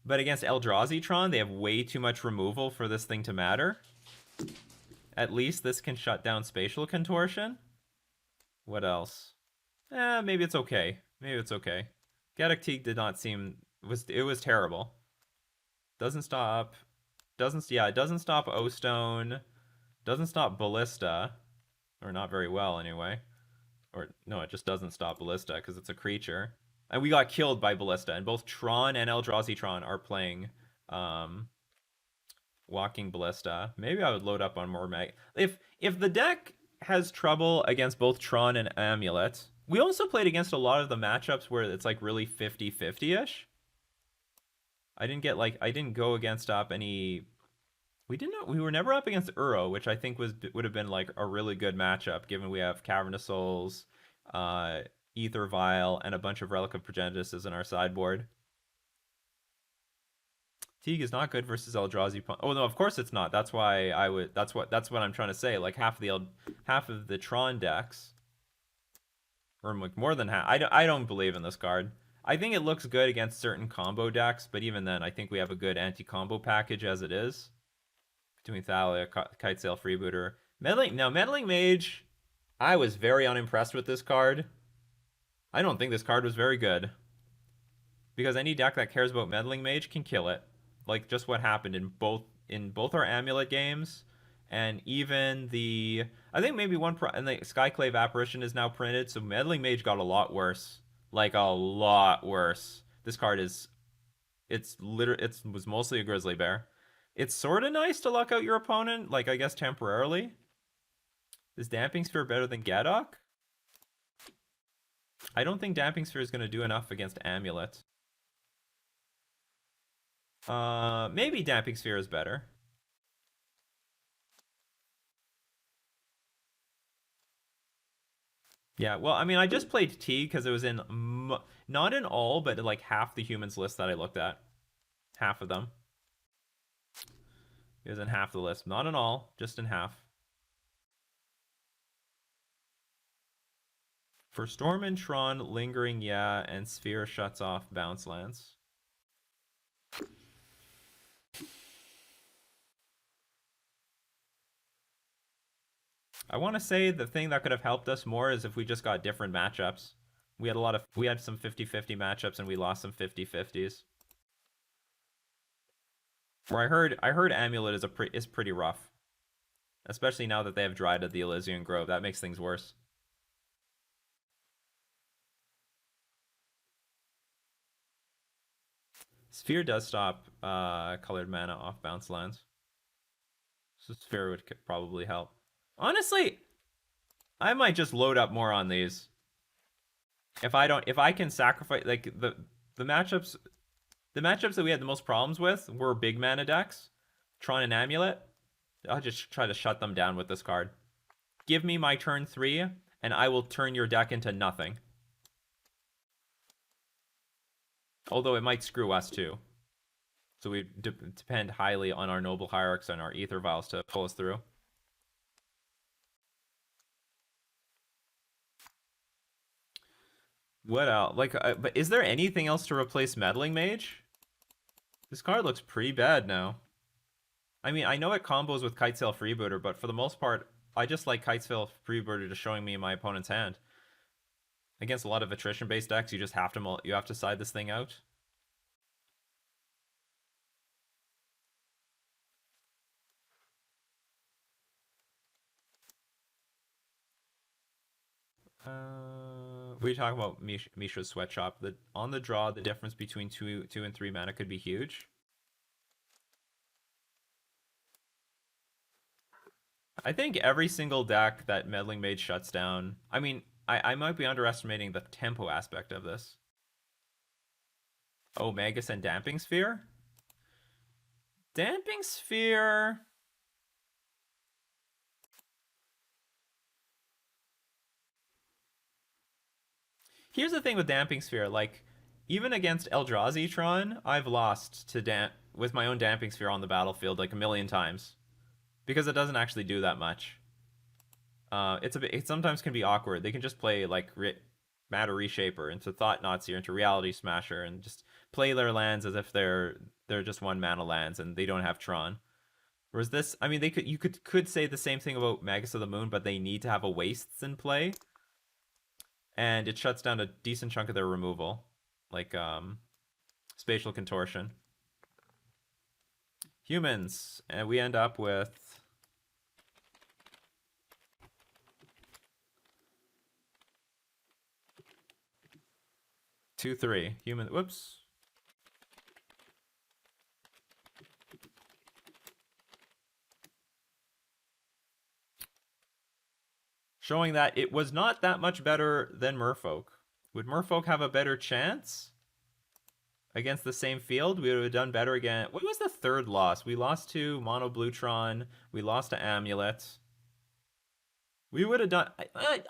but against Eldrazi Tron, they have way too much removal for this thing to matter. At least this can shut down Spatial Contortion. What else? Maybe it's okay. Maybe it's okay. Gaddock Teague did not seem it was terrible. Doesn't stop. It doesn't stop O-Stone. Doesn't stop Ballista, or not very well anyway. Or no, it just doesn't stop Ballista because it's a creature. And we got killed by Ballista, and both Tron and Eldrazi Tron are playing Walking Ballista. Maybe I would load up on more mag. If the deck has trouble against both Tron and Amulet, we also played against a lot of the matchups where it's like really 50-50-ish. I didn't go against up any. We were never up against Uro, which I think would have been like a really good matchup given we have Cavern of Souls, Ether Vial, and a bunch of Relic of Progenitus in our sideboard. Teague is not good versus Eldrazi. Oh no, of course it's not. That's why I would. That's what I'm trying to say. Like half of the Tron decks, or like more than half. I don't believe in this card. I think it looks good against certain combo decks, but even then, I think we have a good anti-combo package as it is. Between Thalia, Kitesail, Freebooter, Meddling Mage. I was very unimpressed with this card. I don't think this card was very good. Because any deck that cares about Meddling Mage can kill it. Like just what happened in both our Amulet games, and even I think maybe and the Skyclave Apparition is now printed, so Meddling Mage got a lot worse. Like a lot worse. This card it was mostly a Grizzly Bear. It's sort of nice to luck out your opponent, like I guess temporarily. Is Damping Sphere better than Gaddock? I don't think Damping Sphere is going to do enough against Amulet. Maybe Damping Sphere is better. Yeah, well, I mean, I just played T because it was in, not in all, but like half the humans list that I looked at. Half of them. It was in half the list. Not in all, just in half. For Storm and Tron, Lingering, yeah, and Sphere shuts off bounce lands. I want to say the thing that could have helped us more is if we just got different matchups. We had some 50-50 matchups and we lost some 50-50s. Where I heard Amulet is pretty rough. Especially now that they have Dryad of the Elysian Grove. That makes things worse. Sphere does stop colored mana off bounce lands. So Sphere would probably help. Honestly, I might just load up more on these. If I can sacrifice like the matchups that we had the most problems with were big mana decks, Tron and Amulet. I'll just try to shut them down with this card. Give me my turn 3, and I will turn your deck into nothing. Although it might screw us too. So we depend highly on our Noble Hierarchs and our Ether Vials to pull us through. What else? Like, but is there anything else to replace Meddling Mage? This card looks pretty bad now. I mean, I know it combos with Kitesail Freebooter, but for the most part, I just like Kitesail Freebooter just showing me my opponent's hand. Against a lot of attrition-based decks, you just have to side this thing out. We talk about Mishra's Sweatshop. On the draw, the difference between two and 3 mana could be huge. I think every single deck that Meddling Mage shuts down. I mean, I might be underestimating the tempo aspect of this. Oh, Magus and Damping Sphere? Damping Sphere. Here's the thing with Damping Sphere, like, even against Eldrazi Tron, I've lost to with my own Damping Sphere on the battlefield like a million times. Because it doesn't actually do that much. It sometimes can be awkward. They can just play like Matter Reshaper into Thought Nazi or into Reality Smasher and just play their lands as if they're just 1 mana lands and they don't have Tron. Whereas this, I mean, you could say the same thing about Magus of the Moon, but they need to have a Wastes in play, and it shuts down a decent chunk of their removal, like Spatial Contortion. Humans, and we end up with 2/3 human. Whoops. Showing that it was not that much better than Merfolk. Would Merfolk have a better chance against the same field? We would have done better again. What was the third loss? We lost to Mono Blue Tron. We lost to Amulet. We would have done.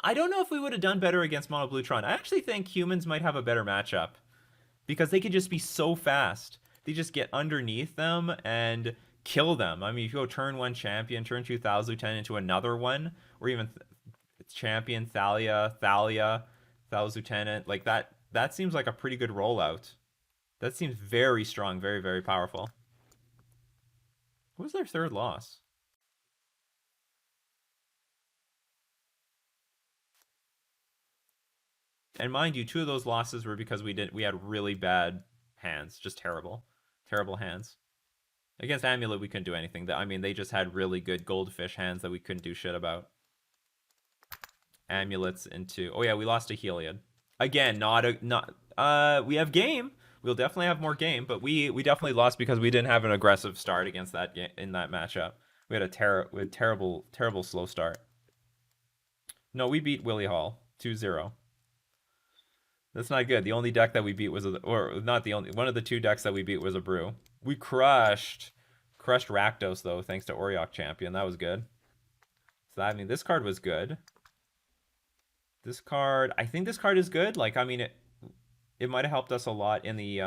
I don't know if we would have done better against Mono Blue Tron. I actually think humans might have a better matchup because they could just be so fast. They just get underneath them and kill them. I mean, if you go turn 1 champion, turn 2 Thals Lieutenant into another one, or even champion Thalia, Thals Lieutenant, like that seems like a pretty good rollout. That seems very strong, very, very powerful. What was their third loss? And mind you, 2 of those losses were because we had really bad hands, just terrible hands. Against Amulet, we couldn't do anything. I mean, they just had really good goldfish hands that we couldn't do shit about. Amulets into. Oh yeah, we lost to Heliod. Again, we have game. We'll definitely have more game, but we definitely lost because we didn't have an aggressive start against that in that matchup. We had a terrible slow start. No, we beat Willie Hall 2-0. That's not good. The only deck that we beat was or not the only one of the 2 decks that we beat was a brew. We crushed Rakdos though, thanks to Auriok Champion. That was good. So I mean, this card was good. This card, I think this card is good. Like, I mean, it might have helped us a lot in the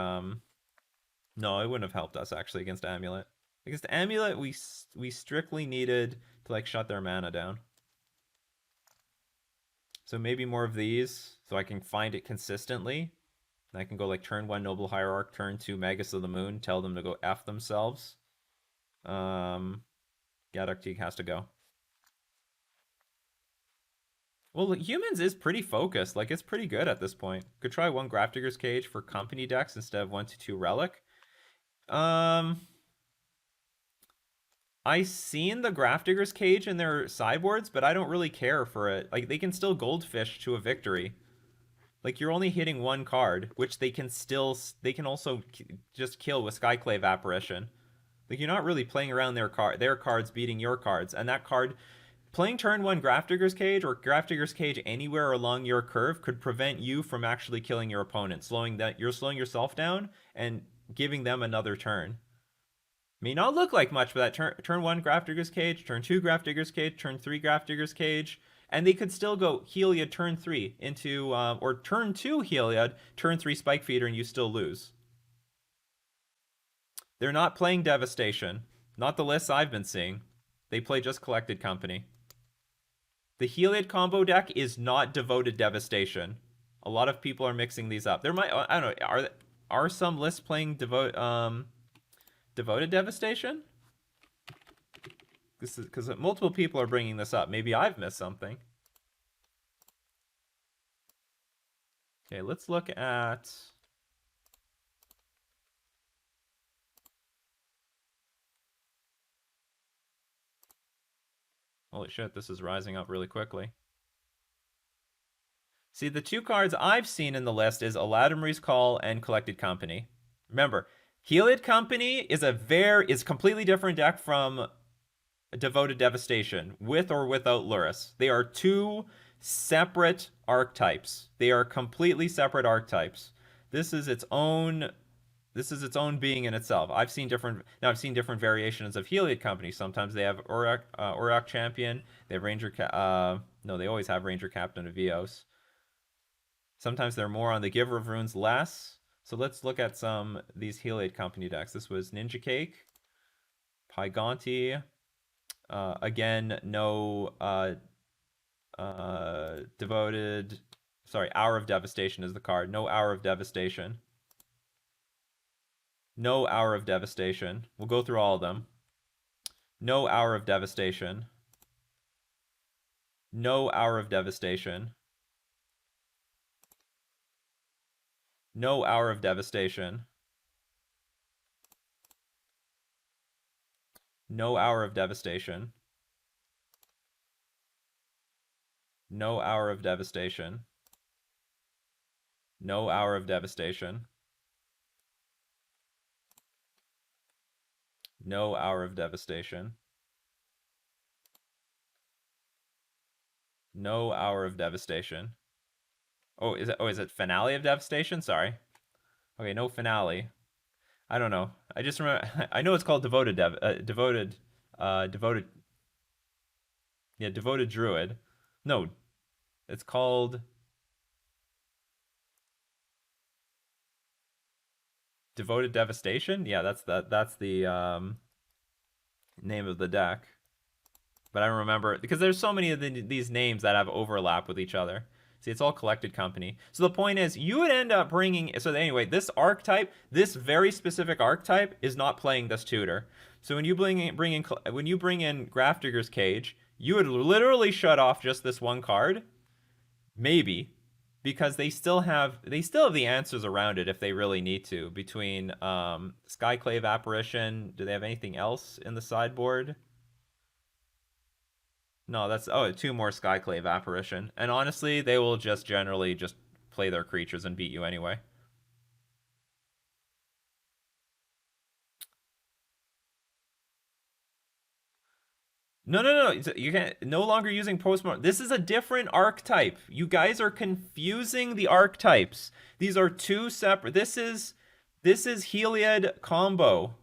no, it wouldn't have helped us actually against Amulet. Against Amulet, we strictly needed to like shut their mana down. So maybe more of these, so I can find it consistently. And I can go like turn 1 Noble Hierarch, turn 2 Magus of the Moon, tell them to go F themselves. Gadok Teague has to go. Well, humans is pretty focused. Like, it's pretty good at this point. Could try 1 Grafdigger's Cage for company decks instead of 1/2 Relic. I seen the Grafdigger's Cage in their sideboards, but I don't really care for it. Like, they can still Goldfish to a victory. Like, you're only hitting 1 card, which they can also just kill with Skyclave Apparition. Like, you're not really playing around their cards beating your cards, and that card playing turn 1 Grafdigger's Cage or Grafdigger's Cage anywhere along your curve could prevent you from actually killing your opponent, you're slowing yourself down and giving them another turn. May not look like much, but that turn 1 Grafdigger's Cage, turn 2 Grafdigger's Cage, turn 3 Grafdigger's Cage, and they could still go Heliod turn 3 into, or turn 2 Heliod, turn 3 Spike Feeder, and you still lose. They're not playing Devastation. Not the lists I've been seeing. They play just Collected Company. The Heliod combo deck is not Devoted Devastation. A lot of people are mixing these up. There might, I don't know, are some lists playing Devoted Devastation? this is because multiple people are bringing this up. Maybe I've missed something. Okay, let's look at. Holy shit, this is rising up really quickly. See, the two cards I've seen in the list is Aladamri's Call and Collected Company. Remember, Heliod Company is completely different deck from Devoted Devastation, with or without Lurrus. They are two separate archetypes. They are completely separate archetypes. This is its own being in itself. I've seen different variations of Heliod Company. Sometimes they have Auroch Champion. They have no, they always have Ranger Captain of Eos. Sometimes they're more on the Giver of Runes, less. So let's look at some these Heliod Company decks. This was Ninja Cake, Pygonti. Again, no devoted. Sorry, Hour of Devastation is the card. No Hour of Devastation. No Hour of Devastation. We'll go through all of them. No Hour of Devastation. No Hour of Devastation. No Hour of Devastation. No Hour of Devastation. No Hour of Devastation. No Hour of Devastation. No Hour of Devastation. No Hour of Devastation. Oh, is it Finale of Devastation? Sorry. Okay, no Finale. I don't know. I just remember. I know it's called Devoted Devoted. Yeah, Devoted Druid. No, it's called Devoted Devastation. Yeah, that's the name of the deck. But I don't remember because there's so many of these names that have overlap with each other. See, it's all Collected Company. So the point is, you would end up bringing. So anyway, this archetype, this very specific archetype, is not playing this tutor. So when you bring in Grafdigger's Cage, you would literally shut off just this one card, maybe, because they still have the answers around it if they really need to. Between Skyclave Apparition, do they have anything else in the sideboard? No, that's two more Skyclave Apparition. And honestly, they will just generally just play their creatures and beat you anyway. No, no, no. You can't. No longer using postmortem. This is a different archetype. You guys are confusing the archetypes. These are two separate. This is Heliod combo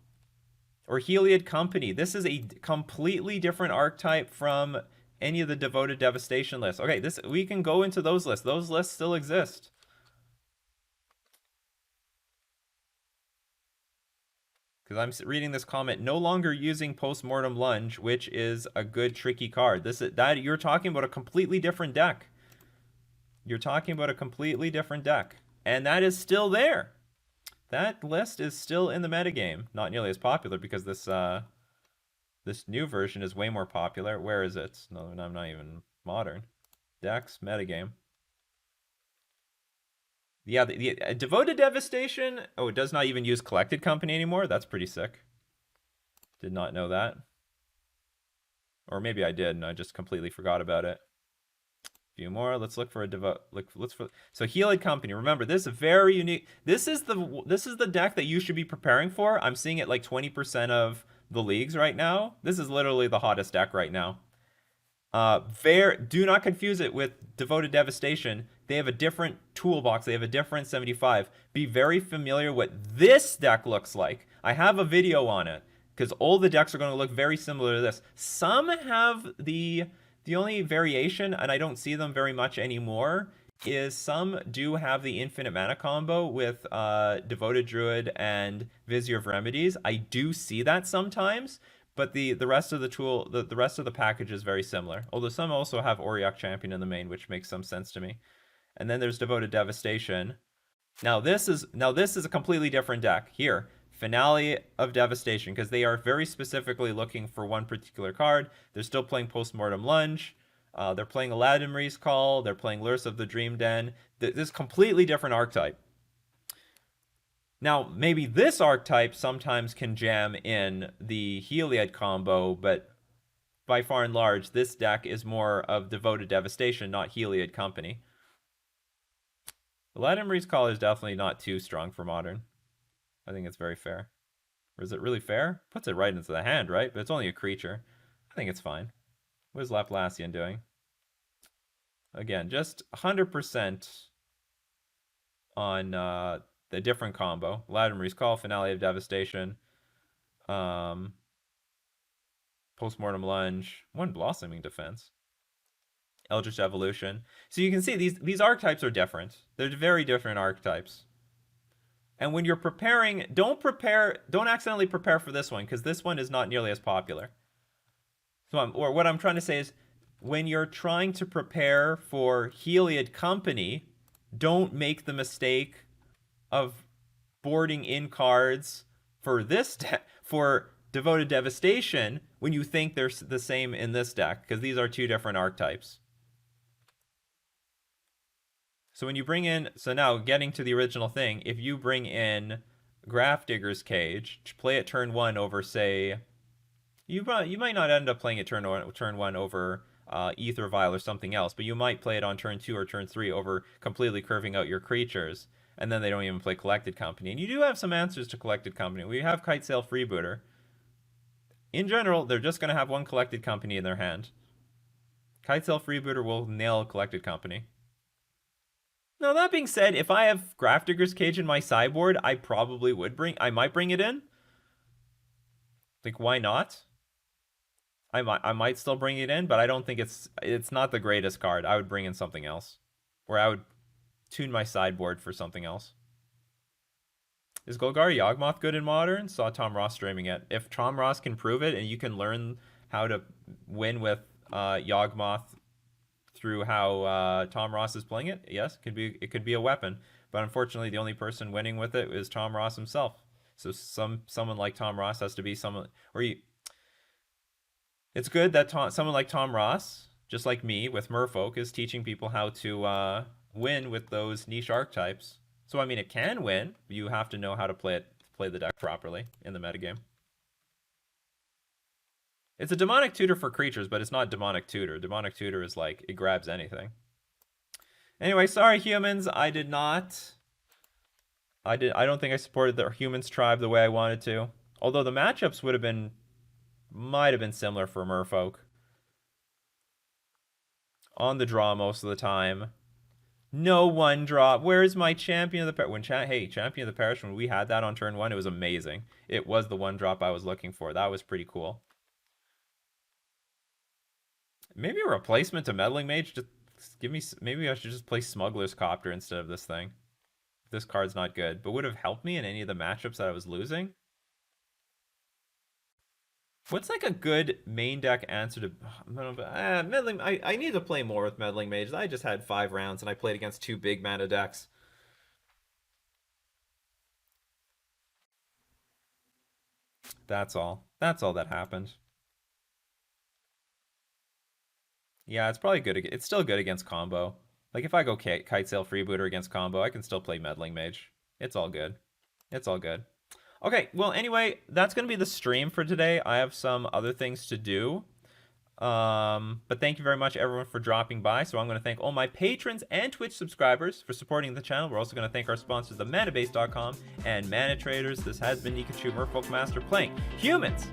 or Heliod Company. This is a completely different archetype from any of the Devoted Devastation lists. Okay, we can go into those lists. Those lists still exist. Because I'm reading this comment, no longer using Postmortem Lunge, which is a good tricky card. You're talking about a completely different deck. You're talking about a completely different deck. And that is still there. That list is still in the metagame. Not nearly as popular because this new version is way more popular. Where is it? No, I'm not even modern. Decks, metagame. Yeah, the Devoted Devastation. Oh, it does not even use Collected Company anymore. That's pretty sick. Did not know that. Or maybe I did and I just completely forgot about it. A few more. Let's look for a So Heliod Company. Remember, this is very unique. This is the deck that you should be preparing for. I'm seeing it like 20% of the leagues right now. This is literally the hottest deck right now. Do not confuse it with Devoted Devastation. They have a different toolbox. They have a different 75. Be very familiar what this deck looks like. I have a video on it because all the decks are going to look very similar to this. Some have the only variation, and I don't see them very much anymore, is some do have the infinite mana combo with Devoted Druid and Vizier of Remedies. I do see that sometimes. But the rest of the rest of the package is very similar. Although some also have Auroch Champion in the main, which makes some sense to me. And then there's Devoted Devastation. Now this is a completely different deck. Here, Finale of Devastation, because they are very specifically looking for one particular card. They're still playing Postmortem Lunge. They're playing Aladdin's Call. They're playing Lurrus of the Dream Den. This is completely different archetype. Now, maybe this archetype sometimes can jam in the Heliod combo, but by far and large, this deck is more of Devoted Devastation, not Heliod Company. Aladdin's Call is definitely not too strong for Modern. I think it's very fair. Or is it really fair? Puts it right into the hand, right? But it's only a creature. I think it's fine. What is Laplacian doing? Again, just 100% on the different combo. Aladdin's Call, Finale of Devastation. Postmortem Lunge. One Blossoming Defense. Eldritch Evolution. So you can see these archetypes are different. They're very different archetypes. And when you're preparing, don't accidentally prepare for this one, because this one is not nearly as popular. So what I'm trying to say is, when you're trying to prepare for Heliod Company, don't make the mistake of boarding in cards for this for Devoted Devastation when you think they're the same in this deck, because these are two different archetypes. So when you bring in, so now getting to the original thing, if you bring in Grafdigger's Cage, play it turn 1 over, say, you might not end up playing it turn 1 over Ether Vial or something else, but you might play it on turn 2 or turn 3 over completely curving out your creatures, and then they don't even play Collected Company. And you do have some answers to Collected Company. We have Kitesail Freebooter. In general, they're just going to have one Collected Company in their hand. Kitesail Freebooter will nail Collected Company. Now, that being said, if I have Grafdigger's Cage in my sideboard, I probably would I might bring it in. Like, why not? I might still bring it in, but I don't think it's not the greatest card. I would bring in something else. Or I would tune my sideboard for something else. Is Golgari Yawgmoth good in Modern? Saw Tom Ross streaming it. If Tom Ross can prove it, and you can learn how to win with Yawgmoth through how Tom Ross is playing it, yes, it could be a weapon. But unfortunately, the only person winning with it is Tom Ross himself. So someone like Tom Ross has to be someone, it's good that someone like Tom Ross, just like me with Merfolk, is teaching people how to win with those niche archetypes. So I mean, it can win. You have to know how to play the deck properly in the metagame. It's a Demonic Tutor for creatures, but it's not Demonic Tutor. Demonic Tutor is like, it grabs anything. Anyway, sorry humans, I don't think I supported the humans tribe the way I wanted to. Although the matchups might have been similar for Merfolk. On the draw most of the time. No one drop. Where's my Champion of the Parish? Champion of the Parish, when we had that on turn 1, it was amazing. It was the one drop I was looking for. That was pretty cool. Maybe a replacement to Meddling Mage. Maybe I should just play Smuggler's Copter instead of this thing. This card's not good, but would have helped me in any of the matchups that I was losing. What's like a good main deck answer to Meddling? I need to play more with Meddling Mage. I just had 5 rounds and I played against 2 big mana decks. That's all. That's all that happened. Yeah, it's probably good. It's still good against combo. Like, if I go Kitesail Freebooter against combo, I can still play Meddling Mage. It's all good. It's all good. Okay, well, anyway, that's going to be the stream for today. I have some other things to do. But thank you very much, everyone, for dropping by. So I'm going to thank all my patrons and Twitch subscribers for supporting the channel. We're also going to thank our sponsors, themanabase.com and Mana Traders. This has been Nikachu, Merfolk Master, playing humans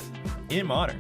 in Modern.